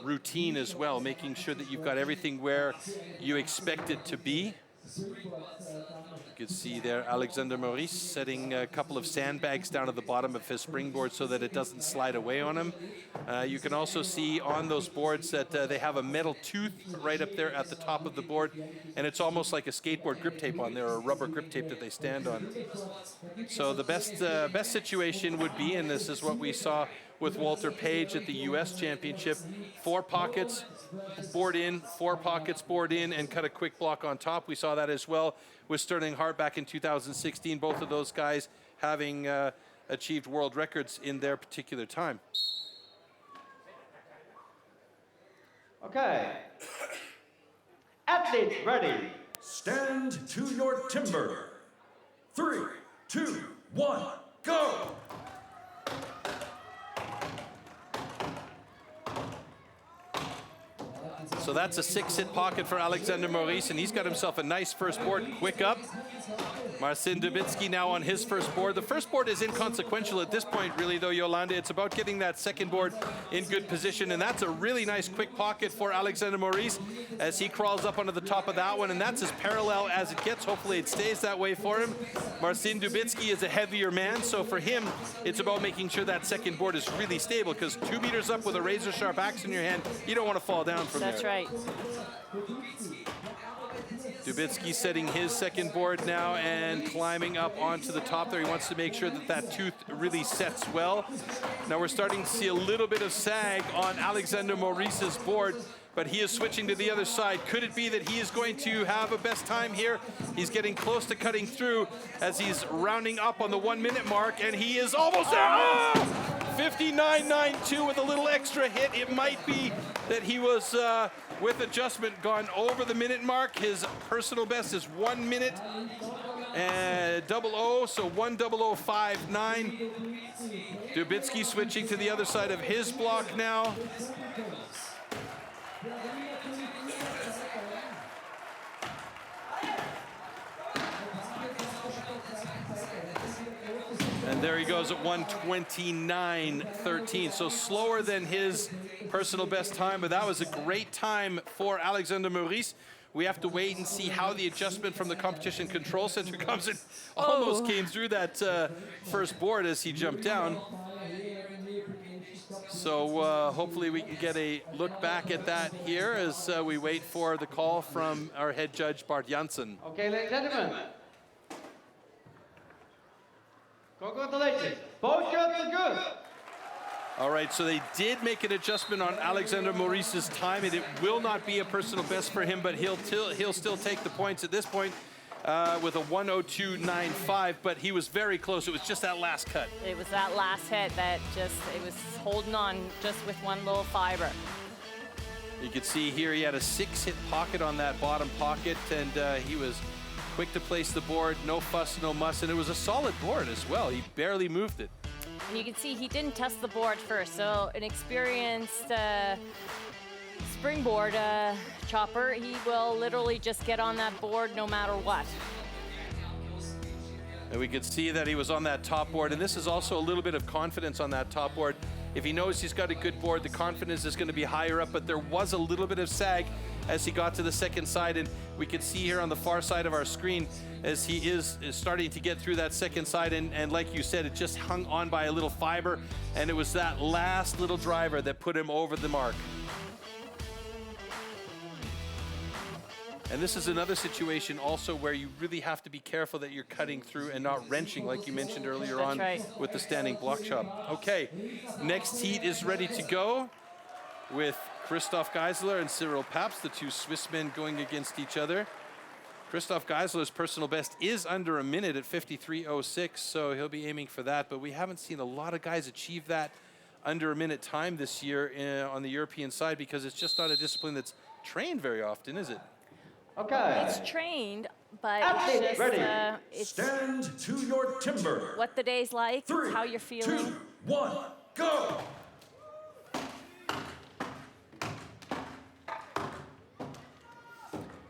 A: routine as well, making sure that you've got everything where you expect it to be. You can see there Alexander Maurice setting a couple of sandbags down at the bottom of his Springboard so that it doesn't slide away on him. You can also see on those boards that they have a metal tooth right up there at the top of the board, and it's almost like a skateboard grip tape on there, or a rubber grip tape that they stand on. So the best situation would be, and this is what we saw with Walter Page at the US Championship. 4 pockets, board in, 4 pockets, board in, and cut a quick block on top. We saw that as well with Sterling Hart back in 2016. Both of those guys having achieved world records in their particular time.
E: Okay. Athletes ready.
F: Stand to your timber. 3, 2, 1, go!
A: So that's a 6-hit pocket for Alexander Maurice, and he's got himself a nice first board. Quick up. Marcin Dubitsky now on his first board. The first board is inconsequential at this point, really, though, Yolanda. It's about getting that second board in good position, and that's a really nice quick pocket for Alexander Maurice as he crawls up onto the top of that one, and that's as parallel as it gets. Hopefully it stays that way for him. Marcin Dubitsky is a heavier man, so for him, it's about making sure that second board is really stable, because 2 meters up with a razor-sharp axe in your hand, you don't want to fall down from there.
C: That's right.
A: Dubitsky setting his second board now and climbing up onto the top there. He wants to make sure that that tooth really sets well. Now we're starting to see a little bit of sag on Alexander Maurice's board, but he is switching to the other side. Could it be that he is going to have a best time here? He's getting close to cutting through as he's rounding up on the 1 minute mark, and he is almost there. Oh! 59.92 with a little extra hit. It might be that he was, with adjustment, gone over the minute mark. His personal best is 1 minute and 00, so 1:00:59. Dubitsky switching to the other side of his block now. And there he goes at 1:29.13. So slower than his personal best time, but that was a great time for Alexander Maurice. We have to wait and see how the adjustment from the competition control center comes in. Almost came through that first board as he jumped down. So hopefully we can get a look back at that here as we wait for the call from our head judge, Bart Janssen.
E: Okay, ladies and gentlemen. Congratulations. Both shots are good.
A: All right, so they did make an adjustment on Alexander Maurice's time, and it will not be a personal best for him, but he'll still take the points at this point with a 1:02.95, but he was very close. It was just that last cut.
C: It was that last hit that it was holding on just with one little fiber.
A: You can see here he had a 6-hit pocket on that bottom pocket, and he was quick to place the board, no fuss, no muss, and it was a solid board as well. He barely moved it.
C: And you can see he didn't test the board first, so an experienced springboard chopper, he will literally just get on that board no matter what.
A: And we could see that he was on that top board, and this is also a little bit of confidence on that top board. If he knows he's got a good board, the confidence is going to be higher up, but there was a little bit of sag as he got to the second side, and we can see here on the far side of our screen as he is starting to get through that second side, and like you said, it just hung on by a little fiber, and it was that last little driver that put him over the mark. And this is another situation also where you really have to be careful that you're cutting through and not wrenching, like you mentioned earlier on with the standing block chop. Okay, next heat is ready to go with Christoph Geisler and Cyril Paps, the two Swiss men going against each other. Christoph Geisler's personal best is under a minute at 53.06, so he'll be aiming for that, but we haven't seen a lot of guys achieve that under a minute time this year on the European side, because it's just not a discipline that's trained very often, is it?
E: Okay.
C: It's trained, but
E: Absolutely.
C: it's
E: Ready.
C: just it's
F: Stand to your timber.
C: what the day's like,
F: 3,
C: how you're feeling.
F: 2, 1, go!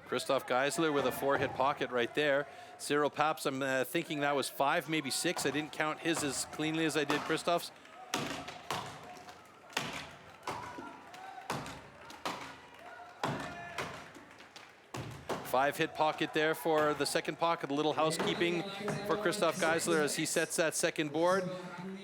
A: Christoph Geisler with a 4-hit pocket right there. Cyril Paps, I'm thinking that was 5, maybe 6. I didn't count his as cleanly as I did Christoph's. Five-hit pocket there for the second pocket. A little housekeeping for Christoph Geisler as he sets that second board.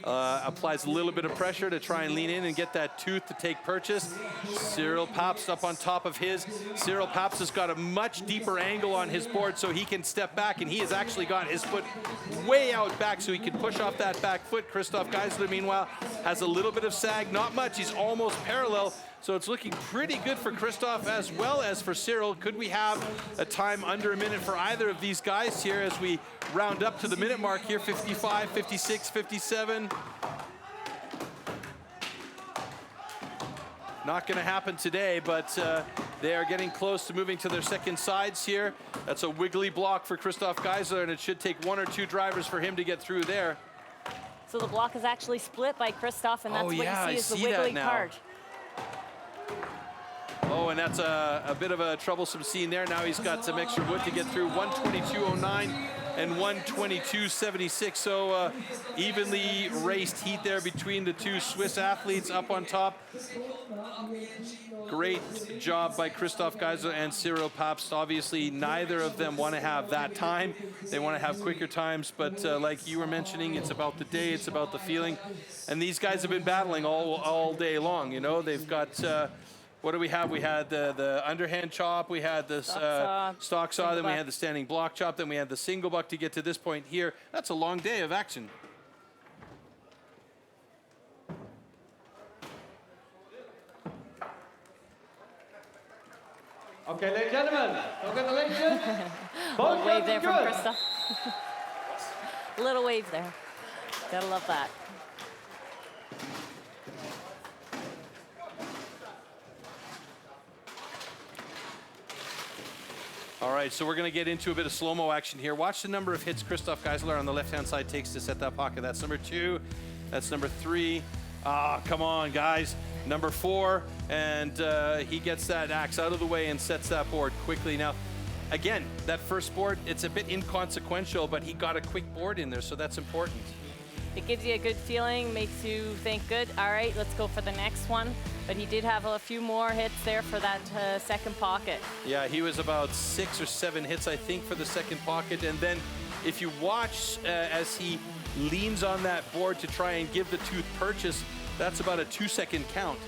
A: applies a little bit of pressure to try and lean in and get that tooth to take purchase. Cyril Pabst up on top of his. Cyril Pabst has got a much deeper angle on his board so he can step back, and he has actually got his foot way out back so he can push off that back foot. Christoph Geisler, meanwhile, has a little bit of sag, not much. He's almost parallel. So it's looking pretty good for Christoph as well as for Cyril. Could we have a time under a minute for either of these guys here as we round up to the minute mark here? 55, 56, 57. Not going to happen today, but they are getting close to moving to their second sides here. That's a wiggly block for Christoph Geisler, and it should take one or two drivers for him to get through there.
C: So the block is actually split by Christoph, and that's what you see is the wiggly part.
A: Oh, and that's a bit of a troublesome scene there. Now he's got some extra wood to get through. 122.09 and 122.76. So evenly raced heat there between the two Swiss athletes up on top. Great job by Christoph Geisler and Cyril Pabst. Obviously, neither of them want to have that time. They want to have quicker times, but like you were mentioning, it's about the day, it's about the feeling. And these guys have been battling all day long, you know. They've got... what do we have? We had the underhand chop, we had this stock saw, then we had the standing block chop, then we had the single buck to get to this point here. That's a long day of action.
E: Okay, ladies and gentlemen, congratulations.
C: Little wave there from Krista. Little wave there. Gotta love that.
A: All right, so we're going to get into a bit of slow-mo action here. Watch the number of hits Christoph Geisler on the left-hand side takes to set that pocket. That's number 2. That's number 3. Ah, come on, guys. Number 4, and he gets that axe out of the way and sets that board quickly. Now, again, that first board, it's a bit inconsequential, but he got a quick board in there, so that's important.
C: It gives you a good feeling, makes you think, good, all right, let's go for the next one. But he did have a few more hits there for that second pocket.
A: Yeah, he was about 6 or 7 hits, I think, for the second pocket. And then if you watch as he leans on that board to try and give the tooth purchase, that's about a 2-second count.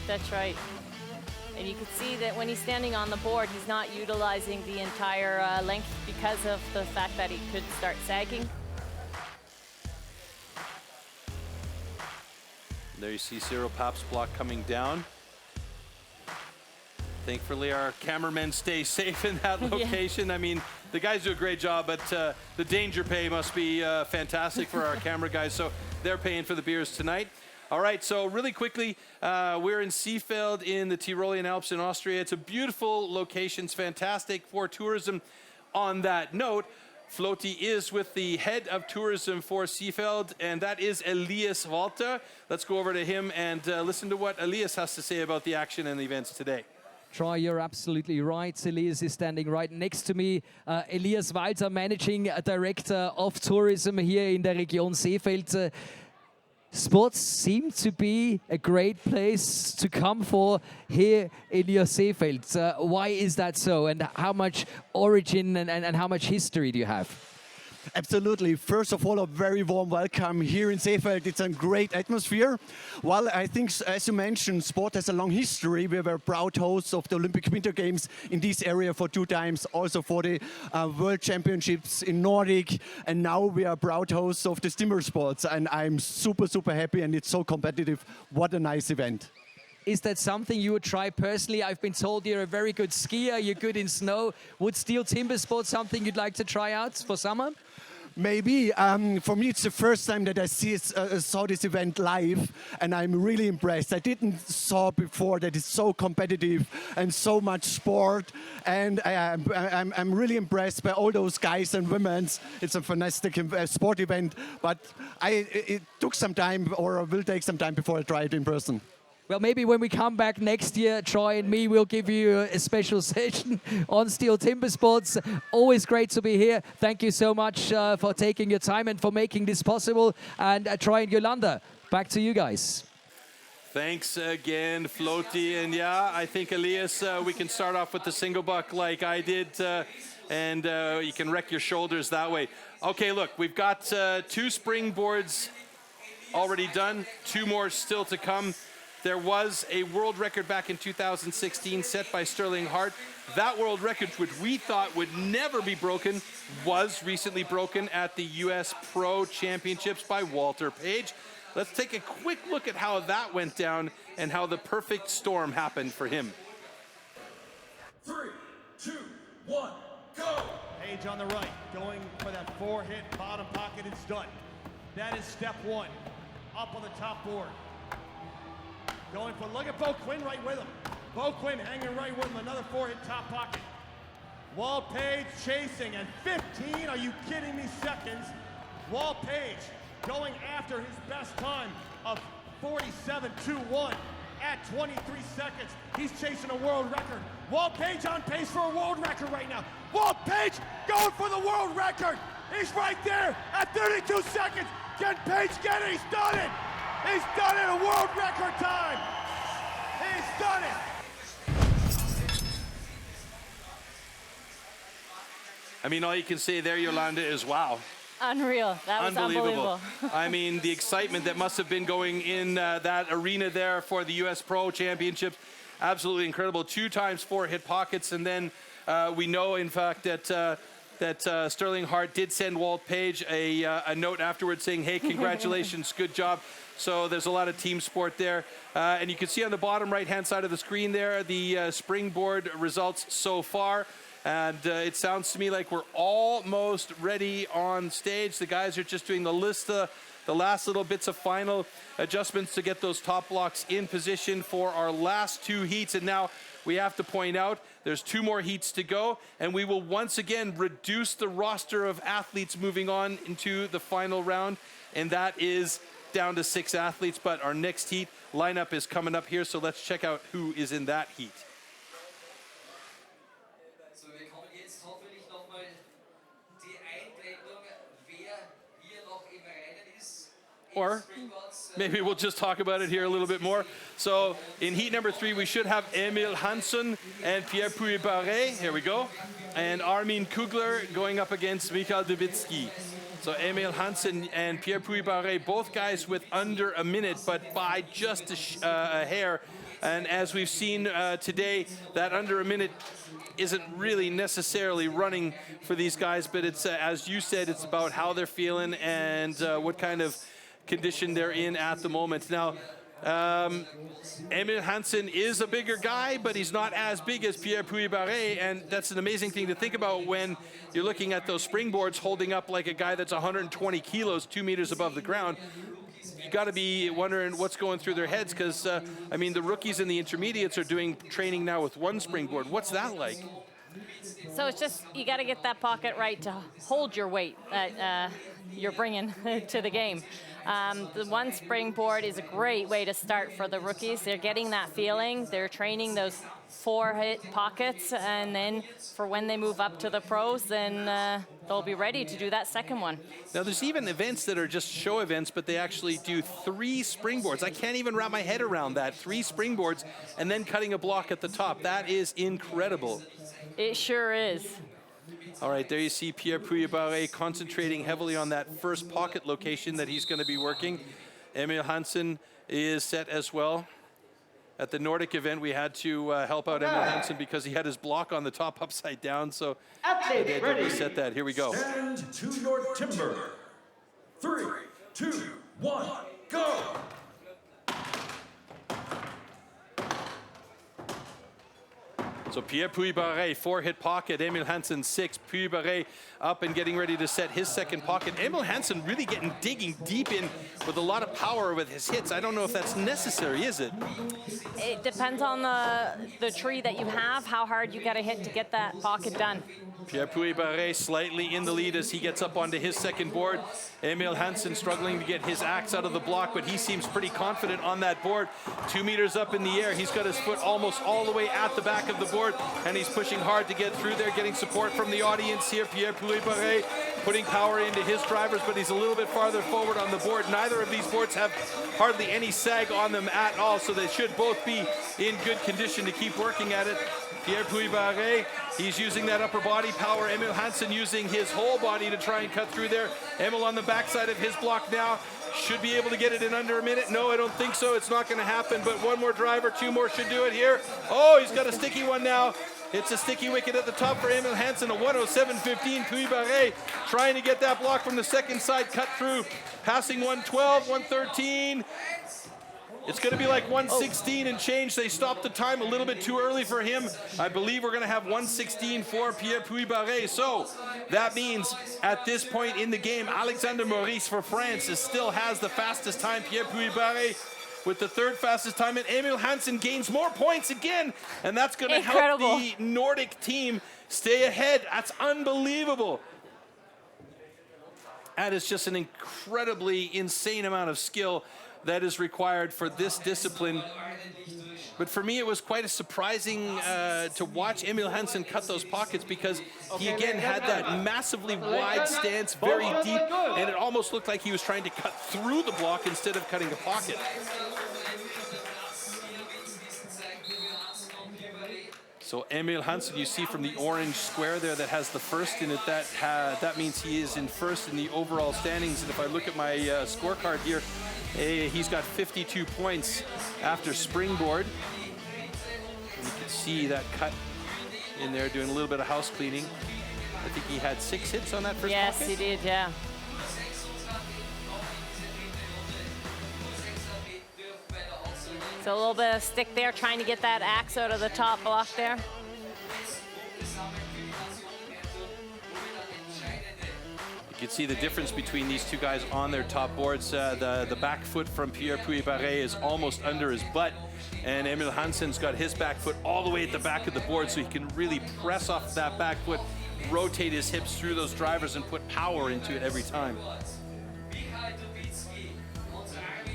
C: That's right. And you can see that when he's standing on the board, he's not utilizing the entire length because of the fact that he could start sagging.
A: There you see Cyril Pabst's block coming down. Thankfully, our cameramen stay safe in that location. Yeah. I mean, the guys do a great job, but the danger pay must be fantastic for our camera guys. So they're paying for the beers tonight. All right, so really quickly, we're in Seefeld in the Tyrolean Alps in Austria. It's a beautiful location. It's fantastic for tourism. On that note, Floaty is with the head of tourism for Seefeld, and that is Elias Walter. Let's go over to him and listen to what Elias has to say about the action and the events today.
B: Troy, you're absolutely right. Elias is standing right next to me. Elias Walter, Managing Director of Tourism here in der Region Seefeld. Sports seem to be a great place to come for here in your Seefeld. Why is that so, and how much origin and how much history do you have?
S: Absolutely. First of all, a very warm welcome here in Seefeld. It's a great atmosphere. Well, I think, as you mentioned, sport has a long history. We were proud hosts of the Olympic Winter Games in this area for 2 times, also for the World Championships in Nordic, and now we are proud hosts of the Timbersports, and I'm super, super happy, and it's so competitive. What a nice event.
B: Is that something you would try personally? I've been told you're a very good skier, you're good in snow. Would STIHL Timbersports something you'd like to try out for summer?
S: Maybe. For me, it's the first time that I saw this event live, and I'm really impressed. I didn't saw before that it's so competitive and so much sport, and I'm really impressed by all those guys and women. It's a fantastic sport event, but it took some time, or will take some time before I try it in person.
B: Well, maybe when we come back next year, Troy and me will give you a special session on STIHL Timbersports. Always great to be here. Thank you so much for taking your time and for making this possible. And Troy and Yolanda, back to you guys.
A: Thanks again, Floaty. And yeah, I think, Elias, we can start off with the single buck like I did, and you can wreck your shoulders that way. Okay, look, we've got 2 springboards already done, 2 more still to come. There was a world record back in 2016 set by Sterling Hart. That world record, which we thought would never be broken, was recently broken at the US Pro Championships by Walter Page. Let's take a quick look at how that went down and how the perfect storm happened for him.
F: 3, 2, 1, go!
T: Page on the right, going for that 4-hit bottom pocket. It's done. That is step 1. Up on the top board. Going for, look at Bo Quinn right with him. Bo Quinn hanging right with him, another 4-hit top pocket. Walt Page chasing at 15, are you kidding me, seconds. Walt Page going after his best time of 47.21 at 23 seconds. He's chasing a world record. Walt Page on pace for a world record right now. Walt Page going for the world record. He's right there at 32 seconds. Can Page get it? He's done it. He's done it, a world record time. He's done it.
A: I mean, all you can say there, Yolanda, is wow.
C: Unreal. That was unbelievable.
A: I mean, the excitement that must have been going in that arena there for the US Pro Championships, absolutely incredible. 2 times 4-hit pockets, and then we know, in fact, that Sterling Hart did send Walt Page a note afterwards saying, hey, congratulations, good job. So there's a lot of team sport there. And you can see on the bottom right-hand side of the screen there, the Springboard results so far. And it sounds to me like we're almost ready on stage. The guys are just doing the last little bits of final adjustments to get those top blocks in position for our last 2 heats. And now we have to point out there's 2 more heats to go, and we will once again reduce the roster of athletes moving on into the final round, and that is down to 6 athletes. But our next heat lineup is coming up here, so let's check out who is in that heat. Or maybe we'll just talk about it here a little bit more. So in heat number 3, we should have Emil Hansson and Pierre Puy-Barret. Here we go. And Armin Kugler going up against Michael Dubitsky. So Emil Hansson and Pierre Puy-Barret, both guys with under a minute, but by just a hair. And as we've seen today, that under a minute isn't really necessarily running for these guys, but it's, as you said, it's about how they're feeling and what kind of condition they're in at the moment. Now, Emil Hansson is a bigger guy, but he's not as big as Pierre Puy-Barret, and that's an amazing thing to think about when you're looking at those springboards holding up like a guy that's 120 kilos, 2 meters above the ground. You got to be wondering what's going through their heads, because I mean, the rookies and the intermediates are doing training now with 1 springboard. What's that like?
C: So it's just, you got to get that pocket right to hold your weight that you're bringing to the game. The 1 springboard is a great way to start for the rookies. They're getting that feeling. They're training those 4-hit pockets, and then for when they move up to the pros, then they'll be ready to do that second one.
A: Now, there's even events that are just show events, but they actually do 3 springboards. I can't even wrap my head around that. 3 springboards and then cutting a block at the top. That is incredible.
C: It sure is.
A: All right, there you see Pierre Puy-Barret concentrating heavily on that first pocket location that he's going to be working. Emil Hansson is set as well. At the Nordic event, we had to help out Emil Hansson because he had his block on the top upside down, so they had to reset that. Here we go.
F: Stand to your timber. 3, 2, 1, go!
A: So Pierre Puy-Barret, 4-hit pocket. Emil Hansson, 6. Puy-Barret up and getting ready to set his second pocket. Emil Hansson really digging deep in with a lot of power with his hits. I don't know if that's necessary, is it?
C: It depends on the tree that you have, how hard you got to hit to get that pocket done.
A: Pierre Puy-Barret slightly in the lead as he gets up onto his second board. Emil Hansson struggling to get his axe out of the block, but he seems pretty confident on that board. 2 meters up in the air. He's got his foot almost all the way at the back of the board, and he's pushing hard to get through there, getting support from the audience here. Pierre Puy-Barret putting power into his drivers, but he's a little bit farther forward on the board. Neither of these boards have hardly any sag on them at all, so they should both be in good condition to keep working at it. Pierre Puy-Barret, he's using that upper body power. Emil Hansson using his whole body to try and cut through there. Emil on the backside of his block now. should be able to get it in under a minute. No, I don't think so. It's not going to happen, but one more driver, two more should do it here. Oh, he's got a sticky one now. It's a sticky wicket at the top for Emil Hansen, a 107.15. Puy-Barret trying to get that block from the second side, cut through, passing 112, 113. It's going to be like 116 and change. They stopped the time a little bit too early for him. I believe we're going to have 116 for Pierre Puy-Barret. So that means at this point in the game, Alexander Maurice for France still has the fastest time. Pierre Puy-Barret with the third fastest time, and Emil Hansen gains more points again, and that's going to help the Nordic team stay ahead. That's unbelievable. That is just an incredibly insane amount of skill that is required for this discipline. But for me, it was quite a surprising to watch Emil Hansen cut those pockets, because he again had that massively wide stance, very deep, and it almost looked like he was trying to cut through the block instead of cutting a pocket. So Emil Hansen, you see from the orange square there that has the first in it, that means he is in first in the overall standings. And if I look at my scorecard here, he's got 52 points after Springboard. And you can see that cut in there, doing a little bit of house cleaning. I think he had 6 hits on that first pocket.
C: Yes, he did, yeah. So a little bit of stick there, trying to get that axe out of the top block there.
A: You can see the difference between these two guys on their top boards. The back foot from Pierre Puy-Barret is almost under his butt, and Emil Hansen's got his back foot all the way at the back of the board, so he can really press off that back foot, rotate his hips through those drivers, and put power into it every time.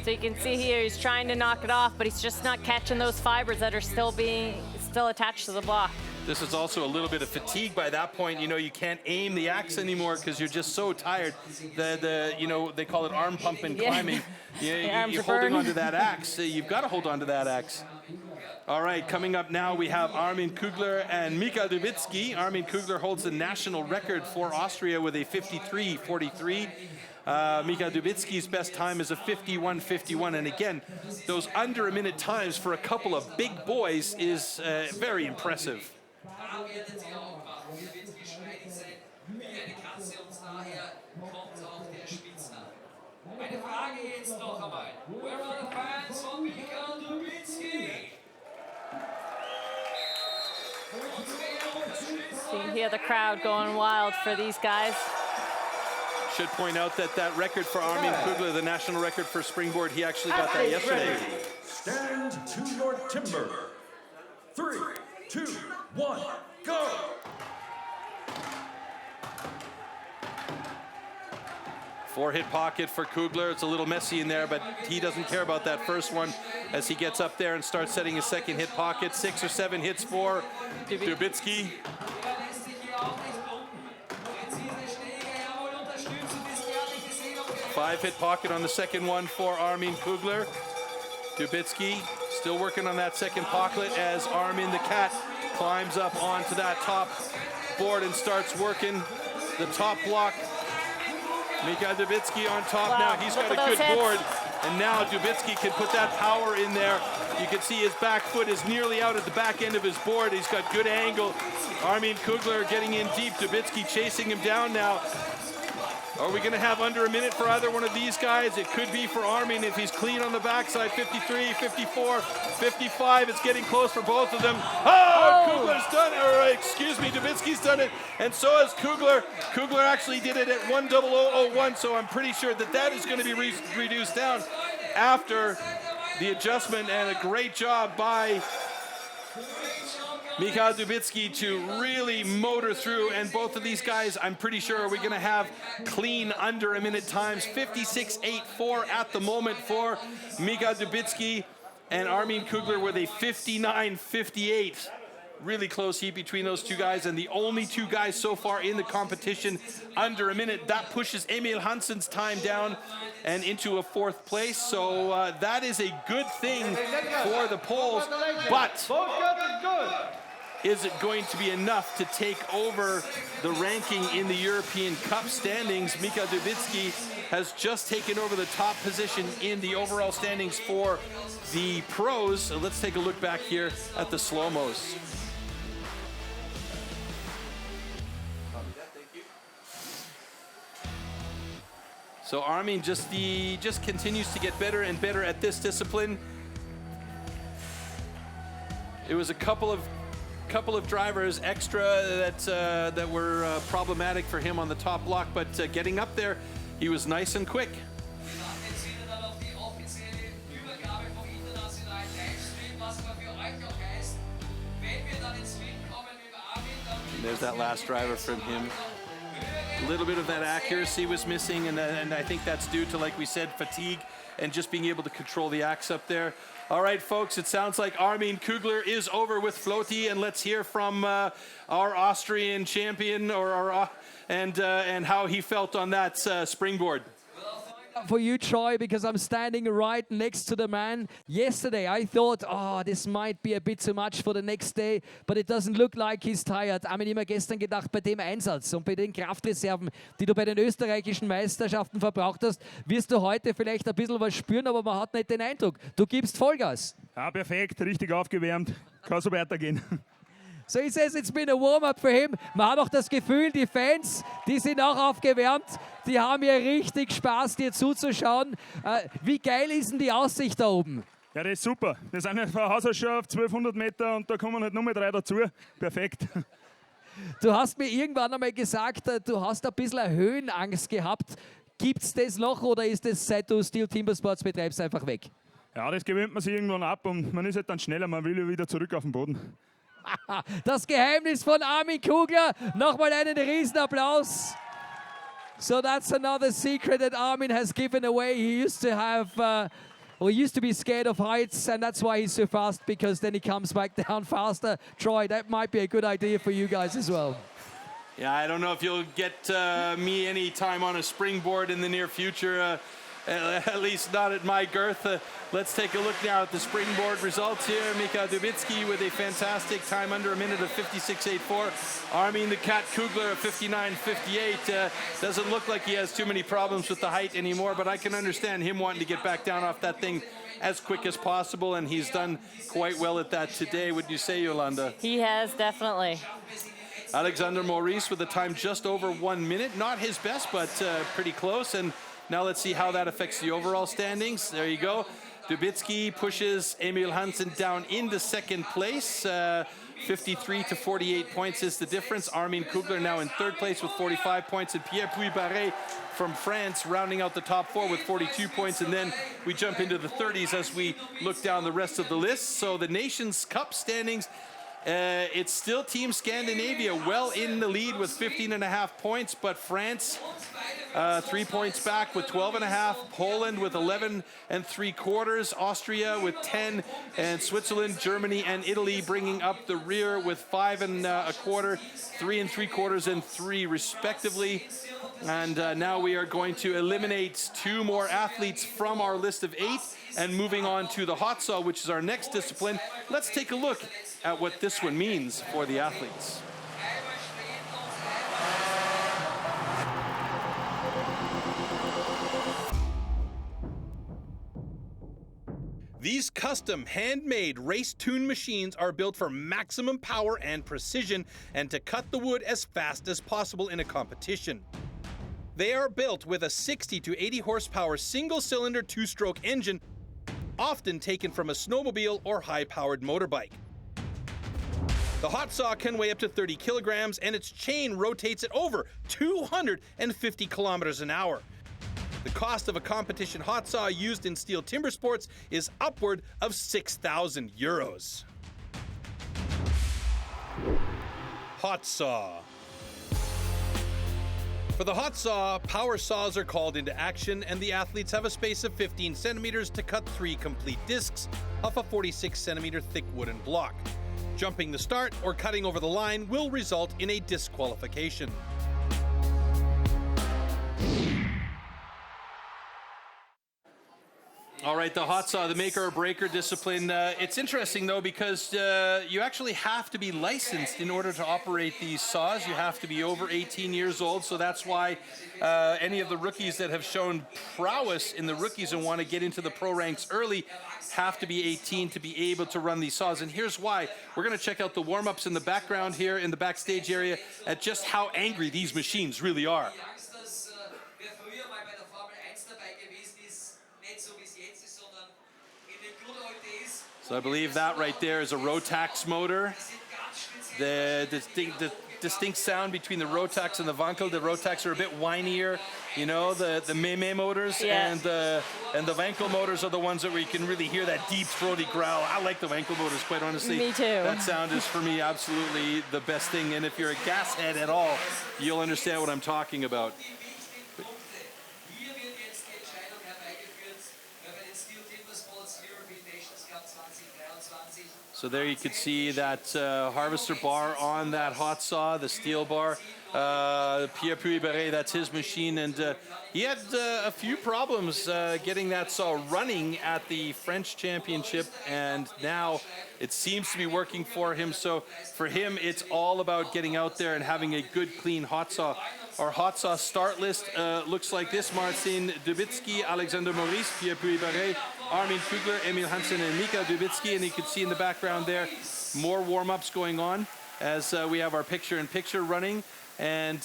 C: So you can see here, he's trying to knock it off, but he's just not catching those fibers that are still attached to the block.
A: This is also a little bit of fatigue by that point. You know, you can't aim the axe anymore because you're just so tired. You know, they call it arm pump and climbing. You're holding onto that axe. You've got to hold onto that axe. All right, coming up now, we have Armin Kugler and Mikael Dubitsky. Armin Kugler holds the national record for Austria with a 53.43. Mikael Dubitsky's best time is a 51.51, and again, those under a minute times for a couple of big boys is very impressive.
C: So you hear the crowd going wild for these guys.
A: Should point out that that record for Armin Kugler, the national record for Springboard, he actually got that yesterday.
F: Stand to your timber. 3, 2, 1, go!
A: Four-hit pocket for Kugler. It's a little messy in there, but he doesn't care about that first one as he gets up there and starts setting his second hit pocket. 6 or 7 hits for Dubitsky. 5-hit pocket on the second one for Armin Kugler. Dubitsky still working on that second pocket as Armin the Cat climbs up onto that top board and starts working the top block. Mikael Dubitsky on top now. He's got a good board. And now Dubitsky can put that power in there. You can see his back foot is nearly out at the back end of his board. He's got good angle. Armin Kugler getting in deep. Dubitsky chasing him down now. Are we going to have under a minute for either one of these guys? It could be for Armin if he's clean on the backside. 53, 54, 55. It's getting close for both of them. Oh! Kugler's done it. Or, excuse me, Dubitsky's done it. And so has Kugler. Kugler actually did it at 1:00:01, so I'm pretty sure that that is going to be reduced down after the adjustment. And a great job by Mikael Dubitsky to really motor through, and both of these guys, I'm pretty sure, are we going to have clean under a minute times. 56.84 at the moment for Mikael Dubitsky, and Armin Kugler with a 59.58. Really close heat between those two guys, and the only two guys so far in the competition under a minute. That pushes Emil Hansen's time down and into a 4th place. So that is a good thing for the Poles, but is it going to be enough to take over the ranking in the European Cup standings? Mikael Dubitsky has just taken over the top position in the overall standings for the pros. So let's take a look back here at the slow-mos. So Armin just continues to get better and better at this discipline. It was a couple of drivers extra that were problematic for him on the top block, but getting up there, he was nice and quick. And there's that last driver from him. A little bit of that accuracy was missing, and I think that's due to, like we said, fatigue and just being able to control the axe up there. All right, folks, it sounds like Armin Kugler is over with floaty, and let's hear from our Austrian champion and how he felt on that springboard.
B: For you, Troy, because I'm standing right next to the man. Yesterday, I thought, oh, this might be a bit too much for the next day, but it doesn't look like he's tired. Ich habe mir immer gestern gedacht, bei dem Einsatz und bei den Kraftreserven, die du bei den österreichischen Meisterschaften verbraucht hast, wirst du heute vielleicht ein bisschen was spüren, aber man hat nicht den Eindruck. Du gibst Vollgas.
J: Ja, perfekt, richtig aufgewärmt. Kann so weitergehen.
B: So he says it's been a warm-up for him. Man hat auch das Gefühl, die Fans, die sind auch aufgewärmt. Die haben hier richtig Spaß, dir zuzuschauen. Wie geil ist denn die Aussicht da oben?
J: Ja, das ist super. Wir sind ja von Haus aus schon auf 1200 Meter und da kommen halt nur mehr 3 dazu. Perfekt.
B: Du hast mir irgendwann einmal gesagt, du hast ein bisschen Höhenangst gehabt. Gibt es das noch oder ist das, seit du STIHL Timbersports betreibst, einfach weg?
J: Ja, das gewöhnt man sich irgendwann ab und man ist halt dann schneller, man will ja wieder zurück auf den Boden.
B: Das Geheimnis von Armin Kugler. Nochmal einen Riesenapplaus. So that's another secret that Armin has given away. He used to have, used to be scared of heights, and that's why he's so fast, because then he comes back down faster. Troy, that might be a good idea for you guys as well.
A: Yeah, I don't know if you'll get me any time on a springboard in the near future. At least not at my girth. Let's take a look now at the springboard results here. Mika Dubitsky with a fantastic time under a minute of 56.84. Armin the Cat Kugler of 59.58. Doesn't look like he has too many problems with the height anymore, but I can understand him wanting to get back down off that thing as quick as possible, and he's done quite well at that today. Would you say, Yolanda?
C: He has, definitely.
A: Alexander Maurice with a time just over 1 minute. Not his best, but pretty close. And now let's see how that affects the overall standings. There you go. Dubitsky pushes Emil Hansen down into second place. 53 to 48 points is the difference. Armin Kugler now in third place with 45 points. And Pierre Puy-Barret from France rounding out the top 4 with 42 points. And then we jump into the 30s as we look down the rest of the list. So the Nations Cup standings, it's still Team Scandinavia well in the lead with 15.5 points, but France 3 points back with 12.5, Poland with 11.75, Austria with 10, and Switzerland, Germany, and Italy bringing up the rear with 5.25, 3.75, and 3 respectively. And now we are going to eliminate 2 more athletes from our list of 8 and moving on to the hot saw, which is our next discipline. Let's take a look at what this one means for the athletes.
D: These custom, handmade, race-tuned machines are built for maximum power and precision and to cut the wood as fast as possible in a competition. They are built with a 60 to 80 horsepower single-cylinder 2-stroke engine, often taken from a snowmobile or high-powered motorbike. The hot saw can weigh up to 30 kilograms and its chain rotates at over 250 kilometers an hour. The cost of a competition hot saw used in STIHL Timbersports is upward of 6,000 euros. Hot saw. For the hot saw, power saws are called into action and the athletes have a space of 15 centimeters to cut 3 complete discs off a 46 centimeter thick wooden block. Jumping the start or cutting over the line will result in a disqualification.
A: All right, the hot saw, the maker or breaker discipline. It's interesting, though, because you actually have to be licensed in order to operate these saws. You have to be over 18 years old, so that's why any of the rookies that have shown prowess in the rookies and want to get into the pro ranks early have to be 18 to be able to run these saws. And here's why. We're going to check out the warm-ups in the background here in the backstage area at just how angry these machines really are. So I believe that right there is a Rotax motor. The distinct sound between the Rotax and the Wankel. The Rotax are a bit whinier, you know, the Meme motors, and the Wankel motors are the ones that where you can really hear that deep throaty growl. I like the Wankel motors, quite honestly.
C: Me too.
A: That sound is for me absolutely the best thing. And if you're a gas head at all, you'll understand what I'm talking about. So there you can see that harvester bar on that hot saw, the steel bar. Pierre Puy-Beret, that's his machine, and he had a few problems getting that saw running at the French Championship, and now it seems to be working for him. So for him, it's all about getting out there and having a good, clean hot saw. Our hot saw start list looks like this: Marcin Dubitsky, Alexander Maurice, Pierre Puy-Beret, Armin Kugler, Emil Hansen, and Mika Dubitsky. And you can see in the background there more warm-ups going on as we have our picture-in-picture running. And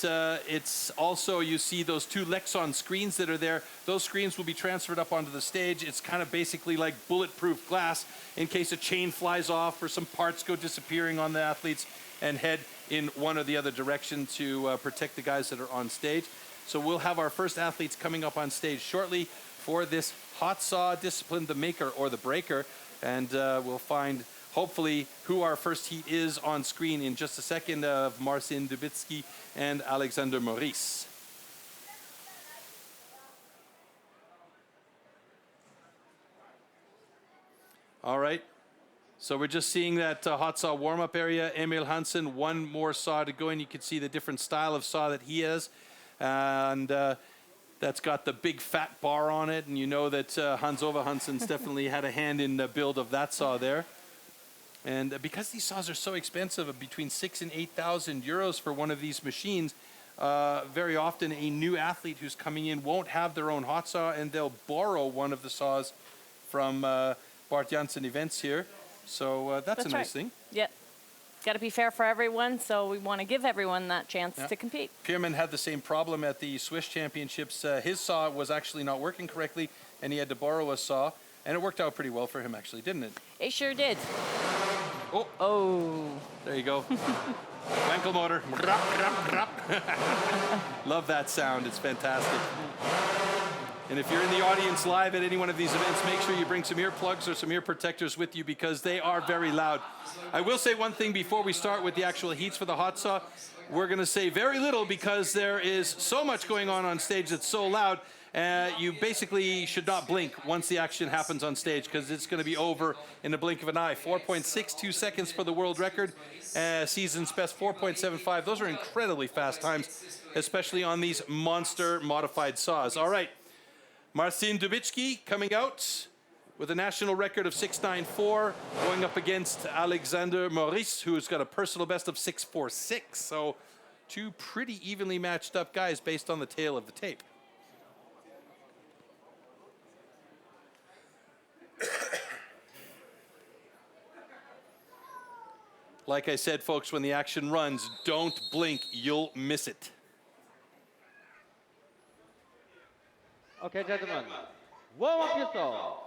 A: it's also, you see those two Lexon screens that are there. Those screens will be transferred up onto the stage. It's kind of basically like bulletproof glass in case a chain flies off or some parts go disappearing on the athletes and head in one or the other direction to protect the guys that are on stage. So we'll have our first athletes coming up on stage shortly for this hot saw discipline, the maker or the breaker. And we'll find hopefully who our first heat is on screen in just a second, of Marcin Dubitsky and Alexander Maurice. All right, so we're just seeing that hot saw warm-up area. Emil Hansen, one more saw to go, and you can see the different style of saw that he has. And that's got the big fat bar on it, and you know that Hans-Ove Hansen's definitely had a hand in the build of that saw there. And because these saws are so expensive, between 6,000 and 8,000 euros for one of these machines, very often a new athlete who's coming in won't have their own hot saw, and they'll borrow one of the saws from Bart Janssen Events here. So that's a nice thing.
C: Yep. Got to be fair for everyone, so we want to give everyone that chance to compete.
A: Pierman had the same problem at the Swiss Championships. His saw was actually not working correctly, and he had to borrow a saw. And it worked out pretty well for him, actually, didn't it?
C: It sure did.
A: Oh. There you go. Wankel motor. Love that sound. It's fantastic. And if you're in the audience live at any one of these events, make sure you bring some earplugs or some ear protectors with you because they are very loud. I will say one thing before we start with the actual heats for the hot saw. We're going to say very little because there is so much going on stage that's so loud. You basically should not blink once the action happens on stage because it's going to be over in the blink of an eye. 4.62 seconds for the world record. Season's best 4.75. Those are incredibly fast times, especially on these monster modified saws. All right, Marcin Dubitsky coming out with a national record of 6.94, going up against Alexander Maurice, who's got a personal best of 6.46. So two pretty evenly matched up guys based on the tail of the tape. Like I said, folks, when the action runs, don't blink. You'll miss it.
E: Okay, gentlemen, warm up your saw.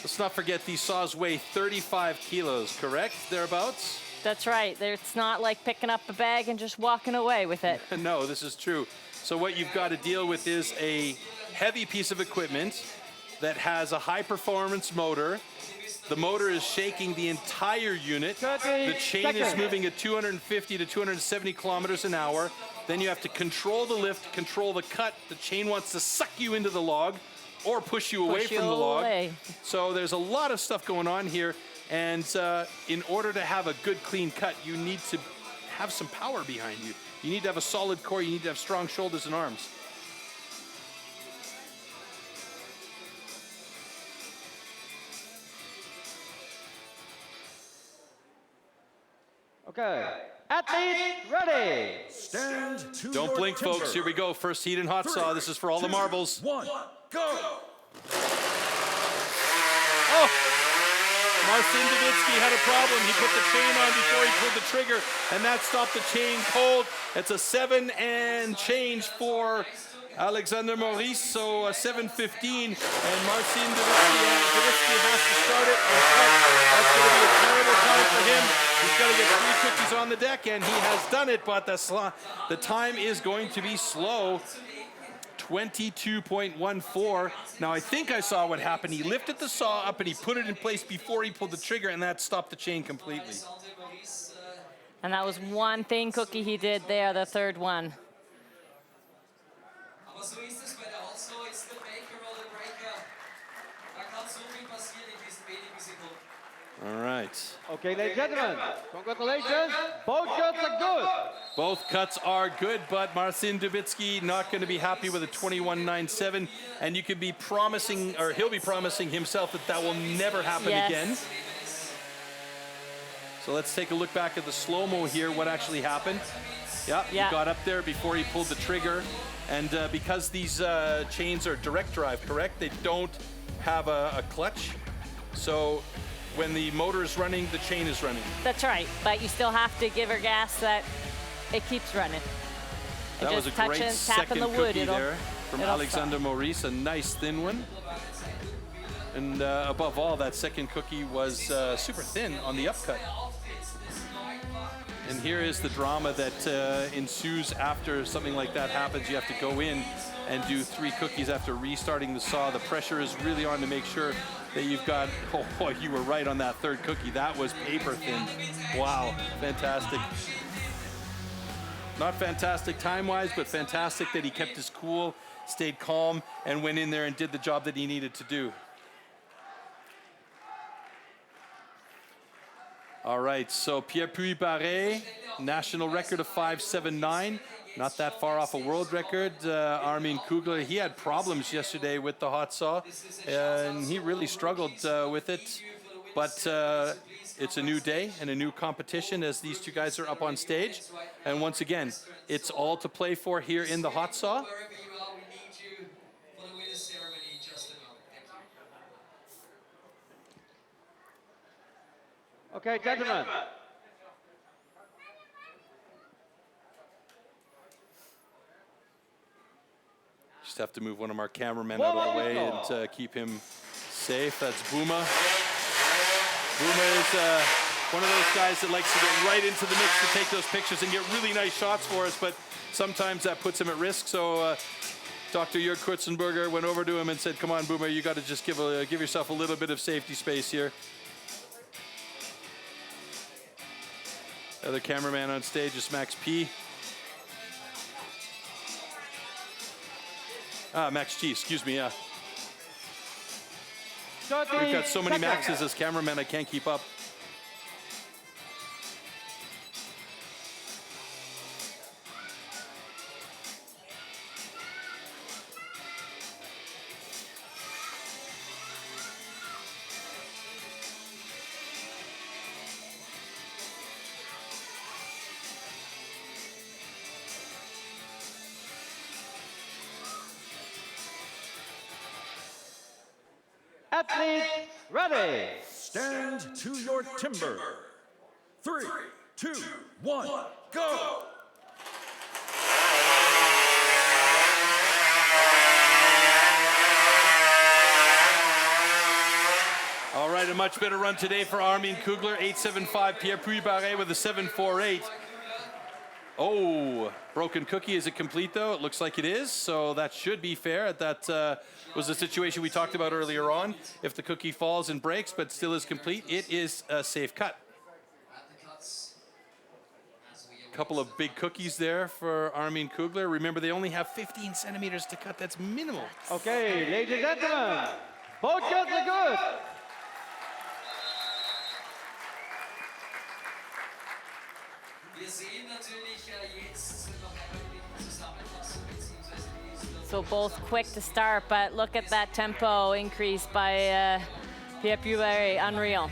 A: Let's not forget these saws weigh 35 kilos, correct? Thereabouts?
C: That's right. It's not like picking up a bag and just walking away with it.
A: No, this is true. So what you've got to deal with is a heavy piece of equipment that has a high-performance motor. The motor is shaking the entire unit. The chain is moving at 250 to 270 kilometers an hour. Then you have to control the lift, control the cut. The chain wants to suck you into the log or push you away from the log. So there's a lot of stuff going on here. And in order to have a good, clean cut, you need to have some power behind you. You need to have a solid core. You need to have strong shoulders and arms.
E: Okay. Athletes ready.
F: Stand to
A: Don't
F: your
A: blink,
F: timber.
A: folks. Here we go. First heat in hot saw. This is for all the marbles.
F: 1, go.
A: Oh! Marcin Dubitsky had a problem. He put the chain on before he pulled the trigger, and that stopped the chain cold. It's a 7 and change for Alexander Maurice, so a 7:15, and Marcin Dubitsky has to start it. That's going to be a terrible time for him. He's got to get 3 cookies on the deck, and he has done it, but the time is going to be slow. 22.14. Now, I think I saw what happened. He lifted the saw up and he put it in place before he pulled the trigger, and that stopped the chain completely.
C: And that was one thin cookie he did there, the third one.
I: Aber so ist es bei der Hot Saw, it's the maker or the breaker. Da kann so viel passieren in diesen wenigen Sekunden.
A: All right.
E: Okay, ladies and gentlemen, congratulations. Both cuts are good.
A: Both cuts are good, but Marcin Dubitsky not going to be happy with a 21.97, and you could be promising, or he'll be promising himself that that will never happen again. So let's take a look back at the slow-mo here, what actually happened. Yeah, he got up there before he pulled the trigger, and because these chains are direct drive, correct? They don't have a clutch, so when the motor is running, the chain is running.
C: That's right, but you still have to give her gas that it keeps running.
A: That was a great second cookie there from Alexander Maurice, a nice thin one. And above all, that second cookie was super thin on the upcut. And here is the drama that ensues after something like that happens. You have to go in and do 3 cookies after restarting the saw. The pressure is really on to make sure that you've got, oh boy, you were right on that third cookie. That was paper thin. Wow, fantastic. Not fantastic time-wise, but fantastic that he kept his cool, stayed calm, and went in there and did the job that he needed to do. All right, so Pierre-Puy Barré, national record of 5.79. Not that far off a world record. Armin Kugler, he had problems yesterday with the hot saw, and he really struggled with it. But it's a new day and a new competition as these two guys are up on stage. And once again, it's all to play for here in the hot saw.
E: Okay, gentlemen.
A: Just have to move one of our cameramen out of the way and keep him safe. That's Bouma. Bouma is one of those guys that likes to get right into the mix to take those pictures and get really nice shots for us, but sometimes that puts him at risk. So Dr. Jörg Kurzenberger went over to him and said, come on, Bouma, you got to just give yourself a little bit of safety space here. Other cameraman on stage is Max P. Max G, excuse me, yeah. We've got so many Maxes as cameramen, I can't keep up.
E: Athletes ready.
F: Stand to your timber. 3, 2, 1, go.
A: All right, a much better run today for Armin Kugler, 8.75. Pierre-Puy Barré with a 7.48. Oh, broken cookie. Is it complete, though? It looks like it is, so that should be fair. That was a situation we talked about earlier on. If the cookie falls and breaks but still is complete, it is a safe cut. A couple of big cookies there for Armin Kugler. Remember, they only have 15 centimeters to cut. That's minimal.
E: Okay, ladies and gentlemen, both cuts are good.
C: So both quick to start, but look at that tempo increase by Pierre-Puy Barré, unreal.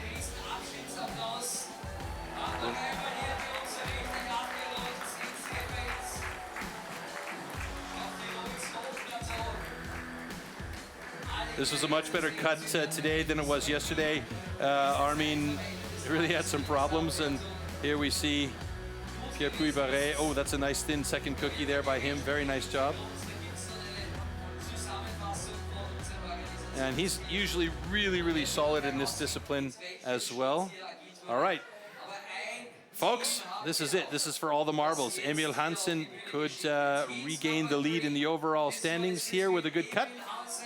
A: This was a much better cut today than it was yesterday. Armin really had some problems, and here we see Pierre-Puy Barré. Oh, that's a nice thin second cookie there by him. Very nice job. And he's usually really, really solid in this discipline as well. All right. Folks, this is it. This is for all the marbles. Emil Hansen could regain the lead in the overall standings here with a good cut,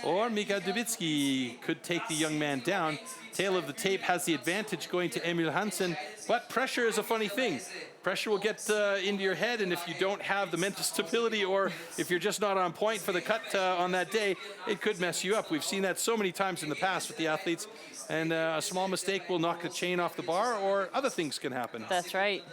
A: or Mika Dubitsky could take the young man down. Tail of the tape has the advantage going to Emil Hansen, but pressure is a funny thing. Pressure will get into your head, and if you don't have the mental stability, or if you're just not on point for the cut on that day, it could mess you up. We've seen that so many times in the past with the athletes, and a small mistake will knock the chain off the bar, or other things can happen.
C: That's right.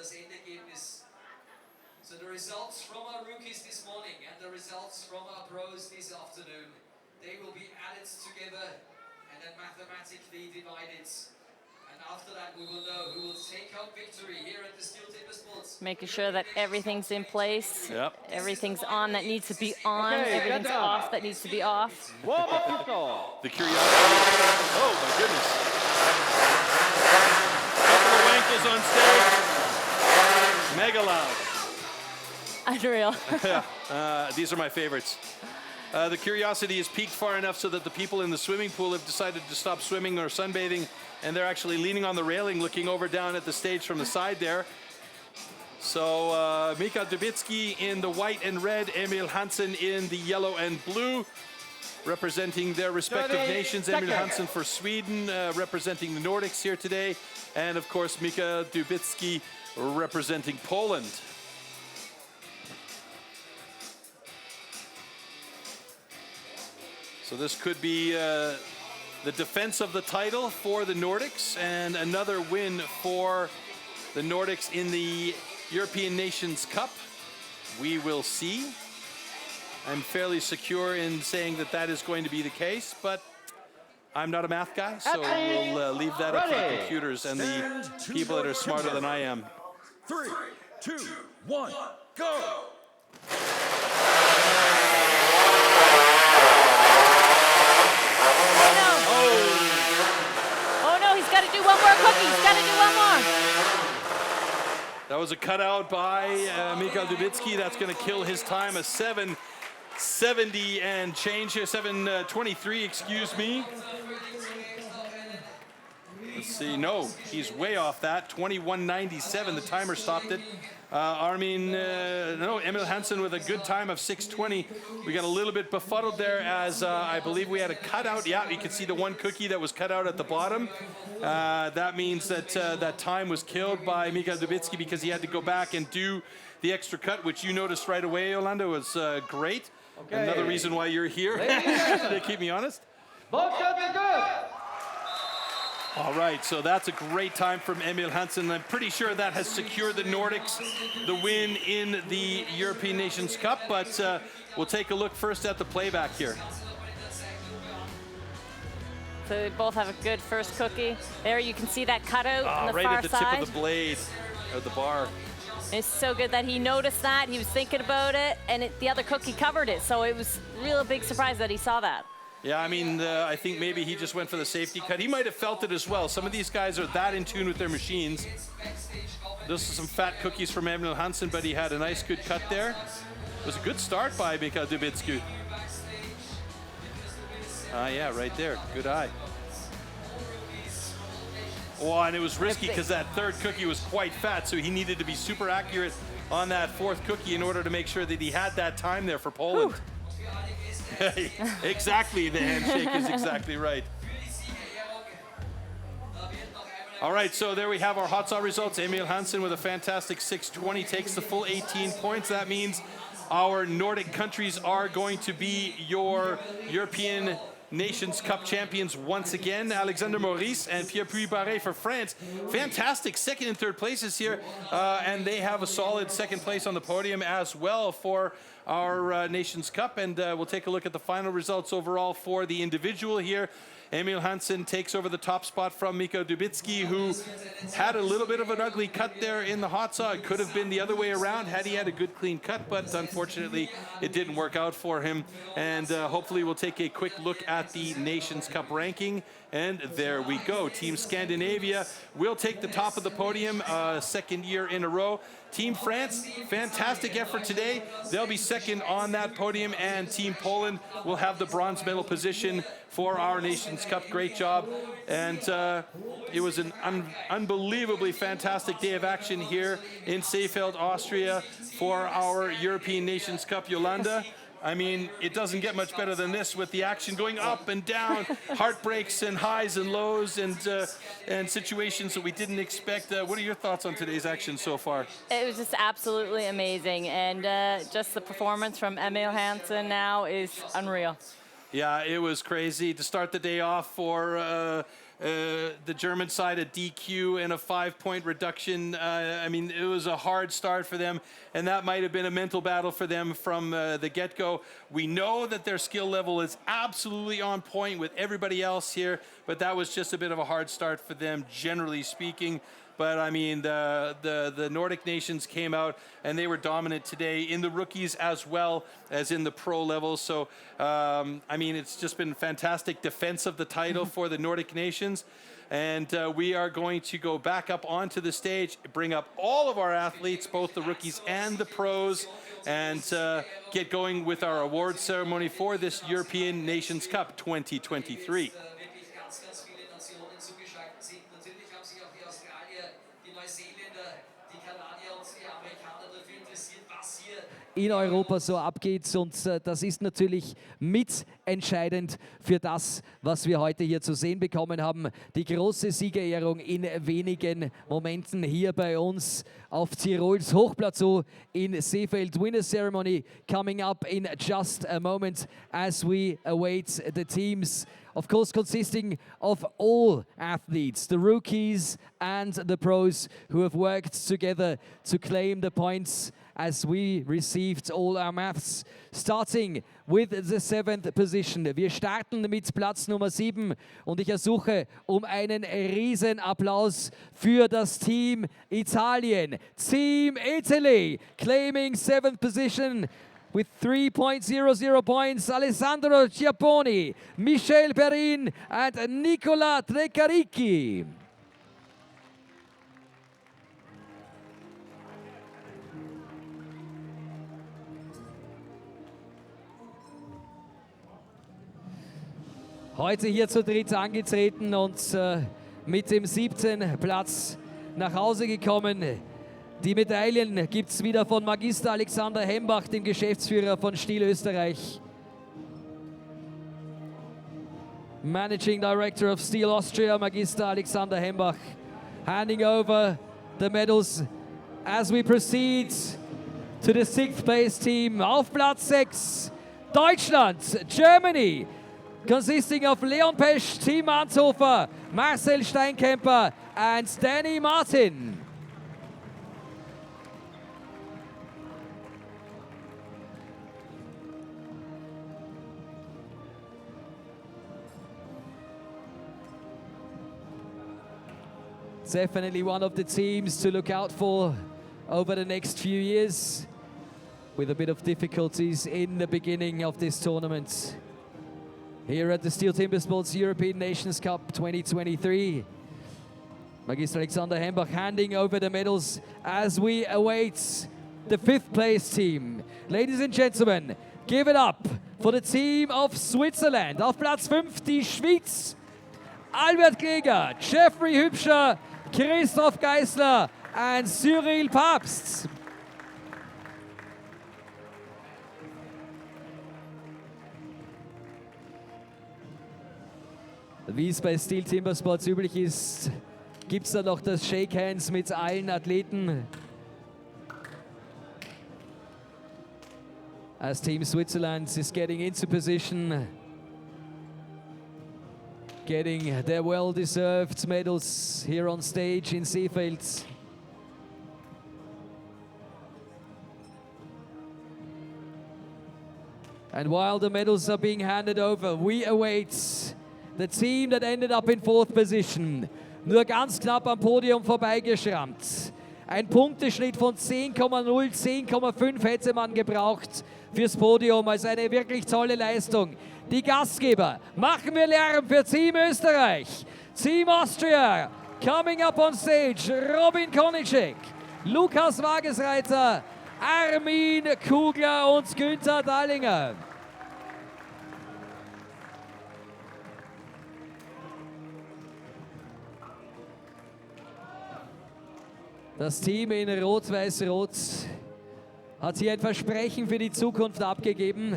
I: So the results from our rookies this morning and the results from our pros this afternoon, they will be added together and then mathematically divided. And after that, we will know who will take home victory here at the STIHL TIMBERSPORTS.
C: Making sure that everything's in place.
A: Yep.
C: Everything's on that needs to be on.
E: Okay,
C: Everything's
E: get down.
C: off that needs to be off.
E: Warm up the floor.
A: The curiosity. Oh my goodness. Couple of wankles on stage. Mega loud.
C: Unreal.
A: Yeah, these are my favorites. The curiosity is peaked far enough so that the people in the swimming pool have decided to stop swimming or sunbathing, and they're actually leaning on the railing looking over down at the stage from the side there. So Mika Dubitsky in the white and red, Emil Hansen in the yellow and blue, representing their respective nations. Emil Hansen for Sweden, representing the Nordics here today, and of course Mika Dubitsky representing Poland. So this could be the defense of the title for the Nordics, and another win for the Nordics in the European Nations Cup. We will see. I'm fairly secure in saying that that is going to be the case, but I'm not a math guy, so we'll leave that up to the computers and the people that are smarter than I am.
F: 3, 2, 1, go!
C: Oh no, he's got to do one more cookie. He's got to do one more.
A: That was a cutout by Mika Dubitsky. That's going to kill his time, a 7:70 and change here, 7:23, excuse me. Let's see, no, he's way off that, 21:97, the timer stopped it. Emil Hansen with a good time of 6:20. We got a little bit befuddled there as I believe we had a cutout. Yeah, you can see the one cookie that was cut out at the bottom. That means that that time was killed by Mika Dubitsky because he had to go back and do the extra cut, which you noticed right away, Yolanda, was great.
E: Okay.
A: Another reason why you're here, to keep me honest.
E: Both cuts are good.
A: All right, so that's a great time from Emil Hansen. I'm pretty sure that has secured the Nordics the win in the European Nations Cup, but we'll take a look first at the playback here.
C: So they both have a good first cookie. There you can see that cutout on the
A: right
C: far
A: at the
C: side.
A: tip of the blade of the bar.
C: It's so good that he noticed that. He was thinking about it, and the other cookie covered it. So it was real big surprise that he saw that.
A: Yeah, I mean, I think maybe he just went for the safety cut. He might have felt it as well. Some of these guys are that in tune with their machines. Those are some fat cookies from Emil Hansen, but he had a nice, good cut there. It was a good start by Mika Dubitsky. Yeah, right there. Good eye. Oh, and it was risky because that third cookie was quite fat, so he needed to be super accurate on that fourth cookie in order to make sure that he had that time there for Poland. Exactly, the handshake is exactly right. All right, so there we have our hot saw results. Emil Hansen with a fantastic 6:20 takes the full 18 points. That means our Nordic countries are going to be your European Nations Cup champions once again. Alexander Maurice and Pierre-Puy Barré for France. Fantastic second and third places here, and they have a solid second place on the podium as well for our Nations Cup, and we'll take a look at the final results overall for the individual here. Emil Hansen takes over the top spot from Miko Dubitsky, who had a little bit of an ugly cut there in the hot saw. It could have been the other way around had he had a good clean cut, but unfortunately it didn't work out for him. And hopefully we'll take a quick look at the Nations Cup ranking. And there we go. Team Scandinavia will take the top of the podium, second year in a row. Team France, fantastic effort today. They'll be second on that podium, and Team Poland will have the bronze medal position for our Nations Cup. Great job. And it was an unbelievably fantastic day of action here in Seefeld, Austria for our European Nations Cup. Yolanda, I mean, it doesn't get much better than this, with the action going up and down, heartbreaks and highs and lows, and situations that we didn't expect. What are your thoughts on today's action so far?
C: It was just absolutely amazing, and just the performance from Emil Hansen now is unreal.
A: Yeah, it was crazy to start the day off for the German side, a DQ and a 5-point reduction. I mean, it was a hard start for them, and that might have been a mental battle for them from the get-go. We know that their skill level is absolutely on point with everybody else here, but that was just a bit of a hard start for them, generally speaking. But I mean, the Nordic nations came out and they were dominant today in the rookies as well as in the pro level. So, I mean, it's just been fantastic defense of the title for the Nordic nations. And we are going to go back up onto the stage, bring up all of our athletes, both the rookies and the pros, and get going with our award ceremony for this European Nations Cup 2023.
B: in Europa so abgeht, und das ist natürlich mitentscheidend für das, was wir heute hier zu sehen bekommen haben. Die große Siegerehrung in wenigen Momenten hier bei uns auf Tirols Hochplateau in Seefeld. Winner ceremony coming up in just a moment as we await the teams, of course consisting of all athletes, the rookies and the pros who have worked together to claim the points as we received all our maths. Starting with the 7th position. Wir starten mit Platz Nummer 7 und ich ersuche um einen riesen Applaus für das Team Italien. Team Italy claiming 7th position with 3.00 points. Alessandro Giapponi, Michel Perin and Nicola Treccaricchi. Heute hier zu dritt angetreten und mit dem 7. Platz nach Hause gekommen. Die Medaillen gibt es wieder von Magister Alexander Hembach, dem Geschäftsführer von STIHL Österreich. Managing Director of STIHL Austria, Magister Alexander Hembach, handing over the medals as we proceed to the 6th place team. Auf Platz 6, Deutschland, Germany, consisting of Leon Pesch, Team Manshofer, Marcel Steinkemper and Danny Martin. Definitely one of the teams to look out for over the next few years, with a bit of difficulties in the beginning of this tournament. Here at the STIHL TIMBERSPORTS European Nations Cup 2023. Magister Alexander Hembach handing over the medals as we await the 5th place team. Ladies and gentlemen, give it up for the team of Switzerland. Auf Platz 5 die Schweiz. Albert Greger, Jeffrey Hübscher, Christoph Geisler and Cyril Papst. Wie es bei STIHL Timbersports üblich ist, gibt es da noch das Shake Hands mit allen Athleten. As Team Switzerland is getting into position, getting their well-deserved medals here on stage in Seefeld. And while the medals are being handed over, we await the team that ended up in 4th position. Nur ganz knapp am Podium vorbeigeschrammt. Ein Punkteschnitt von 10,0, 10,5 hätte man gebraucht fürs Podium. Also eine wirklich tolle Leistung. Die Gastgeber, machen wir Lärm für Team Österreich. Team Austria, coming up on stage, Robin Konicek, Lukas Wagesreiter, Armin Kugler und Günther Dallinger. Das Team in Rot-Weiß-Rot hat hier ein Versprechen für die Zukunft abgegeben.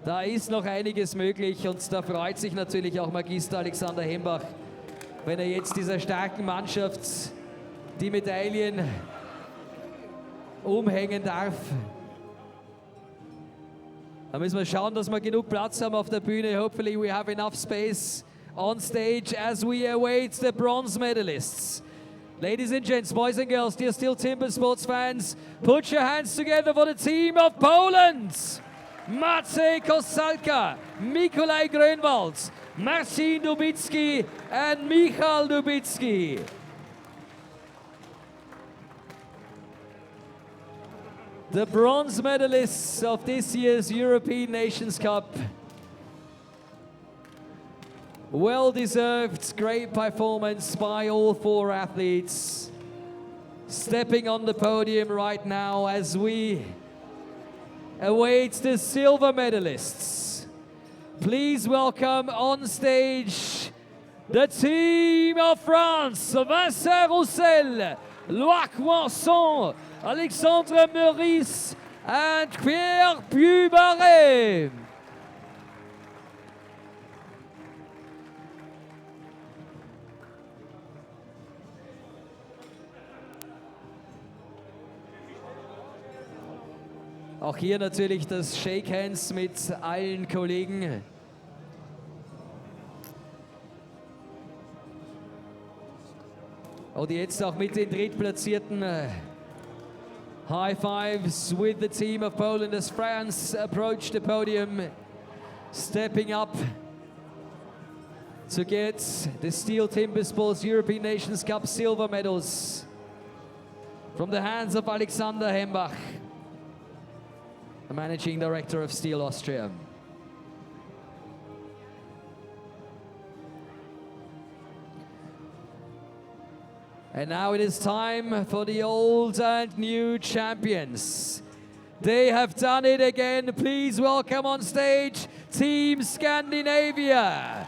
B: Da ist noch einiges möglich und da freut sich natürlich auch Magister Alexander Hembach, wenn er jetzt dieser starken Mannschaft die Medaillen umhängen darf. Da müssen wir schauen, dass wir genug Platz haben auf der Bühne. Hopefully we have enough space on stage as we await the bronze medalists. Ladies and gents, boys and girls, dear STIHL Timbersports fans, put your hands together for the team of Poland. Maciej Kosalka, Mikolaj Grönwald, Marcin Dubicki and Michal Dubicki. The bronze medalists of this year's European Nations Cup. Well-deserved, great performance by all 4 athletes. Stepping on the podium right now as we await the silver medalists. Please welcome on stage the team of France, Vincent Roussel, Loic Wanson, Alexandre Meurice and Pierre Puy-Barret. Auch hier natürlich das Shake Hands mit allen Kollegen. Und jetzt auch mit den Drittplatzierten. High fives with the team of Poland as France approach the podium, stepping up to get the STIHL Timbersports European Nations Cup silver medals from the hands of Alexander Hembach, the managing director of STIHL Austria. And now it is time for the old and new champions. They have done it again. Please welcome on stage Team Scandinavia.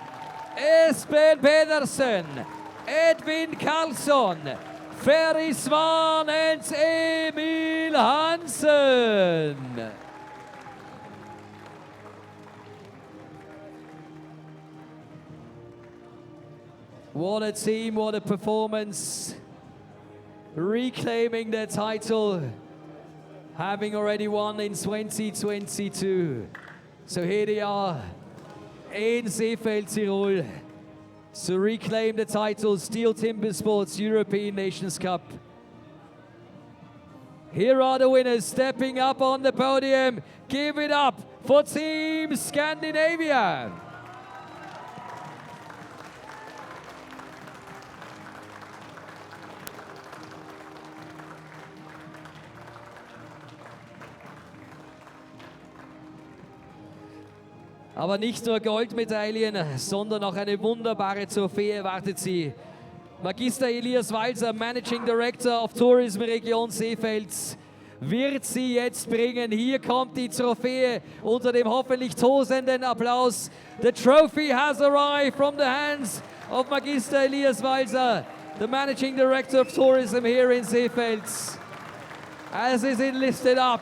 B: Espen Pedersen, Edvin Karlsson, Ferry Svan and Emil Hansen. What a team, what a performance. Reclaiming their title, having already won in 2022. So here they are in Seefeld, Tirol, to reclaim the title, STIHL Timbersports European Nations Cup. Here are the winners stepping up on the podium. Give it up for Team Scandinavia. Aber nicht nur Goldmedaillen, sondern auch eine wunderbare Trophäe erwartet sie. Magister Elias Walser, Managing Director of Tourism Region Seefeld, wird sie jetzt bringen. Hier kommt die Trophäe unter dem hoffentlich tosenden Applaus. The trophy has arrived from the hands of Magister Elias Walser, the Managing Director of Tourism here in Seefeld, as is it lifted up.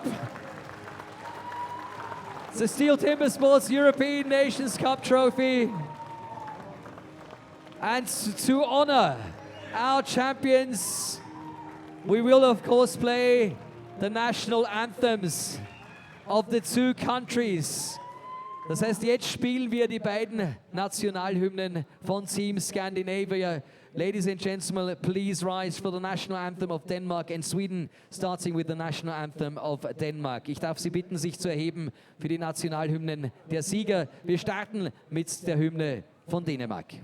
B: The STIHL Timbersports European Nations Cup trophy. And to honor our champions, we will of course play the national anthems of the 2 countries Das heißt, jetzt spielen wir die beiden Nationalhymnen von Team Scandinavia. Ladies and gentlemen, please rise for the national anthem of Denmark and Sweden, starting with the national anthem of Denmark. Ich darf Sie bitten, sich zu erheben für die Nationalhymnen der Sieger. Wir starten mit der Hymne von Dänemark.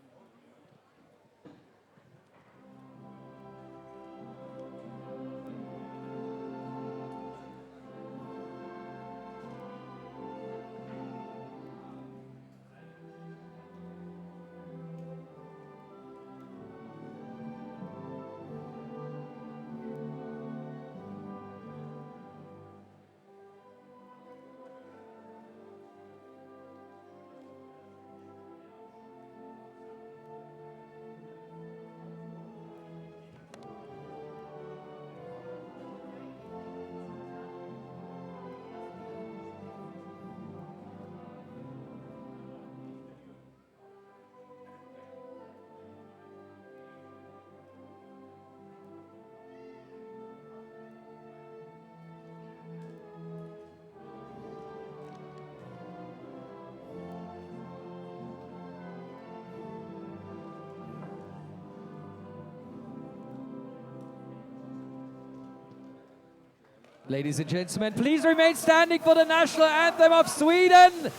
B: Ladies and gentlemen, please remain standing for the national anthem of Sweden.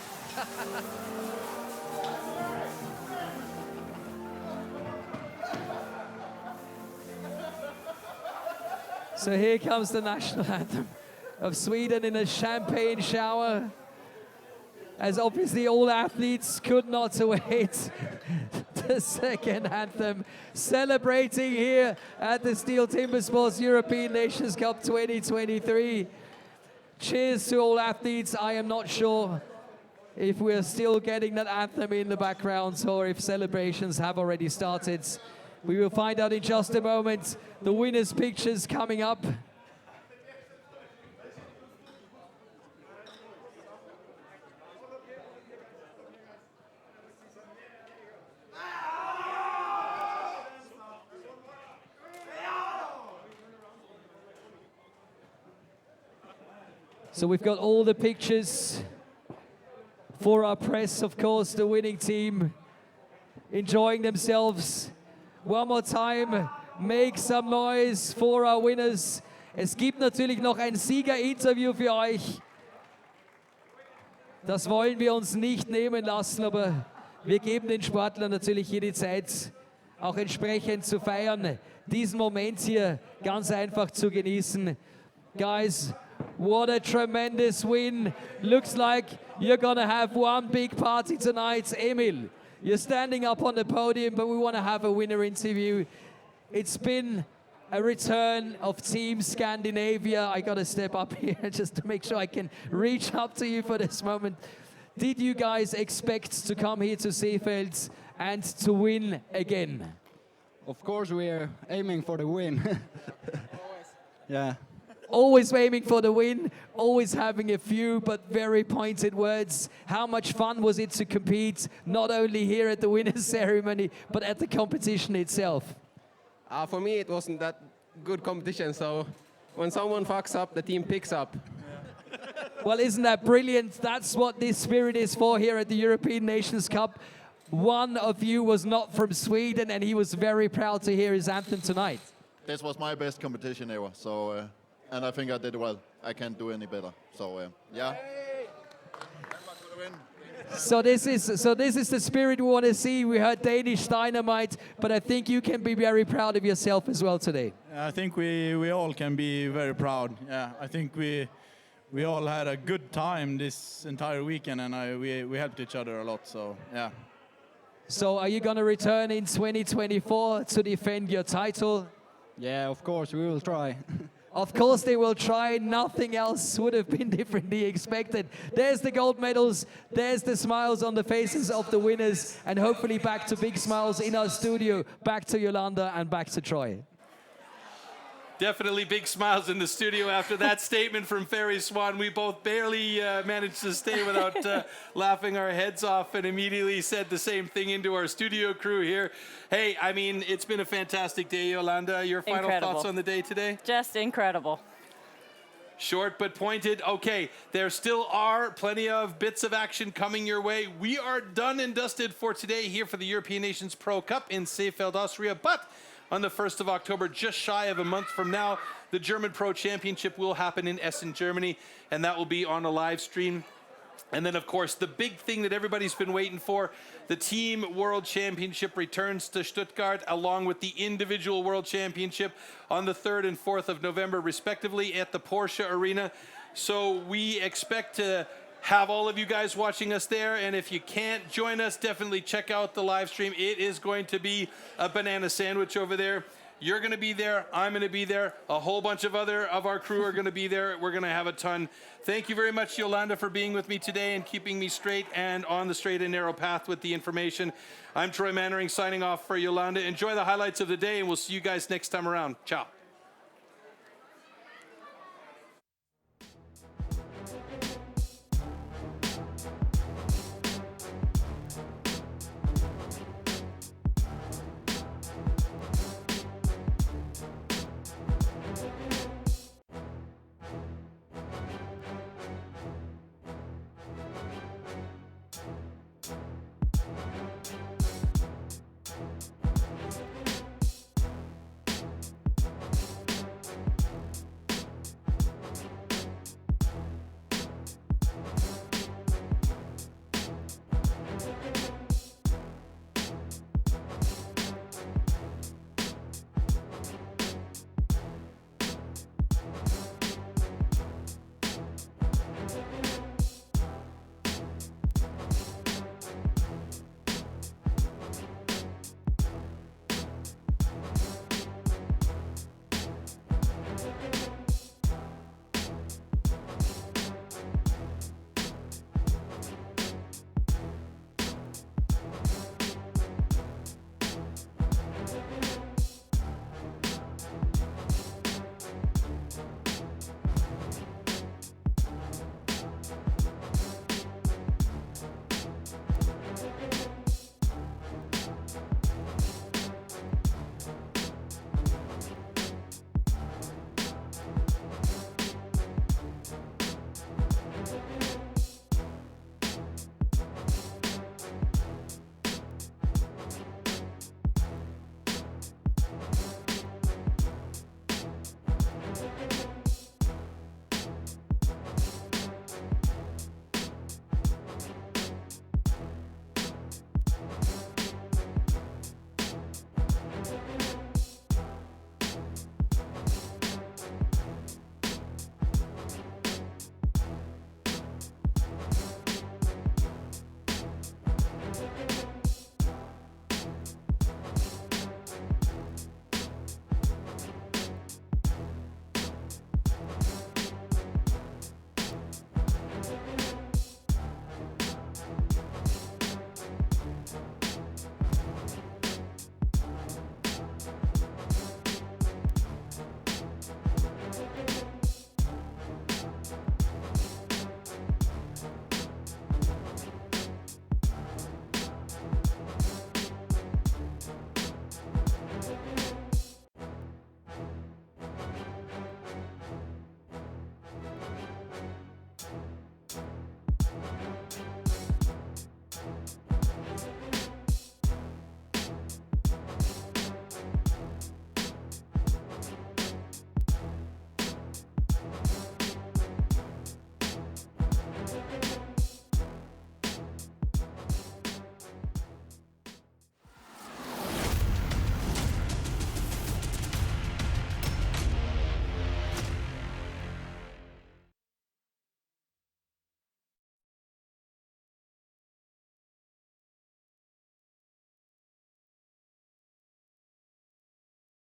B: So here comes the national anthem of Sweden in a champagne shower, as obviously all athletes could not wait. The second anthem, celebrating here at the STIHL TIMBERSPORTS European Nations Cup 2023. Cheers to all athletes. I am not sure if we're still getting that anthem in the background or if celebrations have already started. We will find out in just a moment. The winners' pictures coming up. So we've got all the pictures for our press, of course, the winning team enjoying themselves. One more time, make some noise for our winners. Es gibt natürlich noch ein Siegerinterview für euch. Das wollen wir uns nicht nehmen lassen, aber wir geben den Sportlern natürlich hier die Zeit, auch entsprechend zu feiern, diesen Moment hier ganz einfach zu genießen. Guys, what a tremendous win. Looks like you're gonna have one big party tonight. Emil, you're standing up on the podium, but we want to have a winner interview. It's been a return of Team Scandinavia. I gotta step up here just to make sure I can reach up to you for this moment. Did you guys expect to come here to Seefeld and to win again?
U: Of course, we're aiming for the win. Yeah.
B: Always aiming for the win, always having a few but very pointed words. How much fun was it to compete, not only here at the winners' ceremony, but at the competition itself?
V: For me, it wasn't that good competition, so when someone fucks up, the team picks up.
B: Well, isn't that brilliant? That's what this spirit is for here at the European Nations Cup. One of you was not from Sweden, and he was very proud to hear his anthem tonight.
W: This was my best competition ever, so... and I think I did well. I can't do any better. So, yeah.
B: So this is the spirit we want to see. We heard Danish Dynamite, but I think you can be very proud of yourself as well today.
H: I think we all can be very proud. Yeah, I think we all had a good time this entire weekend, and we helped each other a lot. So, yeah.
B: So are you going to return in 2024 to defend your title?
U: Yeah, of course, we will try.
B: Of course they will try. Nothing else would have been differently expected. There's the gold medals. There's the smiles on the faces of the winners. And hopefully back to big smiles in our studio. Back to Yolanda and back to Troy.
A: Definitely big smiles in the studio after that statement from Ferry Swan. We both barely managed to stay without laughing our heads off, and immediately said the same thing into our studio crew here. Hey, I mean, it's been a fantastic day, Yolanda. Your final thoughts on the day today?
C: Just incredible.
A: Short but pointed. Okay, there still are plenty of bits of action coming your way. We are done and dusted for today here for the European Nations Pro Cup in Seefeld, Austria. But on the 1st of October, just shy of a month from now, the German Pro Championship will happen in Essen, Germany, and that will be on a live stream. And then, of course, the big thing that everybody's been waiting for, the Team World Championship returns to Stuttgart along with the Individual World Championship on the 3rd and 4th of November, respectively, at the Porsche Arena. So we expect to have all of you guys watching us there. And if you can't join us, definitely check out the live stream. It is going to be a banana sandwich over there. You're going to be there. I'm going to be there. A whole bunch of our crew are going to be there. We're going to have a ton. Thank you very much, Yolanda, for being with me today and keeping me straight and on the straight and narrow path with the information. I'm Troy Mannering signing off for Yolanda. Enjoy the highlights of the day, and we'll see you guys next time around. Ciao.